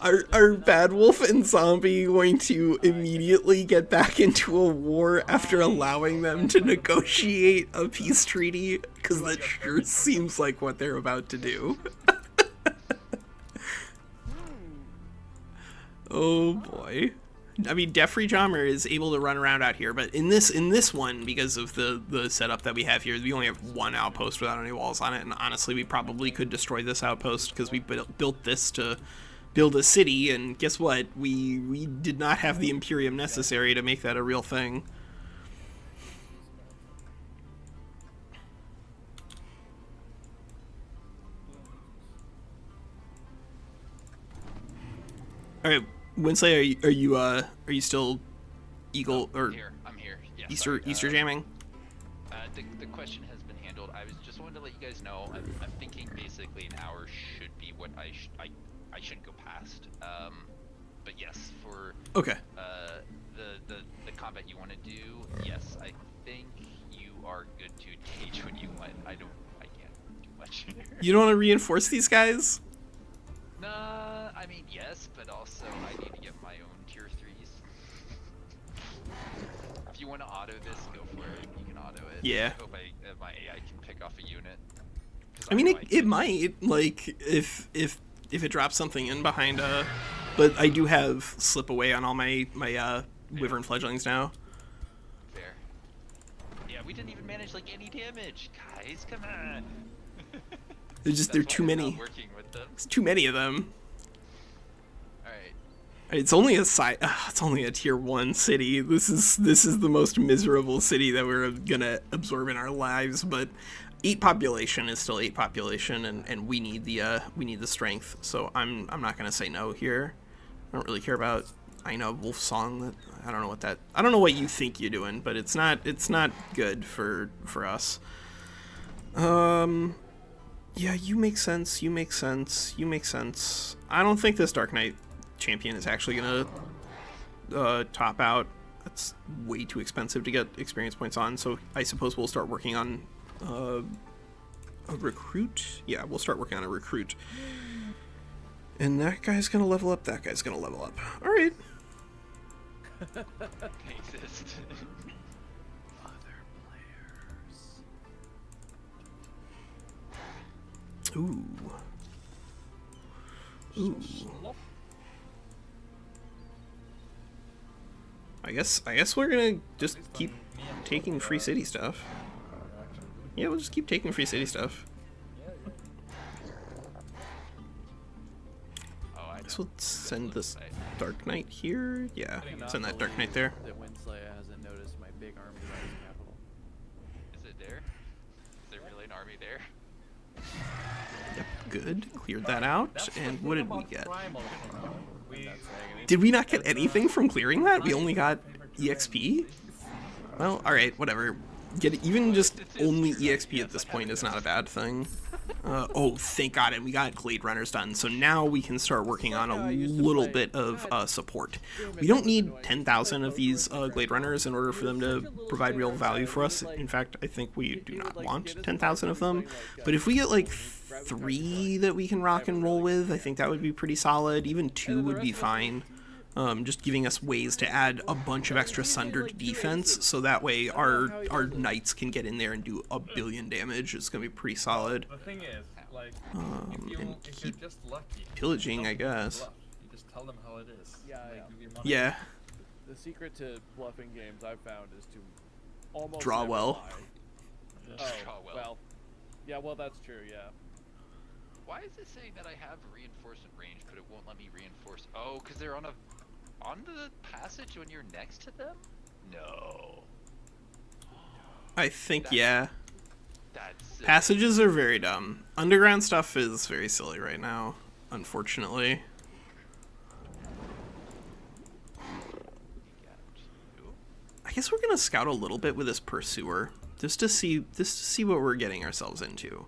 Are BadWolf and Zombie going to immediately get back into a war after allowing them to negotiate a peace treaty? Because that sure seems like what they're about to do. Oh boy. I mean, Defree Jommer is able to run around out here, but in this one, because of the setup that we have here, we only have one outpost without any walls on it, and honestly, we probably could destroy this outpost because we built this to build a city, and guess what? We did not have the Imperium necessary to make that a real thing. All right. WinSlaya, are you still Eagle or I'm here. Yeah, Easter jamming? The question has been handled. I was just wanted to let you guys know. I'm thinking basically an hour should be what I shouldn't go past. But yes, for Okay. The combat you want to do, yes, I think you are good to engage when you want. I can't do much here. You don't want to reinforce these guys? Nah, I mean yes, but also I need to get my own tier 3s. If you want to auto this, go for it. You can auto it. Yeah. I hope my AI can pick off a unit. I mean, it might, like, if it drops something in behind but I do have slip away on all my Wyvern fledglings now. Fair. Yeah, we didn't even manage like any damage, guys. Come on. They're too many. Working with them. There's too many of them. All right. It's only it's only a tier 1 city. This is the most miserable city that we're gonna absorb in our lives, but 8 population is still 8 population, and we need the strength. So I'm not gonna say no here. I don't really care about Wolf Song. I don't know what you think you're doing, but it's not good for us. Yeah, you make sense. I don't think this Dark Knight champion is actually gonna top out. That's way too expensive to get experience points on, so I suppose we'll start working on a recruit. Yeah, we'll start working on a recruit. And that guy's gonna level up, that guy's gonna level up. Alright. Exist. Other players. Ooh. I guess we're gonna just keep taking free city stuff. Yeah, we'll just keep taking free city stuff. I guess we'll send this Dark Knight here. Yeah, send that Dark Knight there. That WinSlaya hasn't noticed my big army rise capital. Is it there? Is there really an army there? Yep, good. Cleared that out. And what did we get? We Did we not get anything from clearing that? We only got EXP? Well, alright, whatever. Even just only EXP at this point is not a bad thing. Oh, thank God, and we got Glade Runners done, so now we can start working on a little bit of support. We don't need 10,000 of these Glade Runners in order for them to provide real value for us. In fact, I think we do not want 10,000 of them, but if we get like 3 that we can rock and roll with, I think that would be pretty solid. Even 2 would be fine. Just giving us ways to add a bunch of extra sundered defense, so that way our knights can get in there and do a billion damage. It's gonna be pretty solid. The thing is, like, And if you're keep just lucky, pillaging, I guess. you just tell them how it is. Yeah, They yeah. give you money. Yeah, The secret to bluffing games I've found is to almost Draw never well. lie. Draw Oh, well. yeah, well that's true, yeah. Why is it saying that I have reinforcement range, but it won't let me reinforce? Oh, because they're on the passage when you're next to them? No. I think, yeah. That's Passages are very dumb. Underground stuff is very silly right now, unfortunately. I guess we're gonna scout a little bit with this pursuer, just to see what we're getting ourselves into.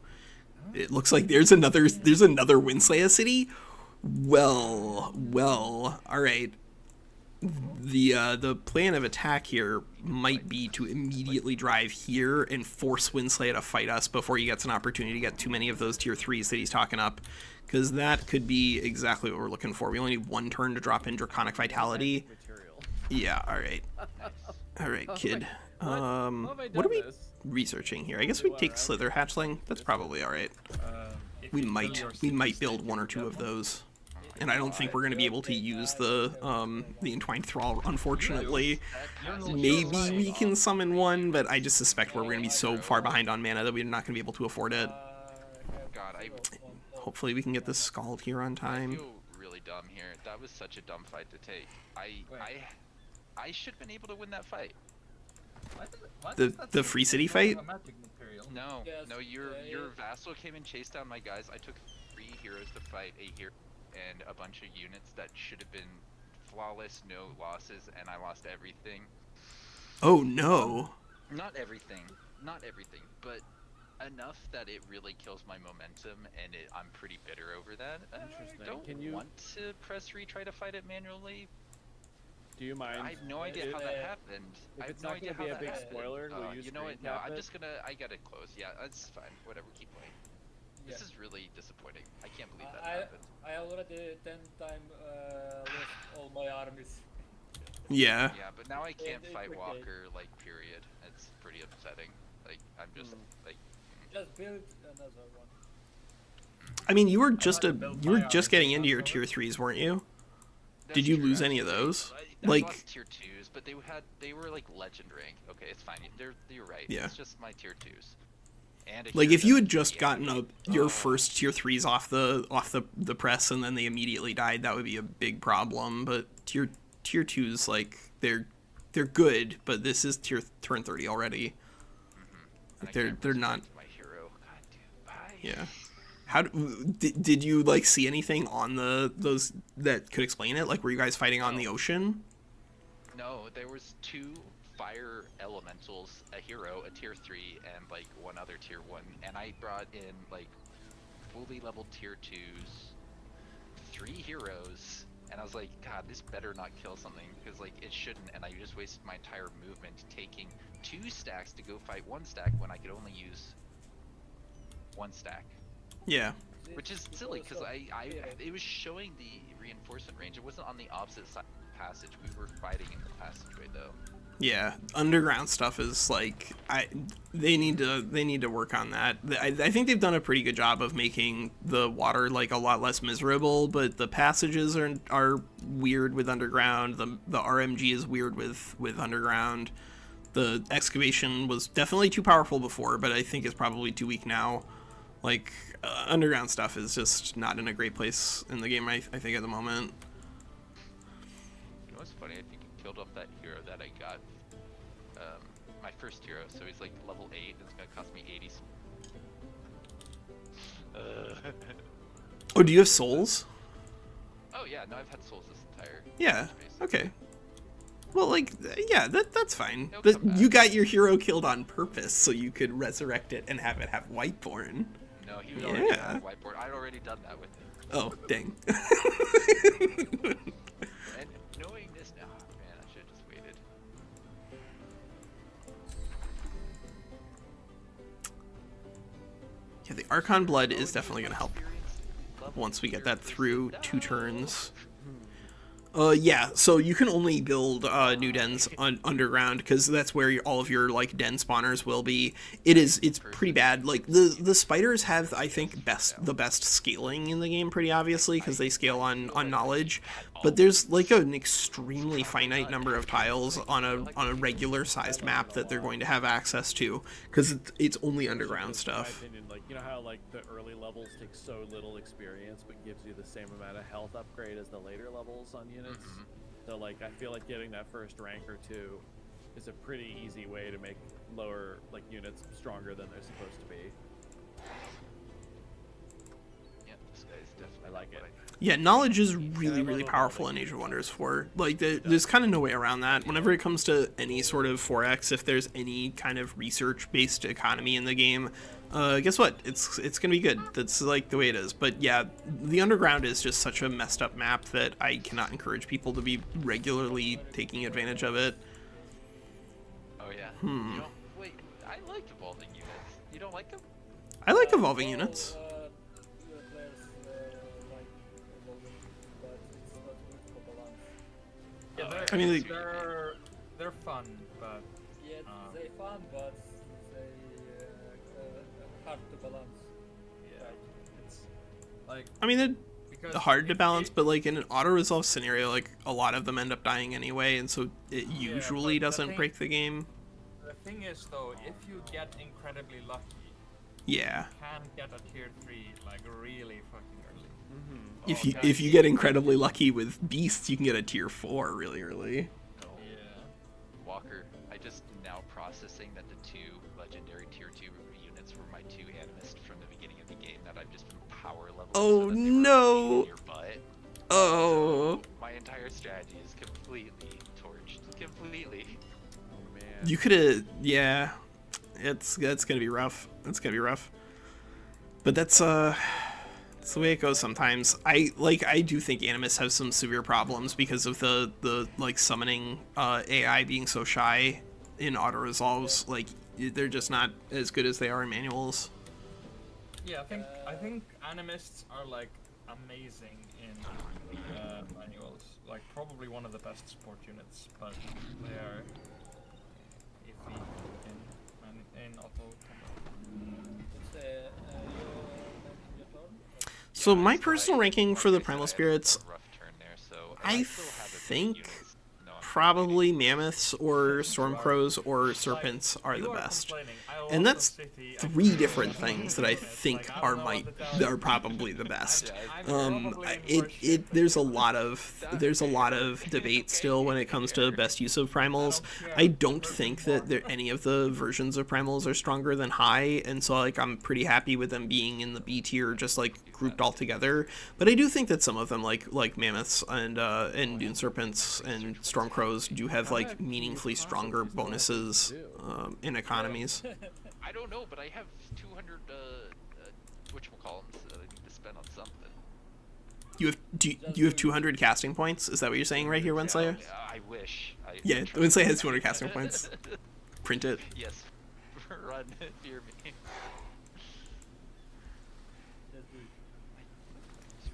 It looks like there's another WinSlaya city. Well, all right. The plan of attack here might be to immediately drive here and force WinSlaya to fight us before he gets an opportunity to get too many of those tier 3s that he's talking up, because that could be exactly what we're looking for. We only need one turn to drop in Draconic Vitality. Yeah, all right, kid. What are we researching here? I guess we take Slither Hatchling. That's probably all right. We might build one or two of those. And I don't think we're going to be able to use the Entwined Thrall, unfortunately. Maybe we can summon one, but I just suspect we're going to be so far behind on mana that we're not going to be able to afford it. Hopefully we can get this Scald here on time. I feel really dumb here. That was such a dumb fight to take. I should have been able to win that fight. The Free City fight? No, your vassal came and chased down my guys. I took 3 heroes to fight a hero and a bunch of units that should have been flawless, no losses, and I lost everything. Oh no. Not everything, but enough that it really kills my momentum, and I'm pretty bitter over that. I don't want to press retry to fight it manually. Do you mind? I have no idea how that happened. If it's not going to be a big spoiler, will you you know what? No, screen cap I'm it? just gonna. I gotta close. Yeah, that's fine. Whatever. Keep playing. This is really disappointing. I can't believe that happened. I already 10 times lost all my armies. Yeah. Yeah, but now I can't fight Walker. Like, period. It's pretty upsetting. Like, I'm just like. Just build another one. I mean, you were just getting into your tier 3s, weren't you? Did you lose any of those? I Like lost tier 2s, but they were like legend rank. Okay, it's fine. You're right. Yeah. It's just my tier 2s. And like if you had just gotten your first tier 3s off the press and then they immediately died, that would be a big problem. But tier 2s, like they're good, but this is turn 30 already. Like, they're not. My hero. God damn. Bye. Yeah. How did you like see anything on those that could explain it? Like, were you guys fighting on the ocean? No, there was 2 fire elementals, a hero, a tier 3, and like one other tier 1, and I brought in like fully leveled tier 2s, 3 heroes, and I was like, God, this better not kill something, because like it shouldn't, and I just wasted my entire movement taking 2 stacks to go fight 1 stack when I could only use 1 stack. Yeah. Which is silly, because it was showing the reinforcement range. It wasn't on the opposite side of the passage. We were fighting in the passageway though. Yeah, underground stuff is like they need to work on that. I think they've done a pretty good job of making the water like a lot less miserable, but the passages are weird with underground. The RMG is weird with underground. The excavation was definitely too powerful before, but I think it's probably too weak now. Like underground stuff is just not in a great place in the game. I think at the moment. You know what's funny? I think I killed off that hero that I got. My first hero, so he's like level 8, and it's gonna cost me 80. Oh, do you have souls? Oh yeah, no, I've had souls this entire. Yeah. Okay. Well, like, yeah, that's fine. It'll But come back. you got your hero killed on purpose so you could resurrect it and have it have Whiteborn. No, he was already on whiteboard. I'd already done that with him. Oh, dang. And knowing this now, man, I should have just waited. Yeah, the Archon Blood is definitely going to help once we get that through 2 turns. Yeah, so you can only build new dens underground because that's where all of your like den spawners will be. It's pretty bad. Like the spiders have, I think, the best scaling in the game, pretty obviously, because they scale on knowledge. But there's like an extremely finite number of tiles on a regular sized map that they're going to have access to because it's only underground stuff. In my opinion, like, you know how like the early levels take so little experience but gives you the same amount of health upgrade as the later levels on units? So like I feel like getting that first rank or 2 is a pretty easy way to make lower like units stronger than they're supposed to be. This guy's definitely I like it. Yeah, knowledge is really, really powerful in Age of Wonders 4. Like, there's kind of no way around that. Whenever it comes to any sort of 4X, if there's any kind of research-based economy in the game, guess what? It's gonna be good. That's, like, the way it is. But, yeah, the Underground is just such a messed up map that I cannot encourage people to be regularly taking advantage of it. Oh, yeah. You don't, wait, I like evolving units. You don't like them? I like evolving units. Players like Yeah, I mean, they're fun, but yeah, they fun, but they hard to balance. yeah, it's like I mean, they're because hard to if balance, you- but, like, in an auto-resolve scenario, like, a lot of them end up dying anyway, and so it usually but the doesn't thing- break the game. The thing is, though, if you get incredibly lucky, Yeah. you can get a tier 3 like really fucking early. If you get incredibly lucky with beasts, you can get a tier 4 really early. No. Yeah. Walker, I just now processing that the 2 legendary tier 2 units were my 2 animists from the beginning of the game that I've just been power leveled. Oh, so that they were no. a pain in your butt. Oh, My entire strategy is completely torched. Completely. Oh man. you could have. Yeah, that's gonna be rough. That's gonna be rough. But that's the way it goes sometimes. I do think animists have some severe problems because of the like summoning AI being so shy in auto resolves. Like, they're just not as good as they are in manuals. Yeah, I think animists are like amazing in manuals. Like probably one of the best support units, but they are iffy in auto combat. It's your turn. So my personal ranking for the Primal Spirits, Rough turn there, so I still have a bit of think units. No, I'm probably Mammoths or Stormcrows or Serpents are the best. And that's three different things that I think are probably the best. There's a lot of debate still when it comes to best use of primals. I don't think that any of the versions of primals are stronger than high, and so like I'm pretty happy with them being in the B tier, just like grouped all together. But I do think that some of them, like Mammoths and Dune Serpents and Stormcrows, do have like meaningfully stronger bonuses in economies. I don't know, but I have 200 whatchamacallums that I need to spend on something. You have 200 casting points? Is that what you're saying right here, WinSlaya? I wish. Yeah, WinSlaya has 200 casting points. Print it. Yes. Run, fear me.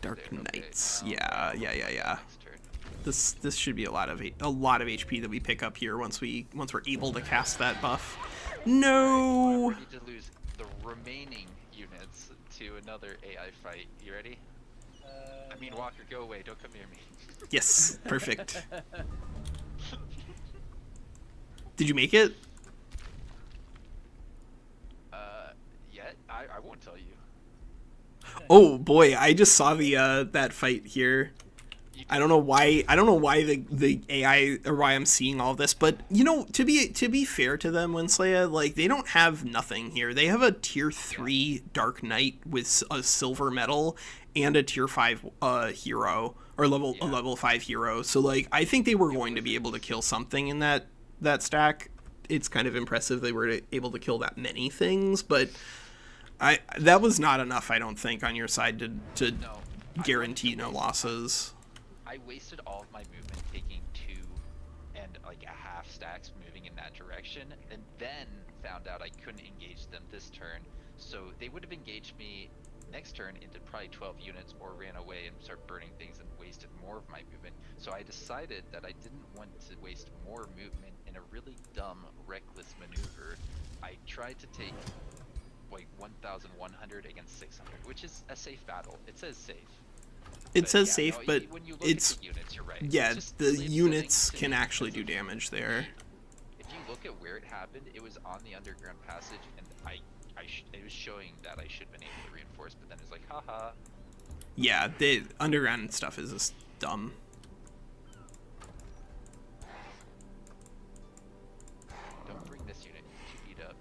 Dark There, okay, Knights. now, Yeah. next turn. This should be a lot of HP that we pick up here once we're able to cast that buff. No. We need to lose the remaining units to another AI fight. You ready? I mean, Walker, go away. Don't come near me. Yes, perfect. Did you make it? Yet? I won't tell you. Oh boy, I just saw the that fight here. I don't know why the AI, or why I'm seeing all this, but you know, to be fair to them, WinSlaya, like, they don't have nothing here. They have a tier 3 Dark Knight with a silver medal and a tier 5 hero, or a level 5 hero. So like, I think they were going to be able to kill something in that stack. It's kind of impressive they were able to kill that many things, but that was not enough, I don't think, on your side to No, guarantee no losses. I wasted all of my movement taking 2 and like a half stacks moving in that direction, and then found out I couldn't engage them this turn. So they would have engaged me next turn into probably 12 units, or ran away and start burning things and wasted more of my movement. So I decided that I didn't want to waste more movement in a really dumb, reckless maneuver. I tried to take like 1,100 against 600, which is a safe battle. It says safe. It But says yeah, safe, no, but when you look it's at the units, you're right. yeah, It's just the really units upsetting to can me actually do because damage there. if you look at where it happened, it was on the underground passage, and it was showing that I should have been able to reinforce, but then it's like, haha. Yeah, the underground stuff is just dumb. Don't bring this unit to beat up.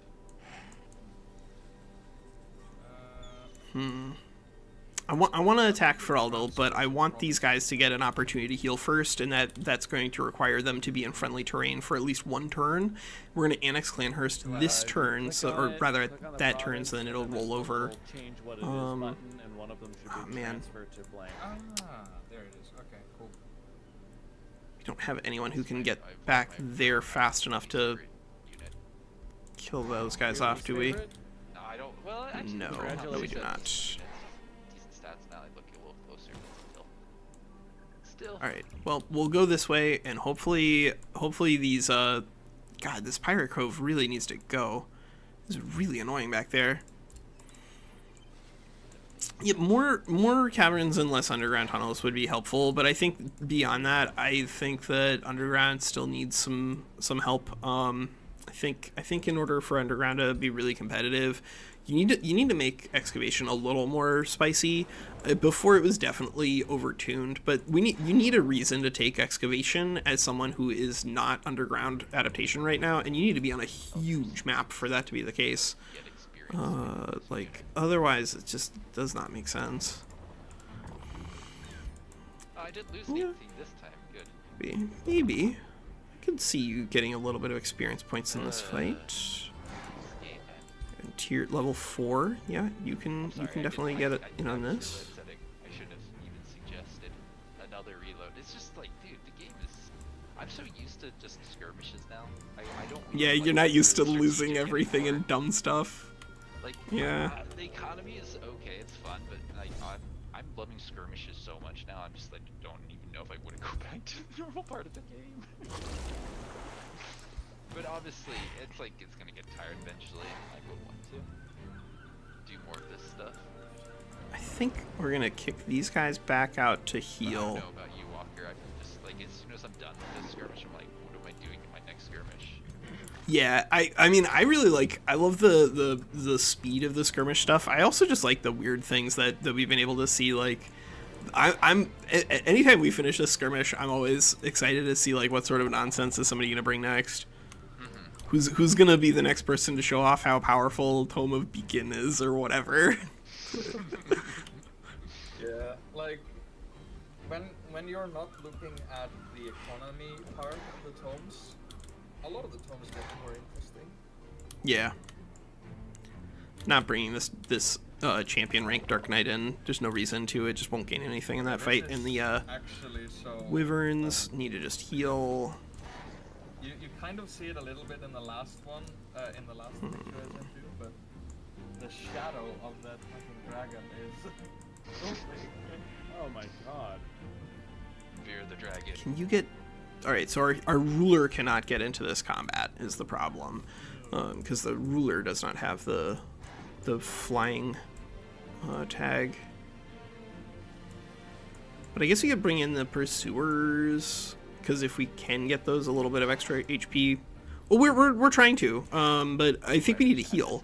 I want to attack Feraldal, but I want these guys to get an opportunity to heal first, and that's going to require them to be in friendly terrain for at least one turn. We're going to annex Clanhurst this turn, or rather that turn, so then it'll roll over. Change what it is button, and one of them should be man. transferred to blank. Ah, there it is. Okay, cool. We don't have anyone who can get back there fast enough to kill those guys off, do we? No, I don't. Well, actually, No, we do not. Decent stats now. I look a little closer, but still. All right. Well, we'll go this way, and hopefully these God, this Pirate Cove really needs to go. It's really annoying back there. Yeah, more caverns and less underground tunnels would be helpful, but I think beyond that, I think that underground still needs some help. I think in order for underground to be really competitive, you need to make excavation a little more spicy. Before it was definitely overtuned, but you need a reason to take excavation as someone who is not underground adaptation right now, and you need to be on a huge map for that to be the case. Like otherwise it just does not make sense. I did lose anything this time. Good. Maybe. I could see you getting a little bit of experience points in this fight. And tier level 4, yeah, you can definitely get it in on this. I should have even suggested another reload. It's just like, dude, the game is. I'm so used to just skirmishes now. I don't. Yeah, you're not used to losing everything and dumb stuff. Like, yeah. The economy is okay, it's fun, but like I'm loving skirmishes so much now. I'm just like, don't even know if I want to go back to the normal part of the game. But obviously, it's like it's gonna get tired eventually. I would want to do more of this stuff. I think we're gonna kick these guys back out to heal. I don't know about you, Walker. I'm just like, as soon as I'm done with this skirmish, I'm like, what am I doing in my next skirmish? Yeah, I mean, I really I love the speed of the skirmish stuff. I also just like the weird things that we've been able to see. Like, anytime we finish a skirmish, I'm always excited to see like what sort of nonsense is somebody gonna bring next. Who's gonna be the next person to show off how powerful Tome of Beacon is or whatever. Yeah, like when you're not looking at the economy part of the tomes, a lot of the tomes get more interesting. Yeah. Not bringing this champion rank Dark Knight in. There's no reason to. It just won't gain anything in that fight. And the actually, so Wyverns need to just heal. You kind of see it a little bit in the last one, in the last picture I sent you, but the shadow of that fucking dragon is so big. Oh my god. Fear the dragon. Can you get... Alright, so our ruler cannot get into this combat is the problem. Because the ruler does not have the flying tag. But I guess we could bring in the pursuers, because if we can get those a little bit of extra HP... Well, we're trying to, but I think we need to heal.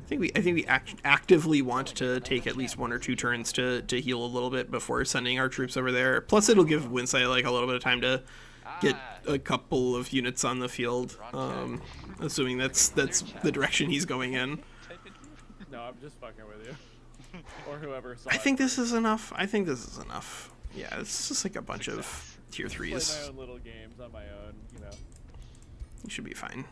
I think we actively want to take at least 1 or 2 turns to heal a little bit before sending our troops over there. Plus, it'll give WinSlaya like a little bit of time to get a couple of units on the field, assuming that's the direction he's going in. No, I'm just fucking with you. Or whoever saw I think this is enough. Yeah, it's just like a bunch of tier 3s. Play my own little games on my own, you know. You should be fine.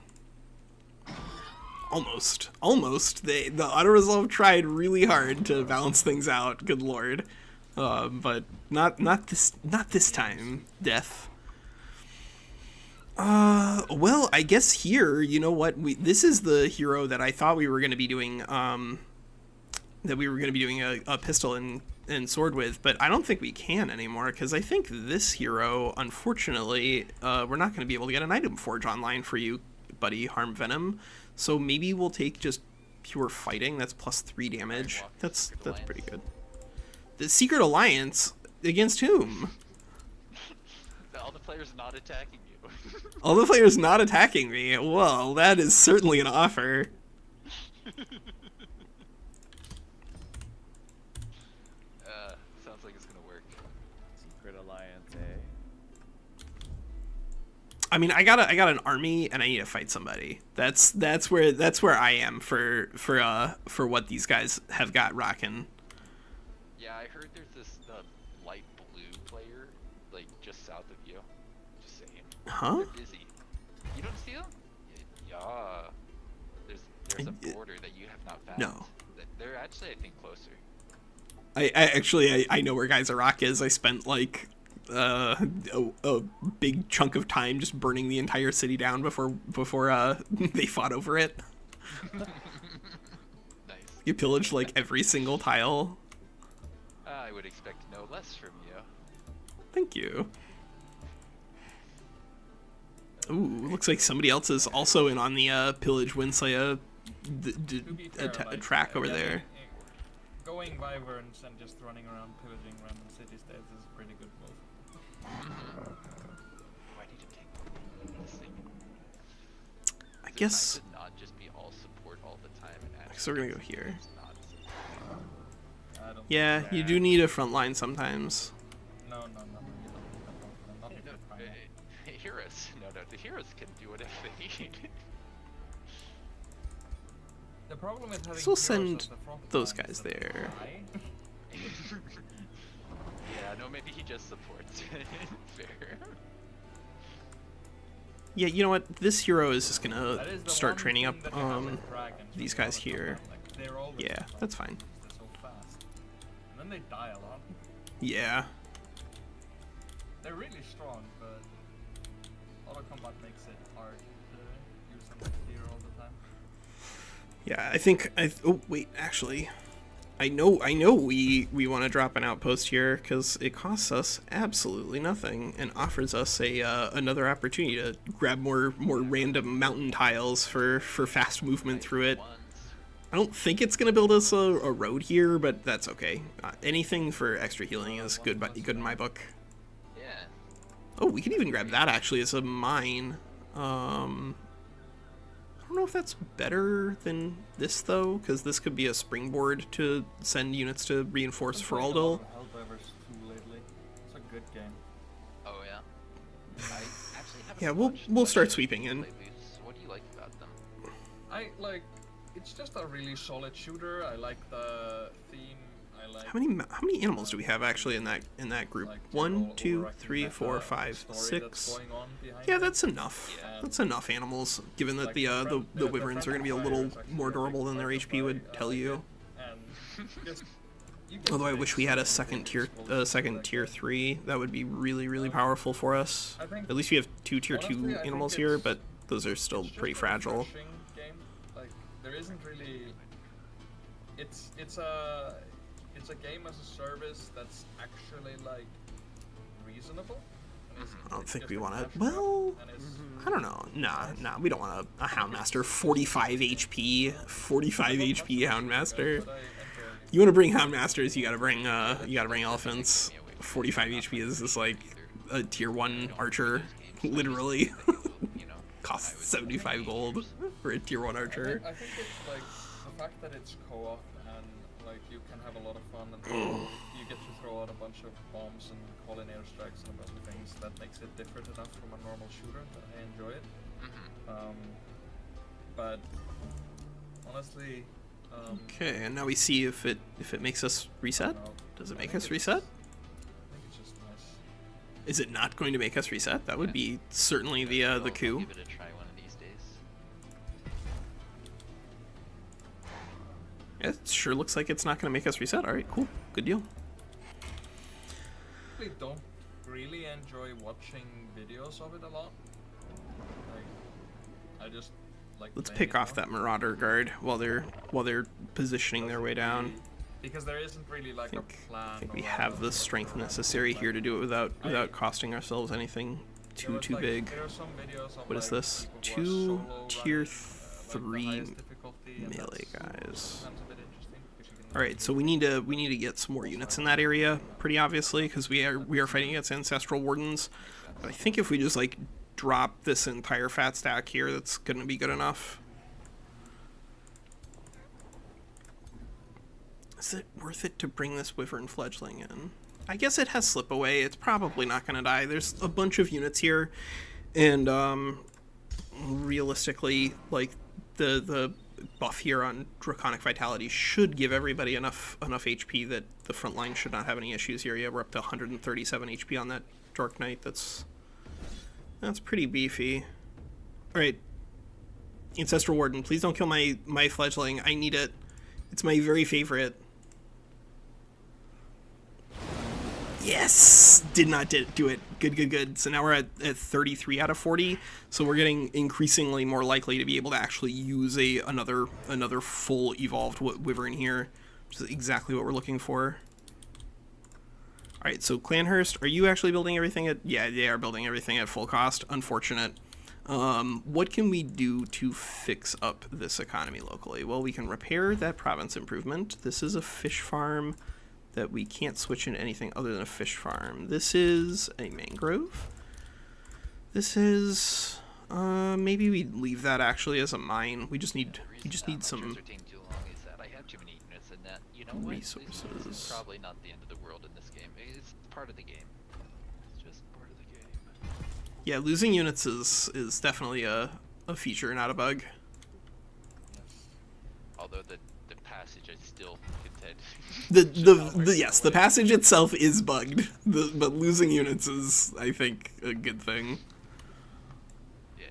Almost. The auto-resolve tried really hard to balance things out, good lord. But not this time, Death. Well, I guess here, you know what? This is the hero that I thought we were going to be doing, a pistol and sword with, but I don't think we can anymore, because I think this hero, unfortunately, we're not going to be able to get an item forge online for you, buddy, Harm Venom. So maybe we'll take just pure fighting. That's plus 3 damage. That's pretty good. The Secret Alliance against whom? All the players not attacking you. All the players not attacking me. Well, that is certainly an offer. Sounds like it's gonna work. Secret Alliance, eh? I mean, I got an army and I need to fight somebody. That's where I am for what these guys have got rocking. Yeah, I heard there's this light blue player, like just south of you. Just saying. Huh? They're busy. You don't see them? Yeah. There's a border that you have not found. No. They're actually, I think, closer. I actually I know where Geyser Rock is. I spent like a big chunk of time just burning the entire city down before they fought over it. Nice. You pillaged like every single tile. I would expect no less from you. Thank you. Ooh, looks like somebody else is also in on the pillage WinSlaya track over there. Going wyverns and just running around pillaging random city-states is a pretty good move. Why did you take this thing? I guess. It not just be all support all the time. And So we're gonna go here. I don't Yeah, you do need a front line sometimes. No, you don't. Not if you're primal. Heroes. No, the heroes can do whatever they need. The problem with having So we'll heroes send as the front those line guys is that they there. die. Yeah, no, maybe he just supports. Fair. Yeah, you know what? This hero is just That gonna is the start one training up thing that you have with dragons these when you guys have a here. front line. Like, they're always Yeah, the front that's line fine. because they're so fast. And then they die a lot. Yeah. They're really strong, but auto combat makes it hard to use them with fear all the time. Yeah, I think oh wait, actually, I know we want to drop an outpost here because it costs us absolutely nothing and offers us a another opportunity to grab more random mountain tiles for fast movement through it. I don't think it's gonna build us a road here, but that's okay. Anything for extra healing is good in my book. Yeah. Oh, we could even grab that actually as a mine. I don't know if that's better than this though, because this could be a springboard to send units to reinforce Feraldil. Helldivers too lately. It's a good game. Oh yeah. I actually haven't Yeah, watched we'll much start of sweeping them in. lately, so what do you like about them? I like. It's just a really solid shooter. I like the theme. I like. How many animals do we have actually in that group? like, 1, general 2, overarching 3, meta, 4, the 5, story 6. that's going on behind Yeah, it. that's enough. Yeah. That's enough animals, given that Like, the the wyverns are going to be a friendly little fire is more actually a durable big than their part of HP why would I tell like you. it. And just- you get Although I to wish make we had a so many second tier 3. That would be really powerful for us. I think- At least we have 2 tier honestly, 2 I think animals here, it's- but those are still It's just pretty a fragile. refreshing game. Like there isn't really. It's a game as a service that's actually like reasonable. And I don't think just we want to. attached Well, and it's- I don't know. Nah, we don't want a Houndmaster. 45 HP, 45 HP Houndmaster. but I enjoy it. You want to bring Houndmasters? You gotta bring elephants. 45 HP is just like a tier 1 archer, literally. You know, Costs 75 gold for a tier 1 archer. I think it's like the fact that it's co-op and like you can have a lot of fun and you get to throw out a bunch of bombs and call in airstrikes and a bunch of things that makes it different enough from a normal shooter that I enjoy it. But honestly, Okay, and now we see if it makes us reset. Does it make us reset? I think it's just nice. Is it not going to make us reset? That would be certainly the I'll coup. give it a try one of these days. Yeah, it sure looks like it's not going to make us reset. All right, cool, good deal. I don't really enjoy watching videos of it a lot. Like, I just like. Let's playing pick it off more. that Marauder guard while they're positioning their way down. Because there isn't really like a plan. I think we or have the strength necessary here to do it without costing ourselves anything too big. There are some videos of, What is like, this? people who are 2 solo tier running, 3 the highest difficulty, and melee that's guys. sometimes a bit interesting, because you can All right, so we need to get some more units in that area, pretty obviously, because we are fighting against ancestral wardens. But I think if we just like drop this entire fat stack here, that's gonna be good enough. Is it worth it to bring this wyvern fledgling in? I guess it has slip away. It's probably not gonna die. There's a bunch of units here, and realistically, like the buff here on Draconic Vitality should give everybody enough HP that the front line should not have any issues here. Yeah, we're up to 137 HP on that Dark Knight. That's pretty beefy. All right, Ancestral Warden, please don't kill my fledgling. I need it. It's my very favorite. Yes! Did not do it. Good. So now we're at 33 out of 40. So we're getting increasingly more likely to be able to actually use another full evolved wyvern here, which is exactly what we're looking for. All right, so Clanhurst, are you actually building everything at... Yeah, they are building everything at full cost. Unfortunate. What can we do to fix up this economy locally? Well, we can repair that province improvement. This is a fish farm that we can't switch into anything other than a fish farm. This is a mangrove. This is maybe we leave that actually as a mine. We just need some resources. It's probably not the end of the world in this game. It's part of the game. It's just part of the game. Yeah, losing units is definitely a feature, not a bug. Although the passage I still contend. Yes, the passage itself is bugged, but losing units is, I think, a good thing. Yeah.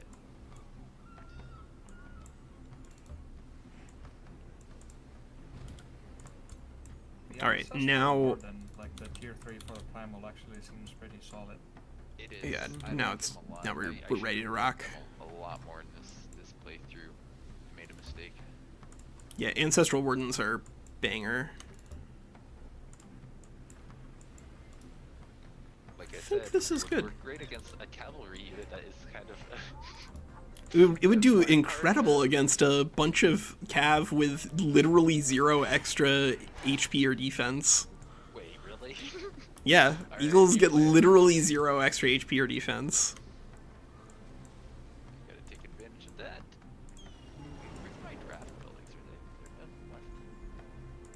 All right, now. Like the tier 3 for the primal actually seems pretty solid. It is. Yeah, now we're ready to rock. A lot more in this playthrough. I made a mistake. Yeah, Ancestral Wardens are banger. Like I think said, this is good. We're great against a cavalry unit that is kind of... It would do incredible against a bunch of cav with literally 0 extra HP or defense. Wait, really? Yeah, All Eagles right, get literally 0 extra HP or defense. Gotta take advantage of that. Where's my draft buildings?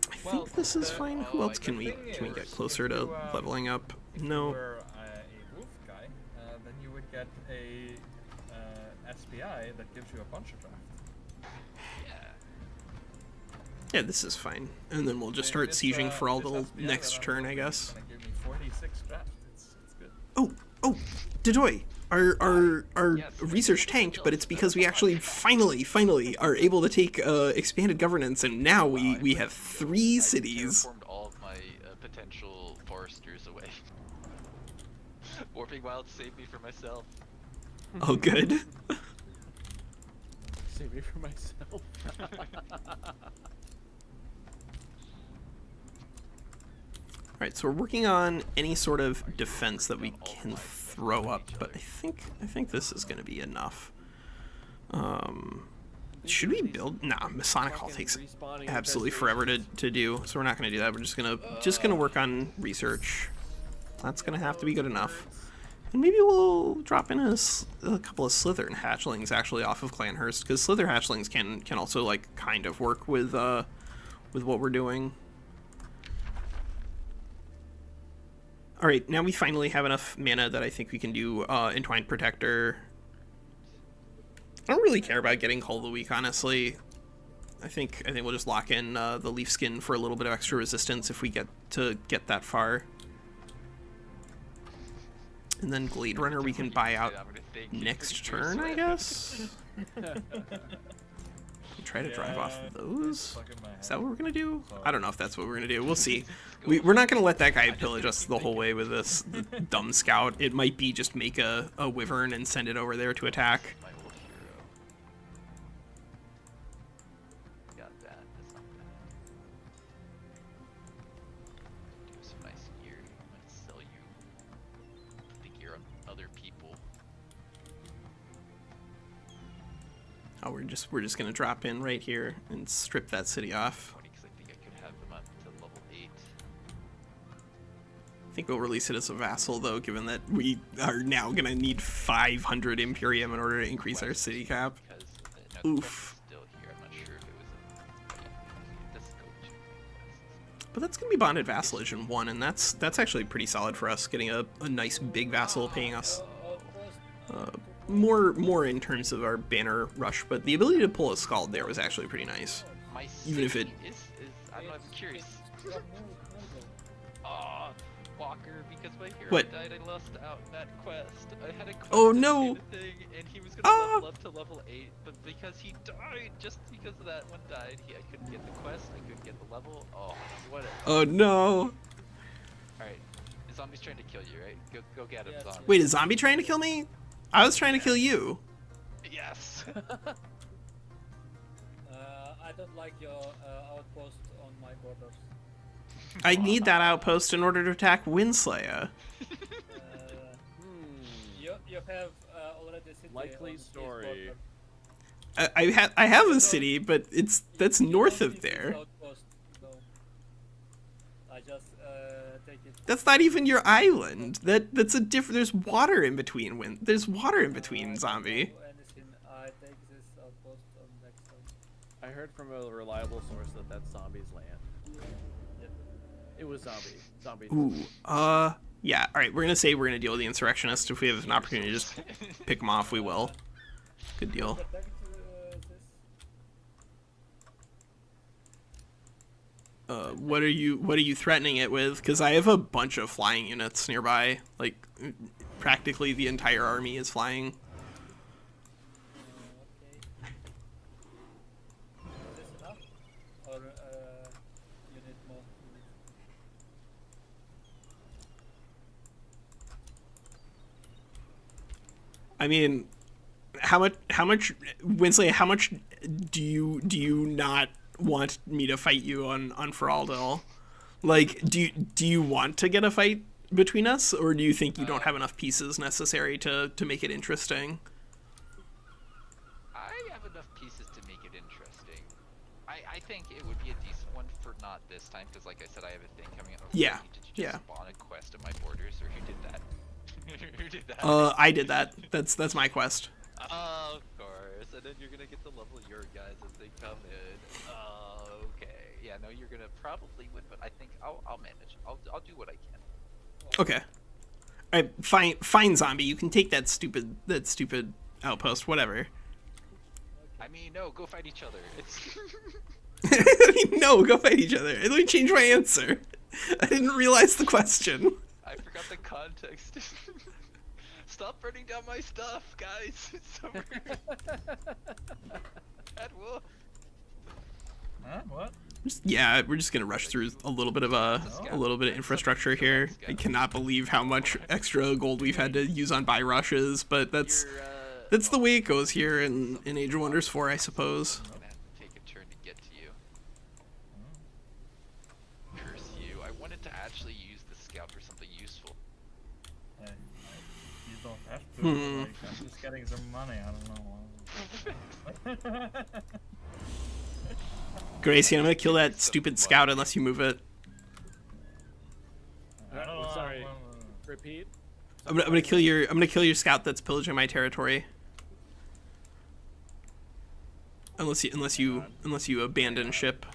Are they? I think this is fine. Who else can we get closer to leveling up? If No. you were a wolf guy, then you would get a SPI that gives you a bunch of draft. Yeah. Yeah, this is fine. And then we'll just start sieging for all the next turn, I guess. Gonna give me 46 draft. It's good. Oh, Dedoy, our research tanked, but it's because we actually finally are able to take expanded governance, and now we have 3 cities. I terraformed all of my potential foresters away. Warping Wild saved me from myself. Oh, good. Save me from myself. Alright, so we're working on any sort of defense that we can throw up, but I think this is going to be enough. Should we build? Nah, Masonic Hall takes absolutely forever to do, so we're not going to do that. We're just gonna work on research. That's going to have to be good enough. And maybe we'll drop in a couple of Slytherin hatchlings actually off of Clanhurst, because Slither hatchlings can also like kind of work with what we're doing. All right, now we finally have enough mana that I think we can do Entwined Protector. I don't really care about getting Call of the Week, honestly. I think we'll just lock in the Leaf Skin for a little bit of extra resistance if we get that far. And then Glade Runner we can buy out next turn, I guess? Try to drive off of those? Is that what we're going to do? I don't know if that's what we're going to do. We'll see. We're not going to let that guy pillage us the whole way with this dumb scout. It might be just make a wyvern and send it over there to attack. My old hero. Got that. That's not bad. Do some nice gear. I might sell you the gear on other people. Oh, we're just gonna drop in right here and strip that city off. Funny, 'cause I think I could have them up to level 8. I think we'll release it as a vassal though, given that we are now gonna need 500 Imperium in order to increase our city cap. Because no, Oof. the quest is still here. I'm not sure if it was a. Yeah, let's go check the quests. But that's gonna be bonded vassalage in 1, and that's actually pretty solid for us, getting a nice big vassal paying us more in terms of our banner rush, but the ability to pull a Scald there was actually pretty nice. My Even if it is I'm curious. Oh, Walker, because my hero What? died, I lost out that quest. I had a quest Oh, to no. do the thing, and he was gonna level up to level 8, but because he died, just because of that one died, I couldn't get the quest, I couldn't get the level. Oh, what a... Oh no. Alright, the zombie's trying to kill you, right? Go get him, zombie. Wait, is zombie trying to kill me? I was trying to kill you. Yes! I don't like your outpost on my borders. I need that outpost in order to attack WinSlaya. You have already city Likely on his story. border. I have a city, but that's You north don't of need this there. outpost, no. I just take it. That's not even your island. That's a different. There's water in between. There's water in between, zombie. Do anything. I take this outpost on next time. I heard from a reliable source that that's zombie's land. It was zombie. Ooh. Yeah. All right. We're gonna say we're gonna deal with the insurrectionists. If we have an opportunity to just pick them off, we will. Good deal. Protect this. What are you threatening it with? Because I have a bunch of flying units nearby. Like, practically the entire army is flying. Okay. Is this enough? Or you need more? I mean, how much, WinSlaya, how much do you not want me to fight you on Feraldil? Like, do you want to get a fight between us, or do you think you don't have enough pieces necessary to make it interesting? I have enough pieces to make it interesting. I think it would be a decent one for not this time, because like I said, I have a thing coming up. Yeah, Did you just yeah. spawn a quest at my borders, or who did that? Who did that? I did that. That's my quest. Oh, of course. And then you're gonna get to level your guys as they come in. Okay. Yeah, no, you're gonna probably win, but I think I'll manage. I'll do what I can. Okay. All right, fine, zombie. You can take that stupid outpost. Whatever. I mean, no, go fight each other. It's No, go fight each other. Let me change my answer. I didn't realize the question. I forgot the context. Stop burning down my stuff, guys. It's so rude. BadWolf. Huh? What? Yeah, we're just gonna rush through a little bit of infrastructure here. I cannot believe how much extra gold we've had to use on buy rushes, but that's the way it goes here in Age of Wonders 4, I suppose. I'm gonna have to take a turn to get to you. Curse you. I wanted to actually use the scout for something useful. Hey, you don't have to. Like, I'm just getting some money. I don't know. Gracie, I'm gonna kill that stupid scout unless you move it. Sorry. Repeat. I'm gonna kill your scout that's pillaging my territory. Unless you abandon ship.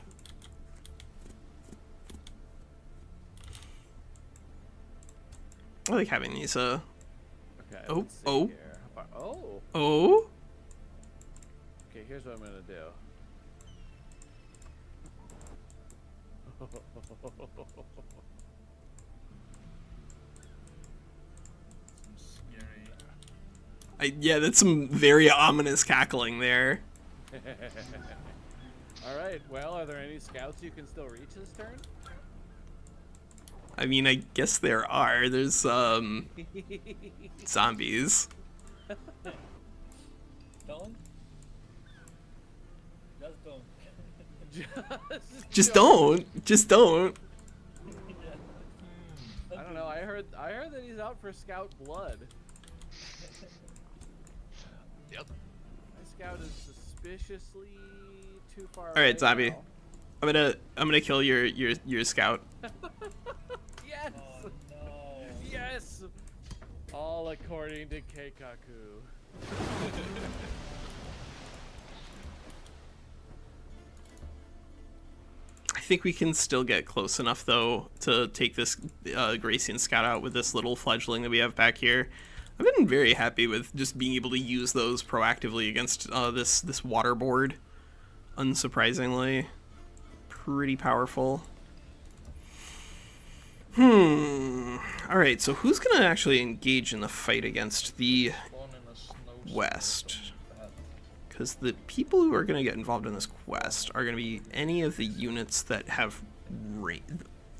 I like having these Okay. Oh, let's see oh. here. How about- oh. Oh? Okay, here's what I'm gonna do. Scary. Yeah, that's some very ominous cackling there. All right. Well, are there any scouts you can still reach this turn? I mean, I guess there are. There's zombies. Don't? Just don't. Just don't. Just don't. I don't know. I heard that he's out for scout blood. Yep. My scout is suspiciously too far. All right, away zombie. now. I'm gonna kill your scout. Yes. Oh no. Yes. All according to Keikaku. I think we can still get close enough though to take this Garacian scout out with this little fledgling that we have back here. I've been very happy with just being able to use those proactively against this water board. Unsurprisingly, pretty powerful. All right, so who's gonna actually engage in the fight against the West? Because the people who are gonna get involved in this quest are gonna be any of the units that have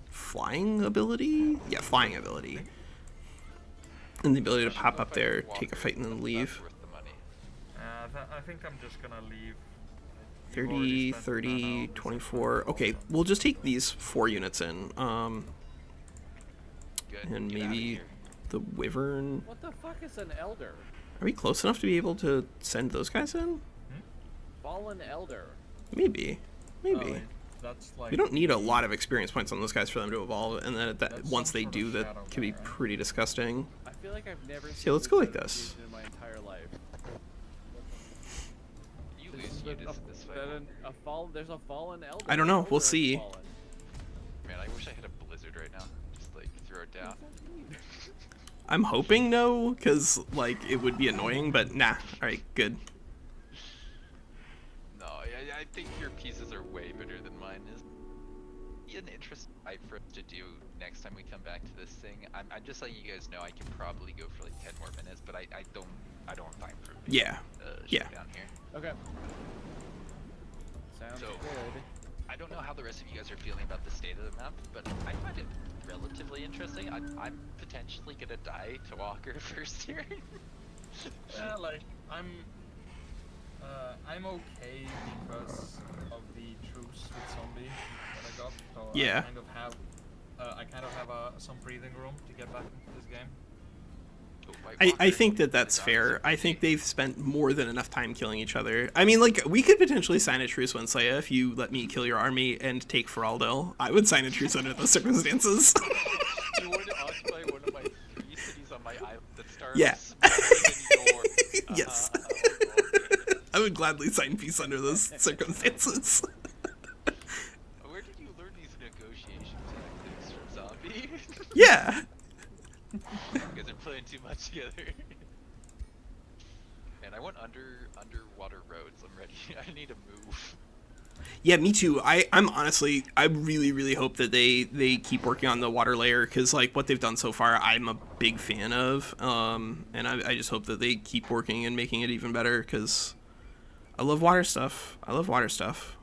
flying ability. Yeah, flying ability. And the ability to pop up there, take a fight, and then leave. I think I'm just gonna leave. 30, 30, 24. Okay, we'll just take these 4 units in. And maybe the Wyvern. What the fuck is an Elder? Are we close enough to be able to send those guys in? Fallen Elder. Maybe. Maybe. That's like We don't need a lot of experience points on those guys for them to evolve, and then once they do, that can be pretty disgusting. I feel like I've never So let's go like this. in my entire life. You lose units in this fight. There's a Fallen Elder. I don't know. We'll see. Man, I wish I had a blizzard right now. Just like throw it down. I'm hoping no, because like it would be annoying, but nah. All right, good. No, I think your pieces are way better than mine is. Be an interesting fight for us to do next time we come back to this thing. I'm just letting you guys know I can probably go for like 10 more minutes, but I don't have time for a big, Yeah. showdown here. Okay. Sounds So, good. I don't know how the rest of you guys are feeling about the state of the map, but I find it relatively interesting. I'm potentially gonna die to Walker first here. Yeah, like I'm okay because of the truce with zombie that I got. So Yeah. I kind of have some breathing room to get back into this game. I think that's fair. I think they've spent more than enough time killing each other. I mean, like, we could potentially sign a truce, WinSlaya, if you let me kill your army and take Feraldo. I would sign a truce under those circumstances. You want to occupy one of my 3 cities on my island that starts Yeah. in Yes. I would gladly sign peace under those circumstances. Where did you learn these negotiation tactics from Zombie? Yeah. You guys are playing too much together. Man, I want underwater roads. I'm ready. I need to move. Yeah, me too. I'm honestly, I really hope that they keep working on the water layer, because like what they've done so far, I'm a big fan of. And I just hope that they keep working and making it even better, because I love water stuff. I love water stuff.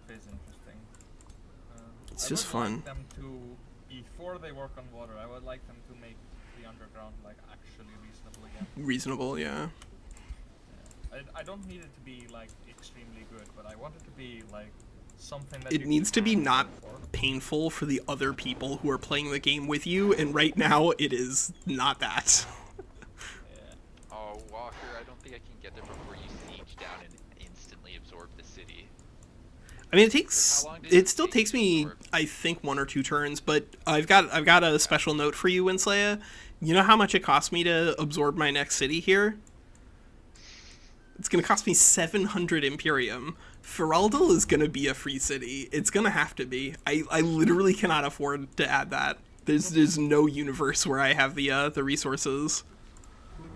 It's interesting. It's just fun. Like them to, before they work on water, I would like them to make the underground like actually reasonable again. Reasonable, yeah. I don't need it to be like extremely good, but I want it to be like something that It needs to be not painful for the other people who are playing the game with you, and right now it is not that. Yeah. Oh, Walker, I don't think I can get there before you siege down and instantly absorb the city. I mean, it still takes me, I think, 1 or 2 turns, but I've got a special note for you, WinSlaya. You know how much it cost me to absorb my next city here? It's gonna cost me 700 Imperium. Feraldo is gonna be a free city. It's gonna have to be. I literally cannot afford to add that. There's no universe where I have the resources.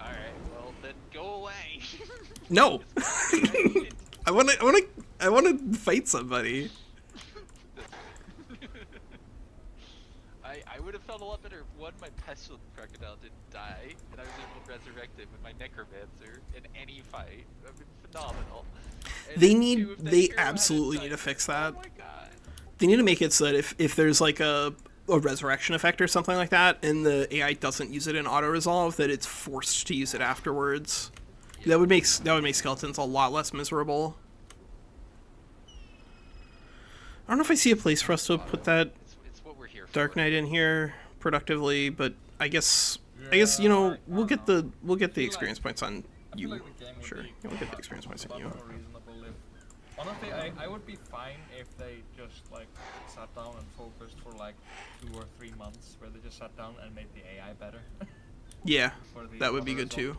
Alright, well then go away. No. I wanna fight somebody. I would have felt a lot better if one, my pestilent crocodile didn't die, and I was able to resurrect it with my necromancer in any fight. That would be phenomenal. And They absolutely need to fix that. Oh my god. They need to make it so that if there's like a resurrection effect or something like that, and the AI doesn't use it in auto resolve, that it's forced to use it afterwards. Yeah. That would make skeletons a lot less miserable. I don't know if I see a place for us to put that It's what we're here for. Dark Knight in here productively, but I guess you know we'll get the experience points on you. Sure, we'll get the experience points on you. Honestly, I would be fine if they just like sat down and focused for like 2 or 3 months, where they just sat down and made the AI better. Yeah, that would be good too.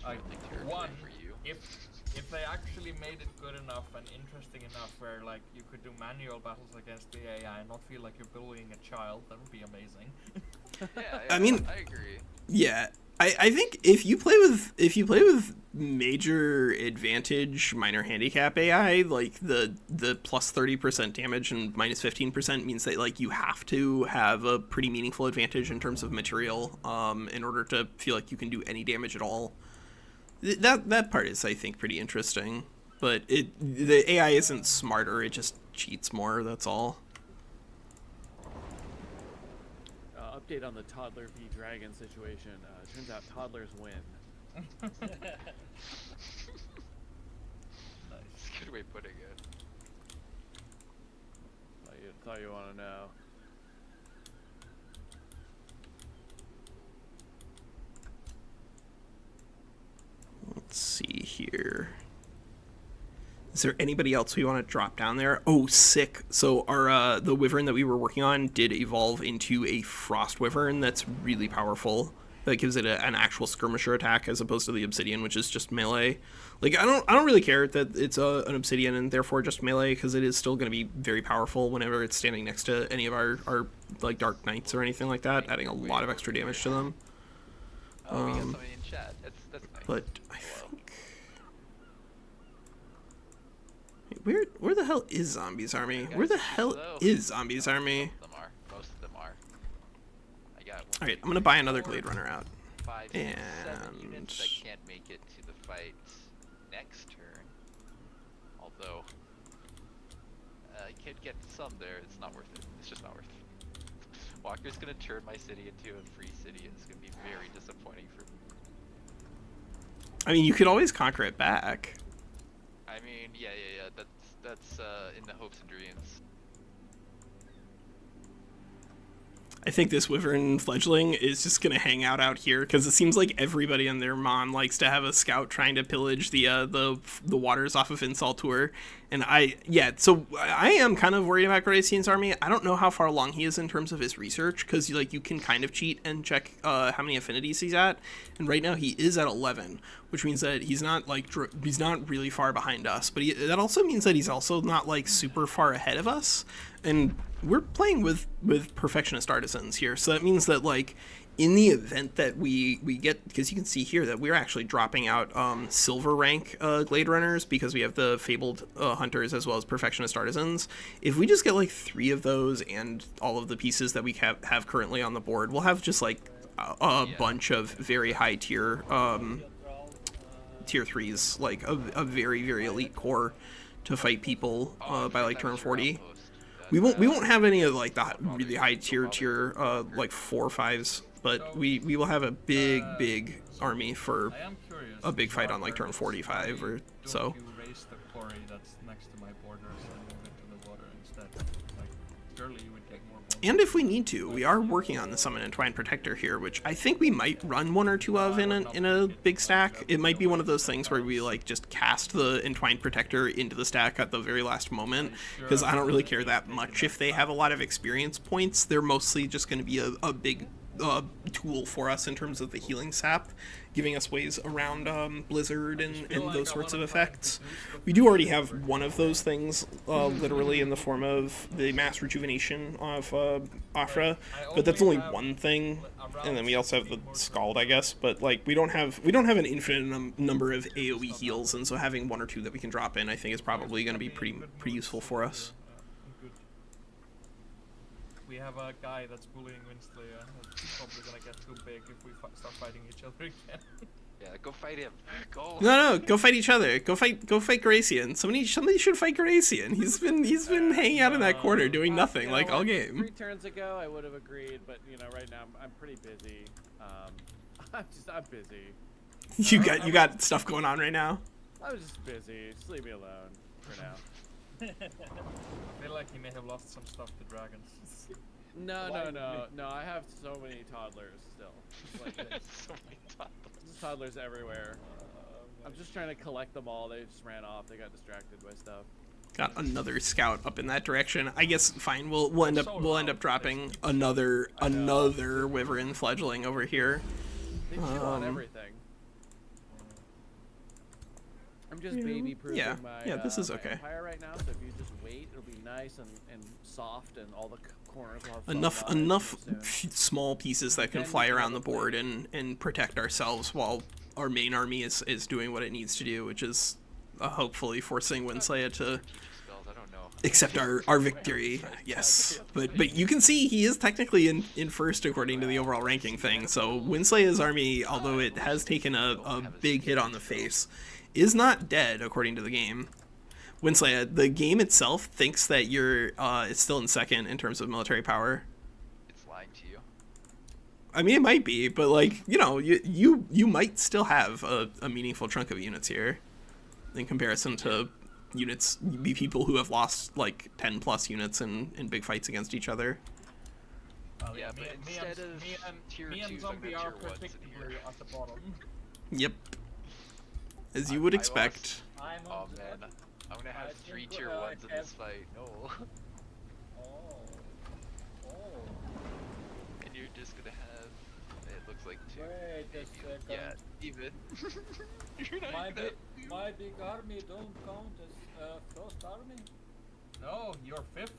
Like, one, if if they actually made it good enough and interesting enough where like you could do manual battles against the AI and not feel like you're bullying a child, that would be amazing. Yeah, I mean, I agree. Yeah, I think if you play with major advantage minor handicap AI, like the plus 30% damage and minus 15% means that like you have to have a pretty meaningful advantage in terms of material in order to feel like you can do any damage at all. That part is, I think, pretty interesting. But the AI isn't smarter, it just cheats more, that's all. Update on the toddler v dragon situation. Turns out toddlers win. Nice. That's a good way of putting it. That's all you want to know. Let's see here. Is there anybody else we want to drop down there? Oh, sick. So our the wyvern that we were working on did evolve into a frost wyvern that's really powerful. That gives it an actual skirmisher attack as opposed to the obsidian, which is just melee. Like I don't really care that it's an obsidian and therefore just melee, because it is still going to be very powerful whenever it's standing next to any of our like dark knights or anything like that, adding a lot of extra damage to them. Oh, we got somebody in chat. That's nice. But I think where the hell is Zombies Army? Where the hell is Zombies Army? Most of them are. I got one. All right, I'm gonna buy another Glade Runner out. 5, 6, 7 units that can't make it to the fight next turn. Although I could get some there. It's not worth it. It's just not worth it. Walker's gonna turn my city into a free city. It's gonna be very disappointing for me. I mean, you could always conquer it back. I mean, yeah. That's in the hopes and dreams. I think this Wyvern fledgling is just gonna hang out here because it seems like everybody and their mom likes to have a scout trying to pillage the waters off of Insultour. And so I am kind of worried about Garacian's army. I don't know how far along he is in terms of his research, because like you can kind of cheat and check how many affinities he's at, and right now he is at 11, which means that he's not he's not really far behind us, but that also means that he's also not like super far ahead of us. And we're playing with Perfectionist Artisans here, so that means that like in the event that we get, because you can see here that we're actually dropping out silver rank Glade Runners because we have the Fabled Hunters as well as Perfectionist Artisans. If we just get like 3 of those and all of the pieces that we have currently on the board, we'll have just like a bunch of very high tier tier 3s, like a very, very elite core to fight people by like turn 40. We won't have any of like the really high tier like 4 or 5s, but we will have a big army for a big fight on like turn 45 or so. You raise the quarry that's next to my borders and move it to the water instead. Like, surely you would take more points. And if we need to, we are working on the Summon Entwined Protector here, which I think we might run 1 or 2 of in a big stack. It might be one of those things where we like just cast the Entwined Protector into the stack at the very last moment, because I don't really care that much if they have a lot of experience points. They're mostly just going to be a big tool for us in terms of the healing sap, giving us ways around Blizzard and those sorts of effects. We do already have one of those things, literally in the form of the Mass Rejuvenation of Afra, but that's only one thing, and then we also have the Scald, I guess. But like we don't have an infinite number of AoE heals, and so having 1 or 2 that we can drop in, I think, is probably going to be pretty useful for us. We have a guy that's bullying WinSlaya. That's probably gonna get too big if we start fighting each other again. Yeah, go fight him. Go. No, go fight each other. Go fight Garacian. Somebody should fight Garacian. He's been hanging out in that corner doing nothing like all game. 3 turns ago, I would have agreed, but you know, right now I'm pretty busy. I'm busy. You got stuff going on right now. I was just busy. Just leave me alone for now. I feel like he may have lost some stuff to dragons. No. I have so many toddlers still. Like, So many toddlers. there's toddlers everywhere. I'm just trying to collect them all. They just ran off. They got distracted by stuff. Got another scout up in that direction. I guess fine. We'll end up dropping another Wyvern fledgling over here. They chew on everything. I'm just baby proofing yeah, this is my okay. empire right now. So if you just wait, it'll be nice and soft, and all the corners will have Enough small pieces that can fly around the board and protect ourselves while our main army is doing what it needs to do, which is hopefully forcing WinSlaya to accept our victory. Yes, but you can see he is technically in first according to the overall ranking thing. So WinSlaya's army, although it has taken a big hit on the face, is not dead according to the game. WinSlaya, the game itself thinks that you're it's still in second in terms of military power. It's lying to you. I mean, it might be, but like, you know, you might still have a meaningful chunk of units here in comparison to units, people who have lost like 10 plus units in big fights against each other. Yeah, but instead of tier 2s, I'm Zombie gonna are tier 1s in here. predictably at the bottom. Yep. As you would expect. I'm Oh on the man, bottom. I'm gonna have I 3 think, tier 1s in this fight. No. Oh. Oh. And you're just gonna have, it looks like 2. Wait a second. Yeah, even. You're not My even big, my big army don't count as first army. No, you're 5th.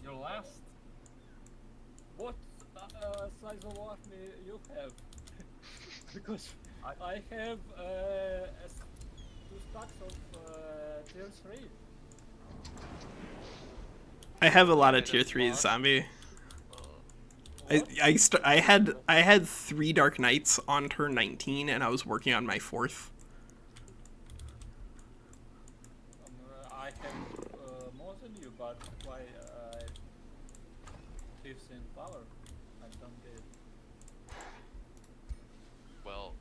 You're last. What size of army you have? Because I have 2 stacks of tier 3. I have a lot of tier 3s, Zombie. I had 3 Dark Knights on turn 19, and I was working on my 4th. I have more than you, but why 5th in power? I don't get it. Well,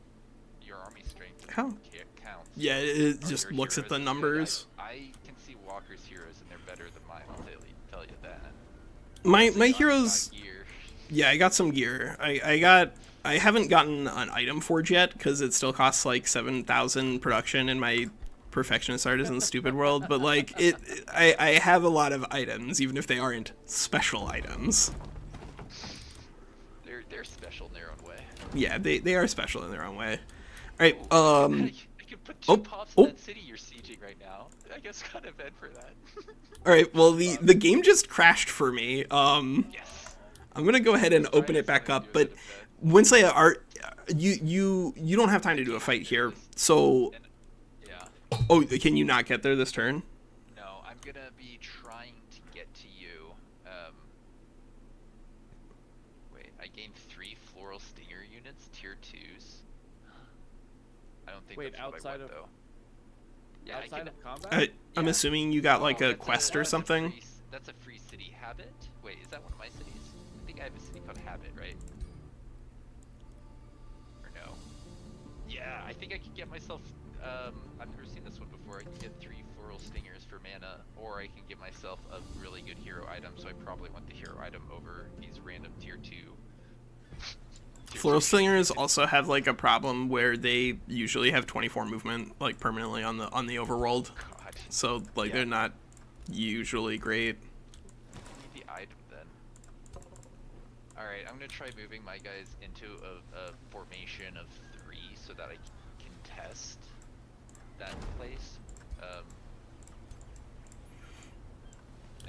your army strength How? counts. Yeah, it Or just your looks at heroes the is good. numbers. I can see Walker's heroes, and they're better than mine. I'll tell you that. My So heroes. got gear. Yeah, I got some gear. I haven't gotten an item forge yet because it still costs like 7,000 production in my Perfectionist Artisan stupid world. But like I have a lot of items, even if they aren't special items. They're special in their own way. Yeah, they are special in their own way. All right. I could put 2 pops in that city you're sieging right now. I guess got a bed for that. All right. Well, the game just crashed for me. Yes. I'm gonna go ahead and open it back up, but WinSlaya, you don't have time to do a fight here. So, Yeah. oh, can you not get there this turn? No, I'm gonna be trying to get to you. Wait, I gained 3 floral stinger units, tier 2s. I don't think Wait, that's what outside I want, of though. Yeah, outside of combat. I'm Yeah. assuming you got like a that's quest or that's something. That's a free city habit. Wait, is that one of my cities? I think I have a city called Habit, right? Or no? Yeah, I think I could get myself. I've never seen this one before. I can get 3 floral stingers for mana, or I can get myself a really good hero item. So I probably want the hero item over these random tier 2. Floral Slingers also have like a problem where they usually have 24 movement like permanently on the overworld. God. So like Yeah. they're not usually great. I need the item then. Alright, I'm gonna try moving my guys into a formation of 3 so that I can test that place.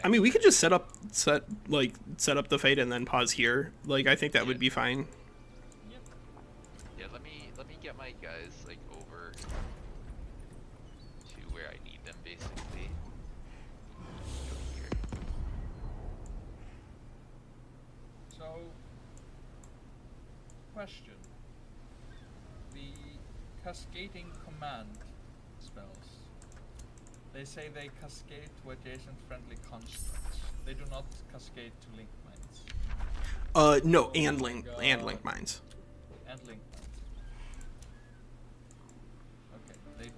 I mean, we could just set up the fight and then pause here. Like I think that would be fine. Yeah, let me get my guys like over to where I need them basically. Go here. So, question. The cascading command spells. They say they cascade to adjacent friendly constructs. They do not cascade to link mines. No, and link mines. And link mines. Okay,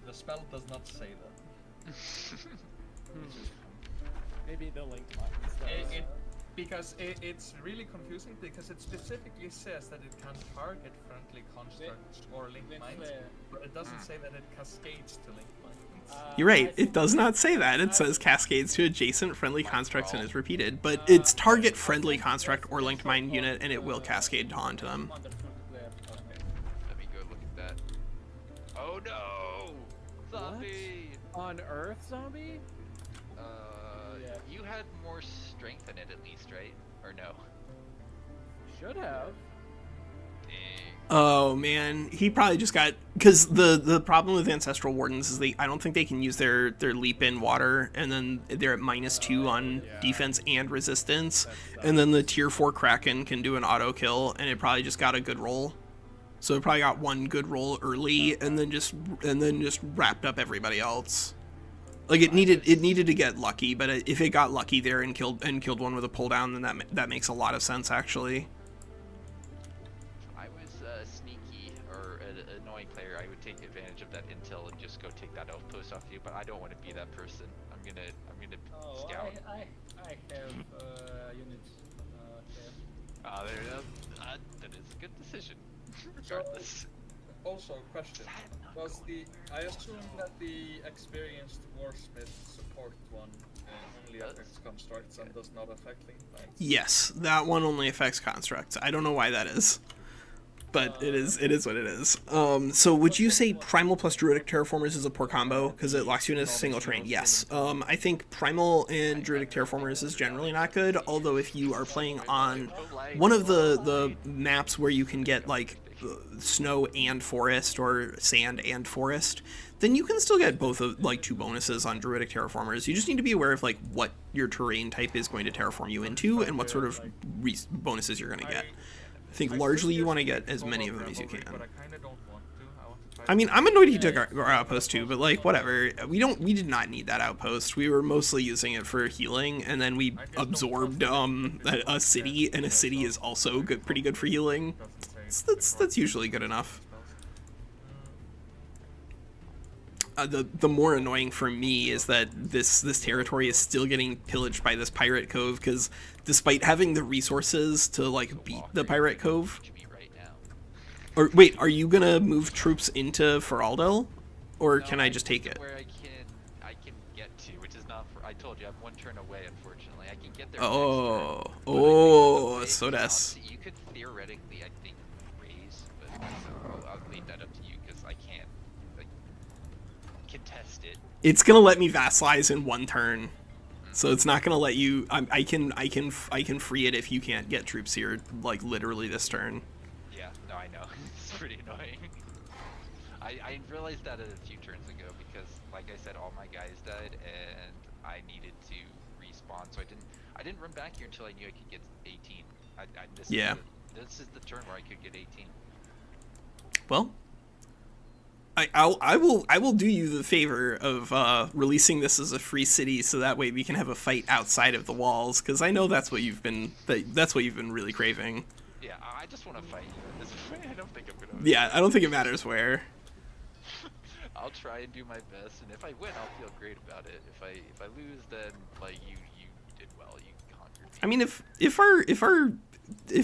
the spell does not say that. Maybe the link mines. Because it's really confusing because it specifically says that it can target friendly constructs or link mines, but it doesn't say that it cascades to link mines. You're right. It does not say that. It says cascades to adjacent friendly constructs and is repeated, but it's target friendly construct or linked mine unit, and it will cascade onto them. Let me go look at that. Oh no! On Earth, zombie? Yeah. You had more strength in it at least, right? Or no? Should have. Dang. Oh man, he probably just got, because the problem with Ancestral Wardens is I don't think they can use their leap in water, and then they're at -2 on defense and resistance, and then the tier 4 Kraken can do an auto kill, and it probably just got a good roll. So it probably got one good roll early, and then just wrapped up everybody else. Like it needed to get lucky, but if it got lucky there and killed one with a pull down, then that makes a lot of sense actually. I was sneaky or an annoying player. I would take advantage of that intel and just go take that outpost off you. But I don't want to be that person. I'm gonna Oh, scout. I have units there. Ah, there it is. That is a good decision. Regardless. Also, question. I assume that the experienced warsmith support one only affects constructs and does not affect link lines? Yes, that one only affects constructs. I don't know why that is, but it is what it is. So would you say Primal plus Druidic Terraformers is a poor combo because it locks you in a single terrain? Yes. I think Primal and Druidic Terraformers is generally not good, although if you are playing on one of the maps where you can get like snow and forest or sand and forest, then you can still get both of like 2 bonuses on Druidic Terraformers. You just need to be aware of like what your terrain type is going to terraform you into and what sort of bonuses you're going to get. I think largely you want to get as many of them as you can. I mean, I'm annoyed he took our outpost too, but like whatever. We did not need that outpost. We were mostly using it for healing, and then we absorbed a city, and a city is also pretty good for healing. That's usually good enough. The more annoying for me is that this territory is still getting pillaged by this pirate cove, because despite having the resources to like beat the pirate cove, or wait, are you gonna move troops into Feraldel, or can I just take it? Where I can get to, which is not. I told you I'm 1 turn away. Unfortunately, I can get there. So that's. You could theoretically, I think, raise, but I'll leave that up to you because I can't contest it. It's gonna let me vassalize in 1 turn, so it's not gonna let you. I can free it if you can't get troops here, like literally this turn. Yeah, no, I know. It's pretty annoying. I realized that a few turns ago because, like I said, all my guys died and I needed to respawn, so I didn't run back here until I knew I could get 18. This is the turn where I could get 18. Well, I will do you the favor of releasing this as a free city, so that way we can have a fight outside of the walls, because I know that's what you've been really craving. Yeah, I just want to fight you at this point. I don't think I'm gonna. Yeah, I don't think it matters where. I'll try and do my best, and if I win, I'll feel great about it. If I lose, then like you did well. You conquered me. I mean, if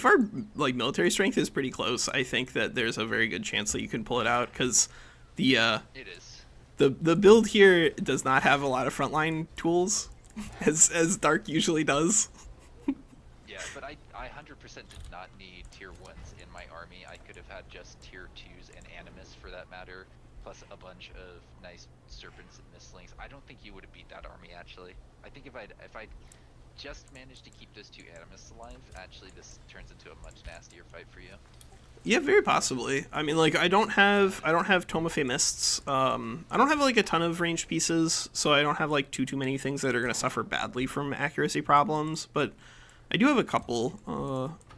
our like military strength is pretty close, I think that there's a very good chance that you can pull it out, because it is. The build here does not have a lot of frontline tools, as Dark usually does. Yeah, but I 100% did not need tier 1s in my army. I could have had just tier 2s and Animus for that matter, plus a bunch of nice serpents and mistlings. I don't think you would have beat that army actually. I think if I'd just managed to keep those 2 Animus alive, actually this turns into a much nastier fight for you. Yeah, very possibly. I mean, like I don't have Tome of Fey Mists. I don't have like a ton of ranged pieces, so I don't have like too many things that are gonna suffer badly from accuracy problems. But I do have a couple,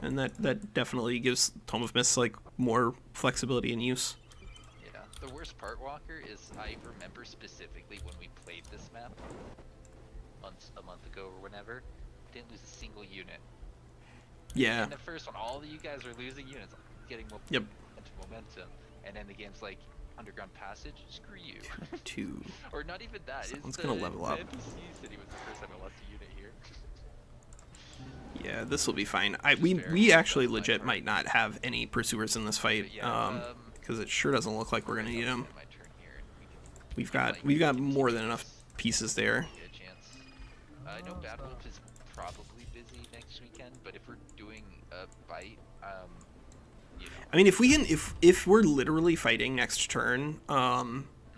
and that definitely gives Tome of Mists like more flexibility in use. Yeah, the worst part, Walker, is I remember specifically when we played this map a month ago or whenever, didn't lose a single unit. Yeah. In the first one, all of you guys are losing units, getting momentum, and then the game's like Underground Passage, screw you. 2. Or not even that. Someone's gonna level up. The NPC city was the first time I lost a unit here. Yeah, this will be fine. We actually legit might not have any pursuers in this fight, because it sure doesn't look like we're gonna need them. We've got more than enough pieces there. I know BadWolf is probably busy next weekend, but if we're doing a fight, you know. I mean, if we're literally fighting next turn,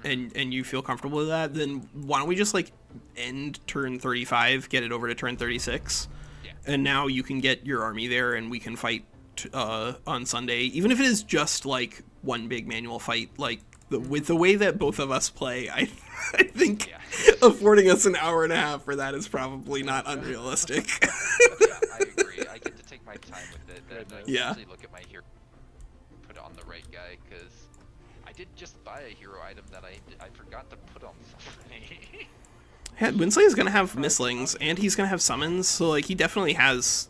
and you feel comfortable with that, then why don't we just like end turn 35, get it over to turn 36, and now you can get your army there, and we can fight on Sunday, even if it is just like one big manual fight. Like with the way that both of us play, I think affording us an hour and a half for that is probably not unrealistic. Yeah, I agree. I get to take my time with it. And I usually look at my hero, put on the right guy, because I did just buy a hero item that I forgot to put on somebody. Yeah, WinSlaya's gonna have misslings, and he's gonna have summons, so like he definitely has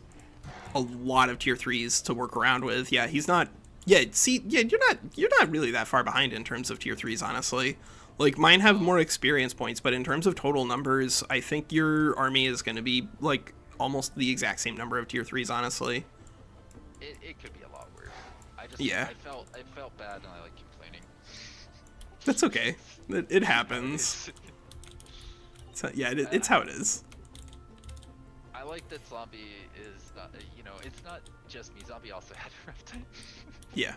a lot of tier 3s to work around with. Yeah, he's not. Yeah, see, yeah, you're not really that far behind in terms of tier 3s, honestly. Like mine have more experience points, but in terms of total numbers, I think your army is gonna be like almost the exact same number of tier 3s, honestly. It could be a lot worse. I felt bad, and I like complaining. That's okay. It happens. So, yeah, it's how it is. I like that Zombie is not, it's not just me. Zombie also had a rough time. Yeah.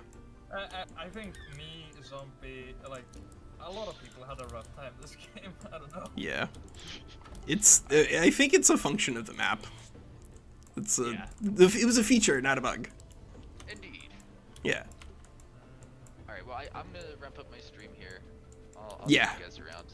I think me, Zombie, like, a lot of people had a rough time this game. I don't know. Yeah. It's. I think it's a function of the map. It's it was a feature, not a bug. Indeed. Yeah. All right. Well, I'm gonna wrap up my stream here. I'll see you guys around.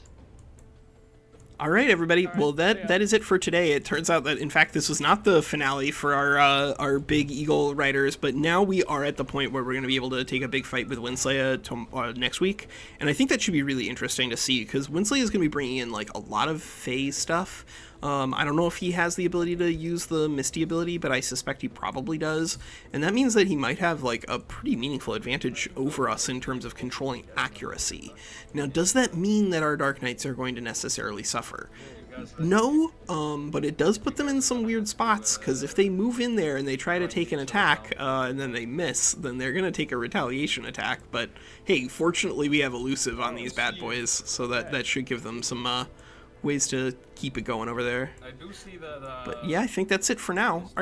All right, everybody. Well, that is it for today. It turns out that, in fact, this was not the finale for our big Eagle riders, but now we are at the point where we're going to be able to take a big fight with WinSlaya next week, and I think that should be really interesting to see, because WinSlaya is going to be bringing in, like, a lot of Fae stuff. I don't know if he has the ability to use the Misty ability, but I suspect he probably does, and that means that he might have, like, a pretty meaningful advantage over us in terms of controlling accuracy. Now, does that mean that our Dark Knights are going to necessarily suffer? No, but it does put them in some weird spots, because if they move in there and they try to take an attack, and then they miss, then they're going to take a retaliation attack, but hey, fortunately we have Elusive on these bad boys, so that should give them some ways to keep it going over there. I do see that, but yeah, I think that's it for now. Alright,